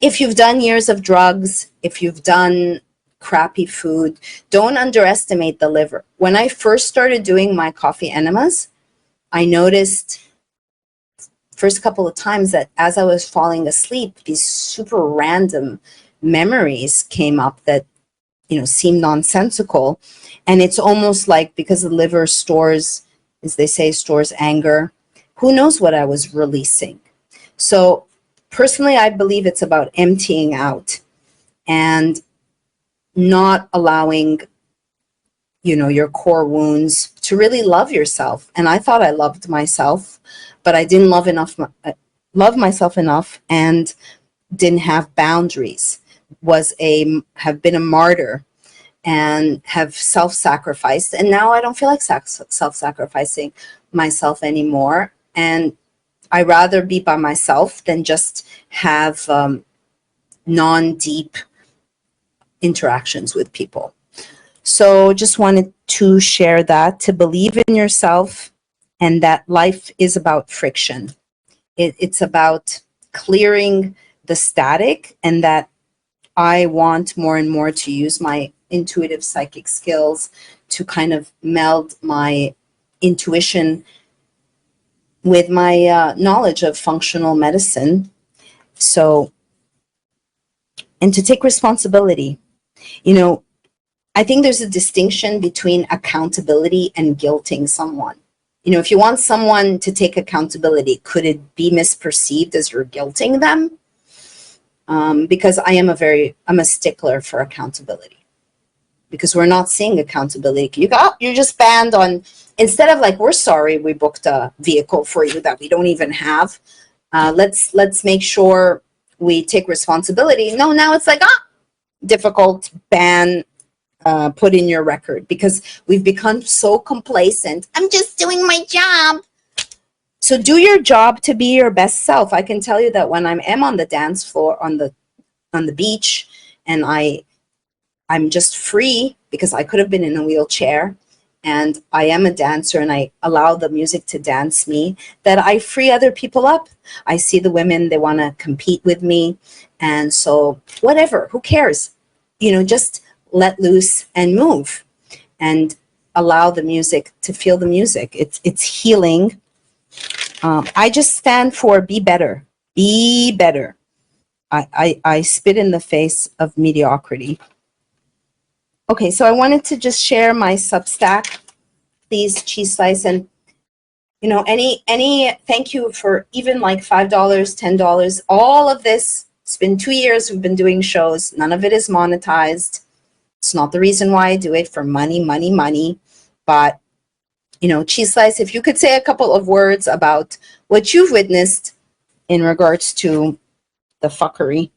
if you've done years of drugs, if you've done crappy food, don't underestimate the liver. When I first started doing my coffee enemas, I noticed first couple of times that as I was falling asleep, these super random memories came up that seemed nonsensical. And it's almost like, because the liver stores, as they say, stores anger, who knows what I was releasing. So personally, I believe it's about emptying out and not allowing, your core wounds to really love yourself. And I thought I loved myself, but I didn't love myself enough, and didn't have boundaries. Have been a martyr and have self-sacrificed. And now I don't feel like self-sacrificing myself anymore. And I rather be by myself than just have non-deep interactions with people. So just wanted to share that, to believe in yourself, and that life is about friction. It's about clearing the static, and that I want more and more to use my intuitive psychic skills to kind of meld my intuition with my knowledge of functional medicine. So, and to take responsibility. I think there's a distinction between accountability and guilting someone. You know, if you want someone to take accountability, could it be misperceived as you're guilting them? Because I'm a stickler for accountability, because we're not seeing accountability. You're just banned on, instead of like, we're sorry we booked a vehicle for you that we don't even have. Let's make sure we take responsibility. No, now it's like, difficult, ban, put in your record, because we've become so complacent. I'm just doing my job. So do your job to be your best self. I can tell you that when I am on the dance floor, on the beach, and I'm just free, because I could have been in a wheelchair, and I am a dancer and I allow the music to dance me, that I free other people up. I see the women, they want to compete with me. And so whatever, who cares? You know, just let loose and move and allow the music to feel the music. It's healing. I just stand for be better, be better. I spit in the face of mediocrity. Okay, so I wanted to just share my Substack, please, Cheese Slice, and you know, any thank you for even like $5, $10, all of this. It's been 2 years we've been doing shows. None of it is monetized. It's not the reason why I do it, for money, money, money. But you know, Cheese Slice, if you could say a couple of words about what you've witnessed in regards to the fuckery.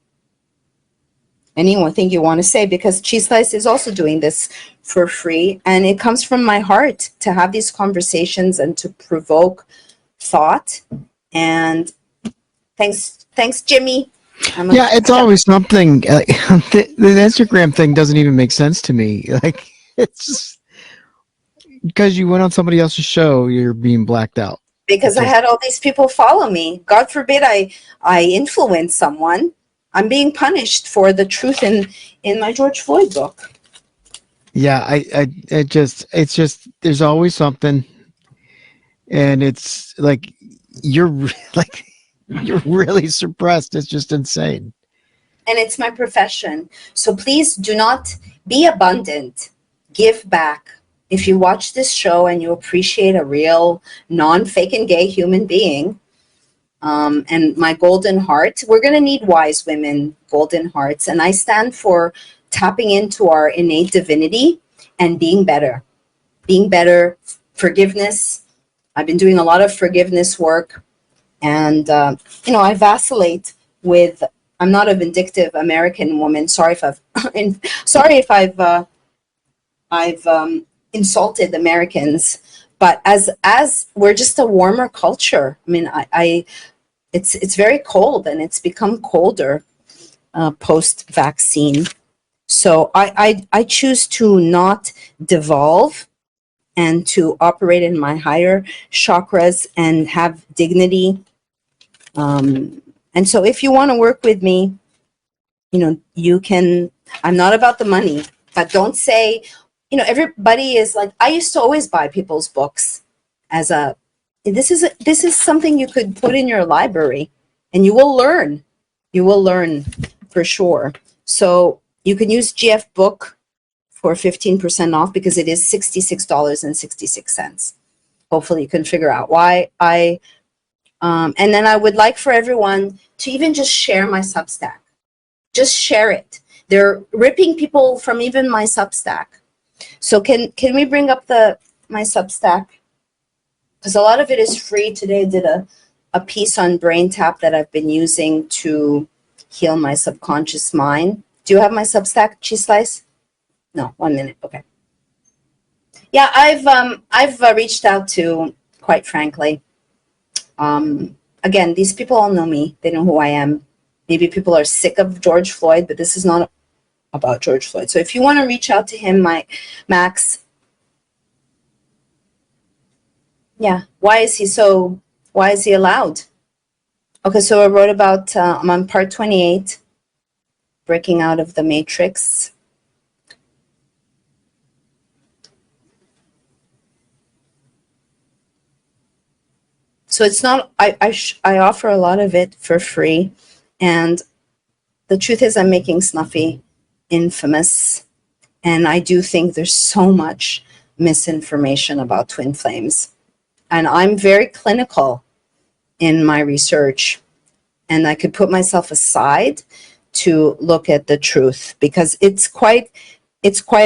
Anything you want to say, because Cheese Slice is also doing this for free, and it comes from my heart to have these conversations and to provoke thought. And thanks, Jimmy. Yeah, it's always something. The Instagram thing doesn't even make sense to me. Like, it's just because you went on somebody else's show, you're being blacked out. Because I had all these people follow me. God forbid I influence someone. I'm being punished for the truth in my George Floyd book. Yeah, it's just there's always something, and it's like you're really suppressed. It's just insane. And it's my profession. So please do not be abundant. Give back. If you watch this show and you appreciate a real, non-fake and gay human being, and my golden heart, we're going to need wise women, golden hearts. And I stand for tapping into our innate divinity and being better. Being better, forgiveness. I've been doing a lot of forgiveness work. And, you know, I vacillate with, I'm not a vindictive American woman. Sorry if I've insulted Americans, but as we're just a warmer culture. I mean, it's very cold, and it's become colder post-vaccine. So I choose to not devolve and to operate in my higher chakras and have dignity. And so if you want to work with me, you know, you can. I'm not about the money, but don't say, you know, everybody is like, I used to always buy people's books as this is something you could put in your library, and you will learn for sure. So you can use GF Book for 15% off, because it is $66.66. Hopefully you can figure out why and then I would like for everyone to even just share my Substack. Just share it. They're ripping people from even my Substack. So can we bring up my Substack? Because a lot of it is free. Today I did a piece on brain tap that I've been using to heal my subconscious mind. Do you have my Substack, Cheese Slice? No, 1 minute. Okay. Yeah, I've reached out to, quite frankly. Again, these people all know me. They know who I am. Maybe people are sick of George Floyd, but this is not about George Floyd. So if you want to reach out to him, Max, yeah, why is he allowed? Okay, so I wrote about, I'm on part 28, breaking out of the matrix. So it's not, I offer a lot of it for free. And the truth is I'm making Snuffy infamous. And I do think there's so much misinformation about twin flames. And I'm very clinical in my research, and I could put myself aside to look at the truth because it's quite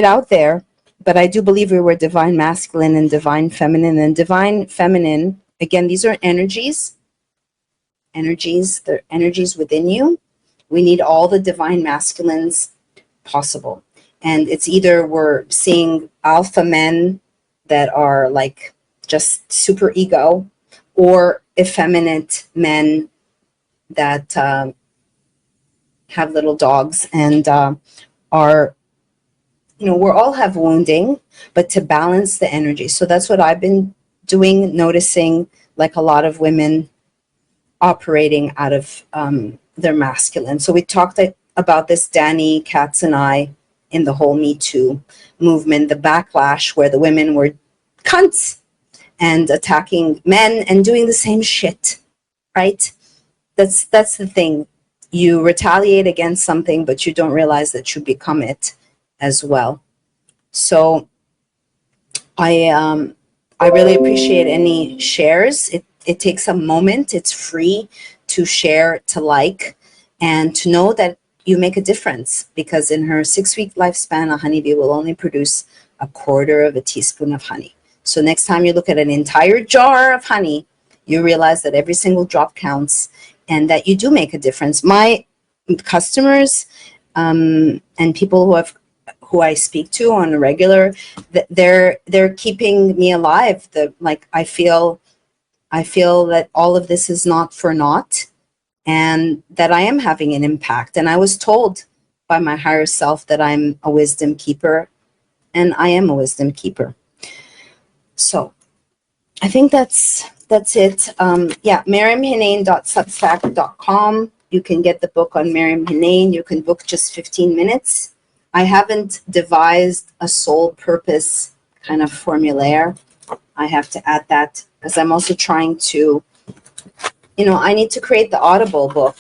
out there. But I do believe we were divine masculine and divine feminine. And divine feminine, again, these are energies. They're energies within you. We need all the divine masculines possible. And it's either we're seeing alpha men that are like just super ego, or effeminate men that have little dogs and are, we all have wounding, but to balance the energy. So that's what I've been doing, noticing like a lot of women operating out of their masculine. So we talked about this, Danny Katz and I, in the whole Me Too movement, the backlash where the women were cunts and attacking men and doing the same shit, right? That's the thing. You retaliate against something, but you don't realize that you become it as well. So I really appreciate any shares. It takes a moment. It's free to share, to like, and to know that you make a difference, because in her 6-week lifespan, a honeybee will only produce 1/4 of a teaspoon of honey. So next time you look at an entire jar of honey, you realize that every single drop counts and that you do make a difference. My customers and people who I speak to on a regular, they're keeping me alive. I feel that all of this is not for naught, and that I am having an impact. And I was told by my higher self that I'm a wisdom keeper, and I am a wisdom keeper. So I think that's it. MaryamHenein.substack.com. You can get the book on Maryam Henein. You can book just 15 minutes. I haven't devised a soul purpose kind of formulaire. I have to add that because I'm also trying to, I need to create the Audible book.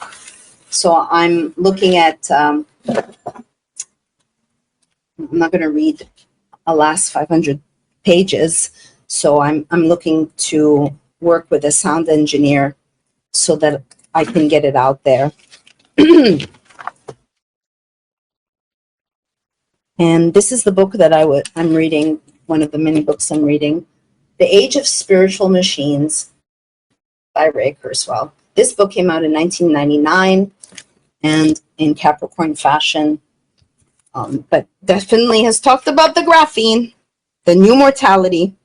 So I'm looking at, I'm not going to read the last 500 pages. So I'm looking to work with a sound engineer so that I can get it out there. And this is the book that I'm reading, one of the many books I'm reading, The Age of Spiritual Machines by Ray Kurzweil. This book came out in 1999 and in Capricorn fashion, but definitely has talked about the graphene, the new mortality.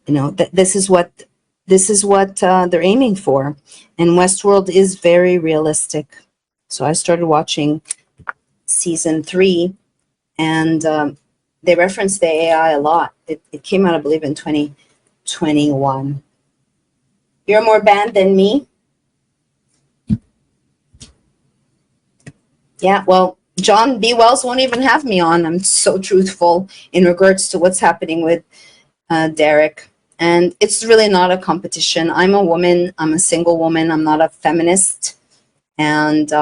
This is what they're aiming for, and Westworld is very realistic. So I started watching season 3, and they reference the AI a lot. It came out, I believe, in 2021. You're more banned than me? Yeah, well, John B. Wells won't even have me on. I'm so truthful in regards to what's happening with Derek. And it's really not a competition. I'm a woman. I'm a single woman. I'm not a feminist. And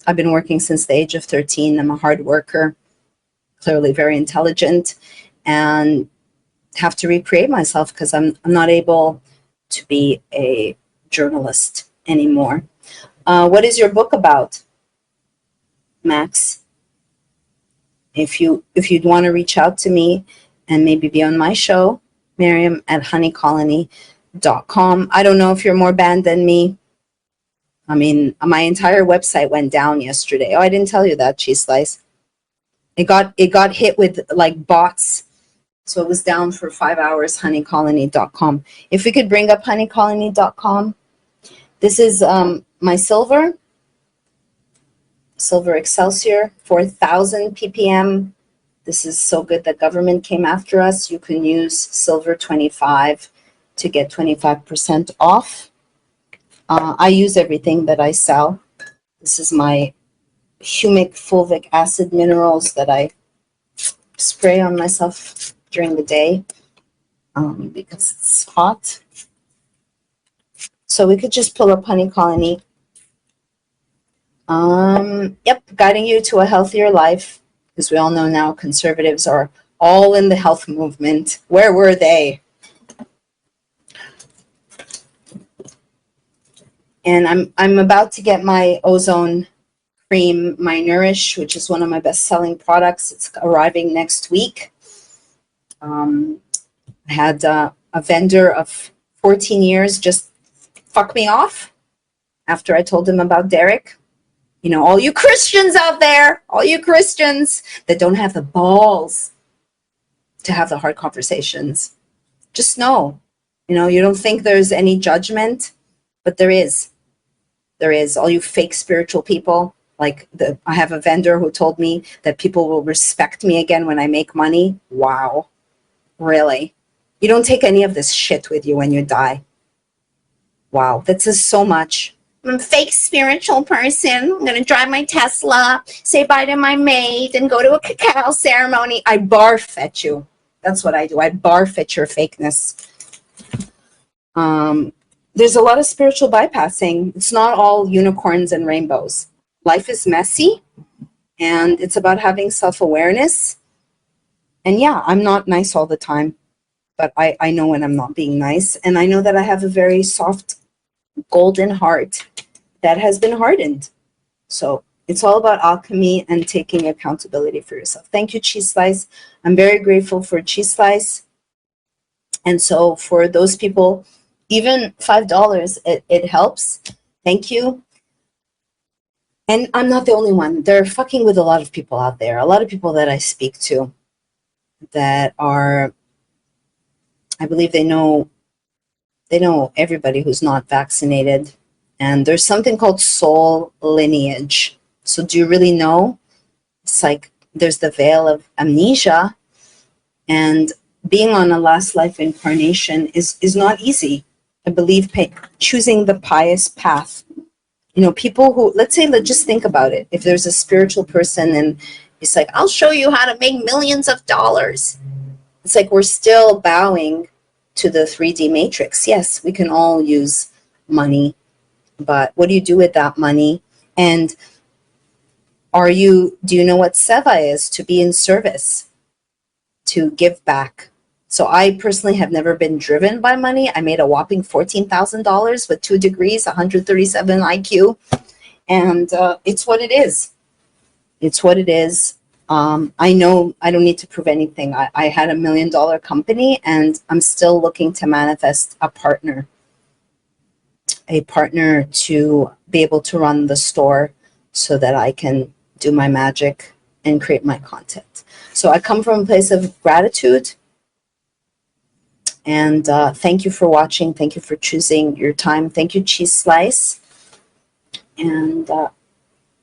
I've been working since the age of 13. I'm a hard worker, clearly very intelligent, and have to recreate myself because I'm not able to be a journalist anymore. What is your book about, Max? If you'd want to reach out to me and maybe be on my show, Maryam@honeycolony.com. I don't know if you're more banned than me. I mean, my entire website went down yesterday. Oh, I didn't tell you that, Cheese Slice. It got hit with like bots. So it was down for 5 hours, honeycolony.com. If we could bring up honeycolony.com. This is my silver Excelsior, 4,000 ppm. This is so good that government came after us. You can use silver 25 to get 25% off. I use everything that I sell. This is my humic fulvic acid minerals that I spray on myself during the day because it's hot. So we could just pull up Honey Colony. Yep, guiding you to a healthier life, because we all know now conservatives are all in the health movement. Where were they? And I'm about to get my ozone cream, my Nourish, which is one of my best-selling products. It's arriving next week. I had a vendor of 14 years just fuck me off after I told him about Derek. You know, all you Christians out there, all you Christians that don't have the balls to have the hard conversations, just know, you know, you don't think there's any judgment, but there is. There is. All you fake spiritual people, like I have a vendor who told me that people will respect me again when I make money. Wow. Really? You don't take any of this shit with you when you die. Wow. That says so much. I'm a fake spiritual person. I'm going to drive my Tesla, say bye to my maid, and go to a cacao ceremony. I barf at you. That's what I do. I barf at your fakeness. There's a lot of spiritual bypassing. It's not all unicorns and rainbows. Life is messy, and it's about having self-awareness. And yeah, I'm not nice all the time, but I know when I'm not being nice. And I know that I have a very soft, golden heart that has been hardened. So it's all about alchemy and taking accountability for yourself. Thank you, Cheese Slice. I'm very grateful for Cheese Slice. And so for those people, even $5, it helps. Thank you. And I'm not the only one. They're fucking with a lot of people out there. A lot of people that I speak to that are, I believe they know everybody who's not vaccinated. And there's something called soul lineage. So do you really know? It's like there's the veil of amnesia, and being on a last life incarnation is not easy. I believe choosing the pious path. You know, people who, let's just think about it. If there's a spiritual person and it's like, I'll show you how to make millions of dollars. It's like we're still bowing to the 3D matrix. Yes, we can all use money, but what do you do with that money? And do you know what seva is? To be in service, to give back. So I personally have never been driven by money. I made a whopping $14,000 with 2 degrees, 137 IQ. And it's what it is. It's what it is. I know I don't need to prove anything. I had $1 million company, and I'm still looking to manifest a partner to be able to run the store so that I can do my magic and create my content. So I come from a place of gratitude. And thank you for watching. Thank you for choosing your time. Thank you, Cheese Slice. And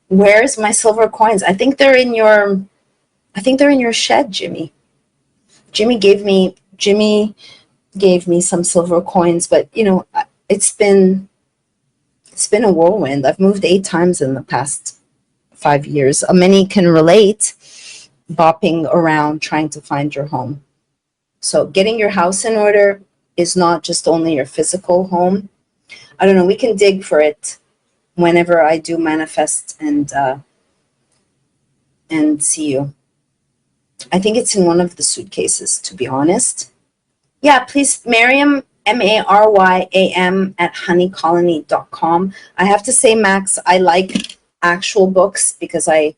where's my silver coins? I think they're in your shed, Jimmy. Jimmy gave me some silver coins, but you know, it's been a whirlwind. I've moved 8 times in the past 5 years. Many can relate, bopping around trying to find your home. So getting your house in order is not just only your physical home. I don't know, we can dig for it whenever I do manifest and see you. I think it's in one of the suitcases, to be honest. Yeah, please, Maryam, Maryam @honeycolony.com. I have to say, Max, I like actual books because I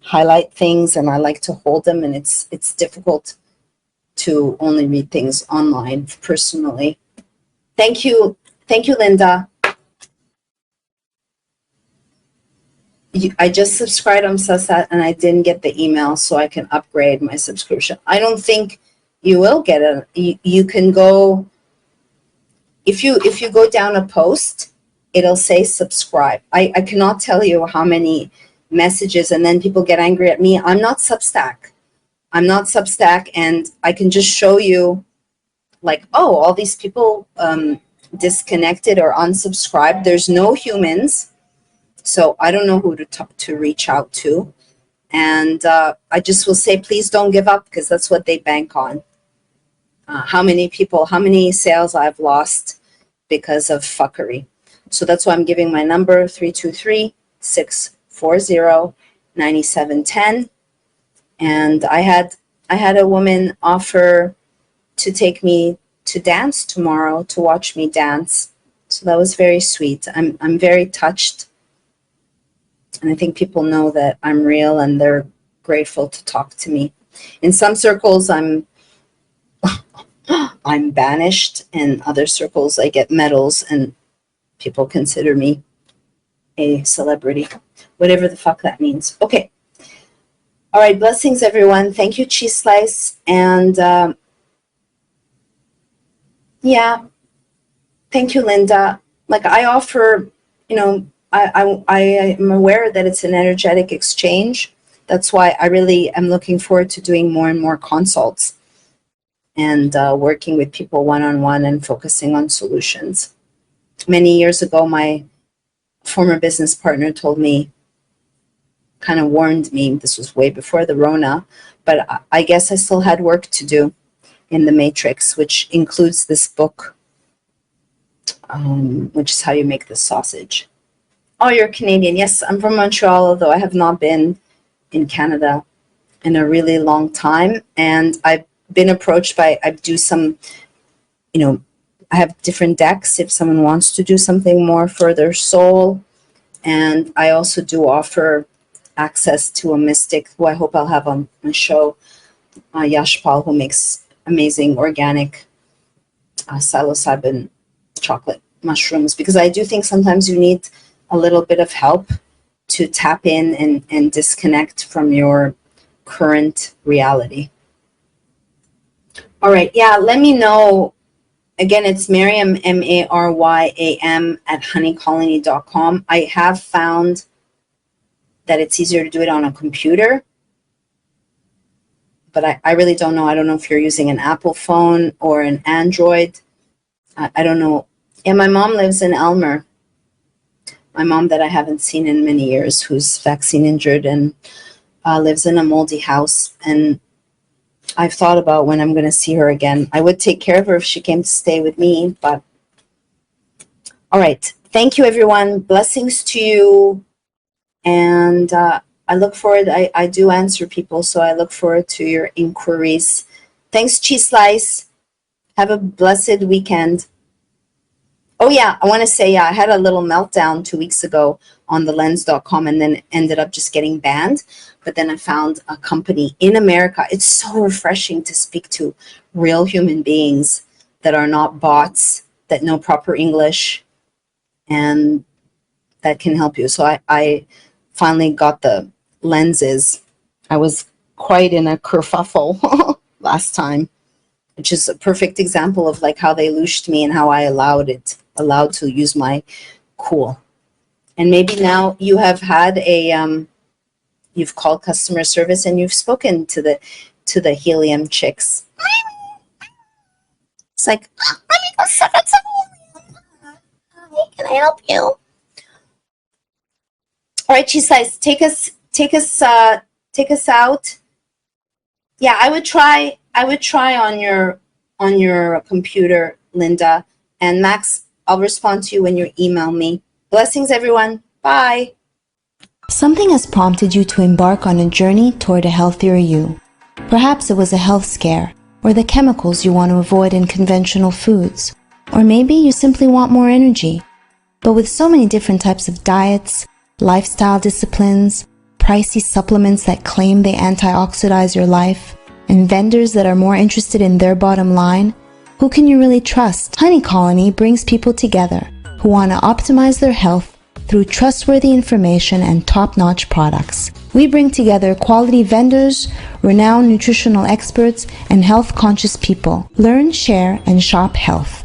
highlight things and I like to hold them, and it's difficult to only read things online personally. Thank you, Linda. I just subscribed on Susat and I didn't get the email, so I can upgrade my subscription. I don't think you will get it. You can go, if you go down a post, it'll say subscribe. I cannot tell you how many messages, and then people get angry at me. I'm not Substack, and I can just show you, like, oh, all these people disconnected or unsubscribed. There's no humans, so I don't know who to reach out to. And I just will say, please don't give up, because that's what they bank on. How many sales I've lost because of fuckery. So that's why I'm giving my number, 323-640-9710. And I had a woman offer to take me to dance tomorrow, to watch me dance. So that was very sweet. I'm very touched. And I think people know that I'm real and they're grateful to talk to me. In some circles, I'm banished. In other circles, I get medals and people consider me a celebrity, whatever the fuck that means. Okay. All right. Blessings, everyone. Thank you, Cheese Slice. And yeah, thank you, Linda. Like I offer, you know, I am aware that it's an energetic exchange. That's why I really am looking forward to doing more and more consults and working with people one-on-one and focusing on solutions. Many years ago, my former business partner told me, kind of warned me, this was way before the Rona, but I guess I still had work to do in the matrix, which includes this book, which is How You Make the Sausage. Oh, you're Canadian. Yes, I'm from Montreal, although I have not been in Canada in a really long time. And I've been approached by, I do some, you know, I have different decks if someone wants to do something more for their soul. And I also do offer access to a mystic who I hope I'll have on my show, Yashpal, who makes amazing organic psilocybin chocolate mushrooms, because I do think sometimes you need a little bit of help to tap in and disconnect from your current reality. All right. Yeah. Let me know. Again, it's Maryam, Maryam at honeycolony.com. I have found that it's easier to do it on a computer, but I really don't know. I don't know if you're using an Apple phone or an Android. I don't know. Yeah, my mom lives in Elmer. My mom that I haven't seen in many years, who's vaccine injured and lives in a moldy house. And I've thought about when I'm going to see her again. I would take care of her if she came to stay with me, but all right. Thank you, everyone. Blessings to you. And I look forward, I do answer people, so I look forward to your inquiries. Thanks, Cheese Slice. Have a blessed weekend. Oh, yeah, I want to say, I had a little meltdown 2 weeks ago on thelens.com and then ended up just getting banned. But then I found a company in America. It's so refreshing to speak to real human beings that are not bots, that know proper English, and that can help you. So I finally got the lenses. I was quite in a kerfuffle last time, which is a perfect example of like how they loosed me and how I allowed to use my cool. And maybe now you have had a, you've called customer service and you've spoken to the helium chicks. It's like, let me go suck on some helium. Hi, can I help you? All right, Cheese Slice, take us out. Yeah, I would try on your computer, Linda. And Max, I'll respond to you when you email me. Blessings, everyone. Bye. Something has prompted you to embark on a journey toward a healthier you. Perhaps it was a health scare, or the chemicals you want to avoid in conventional foods. Or maybe you simply want more energy. But with so many different types of diets, lifestyle disciplines, pricey supplements that claim they antioxidize your life, and vendors that are more interested in their bottom line, who can you really trust? Honey Colony brings people together who want to optimize their health through trustworthy information and top-notch products. We bring together quality vendors, renowned nutritional experts, and health-conscious people. Learn, share, and shop health.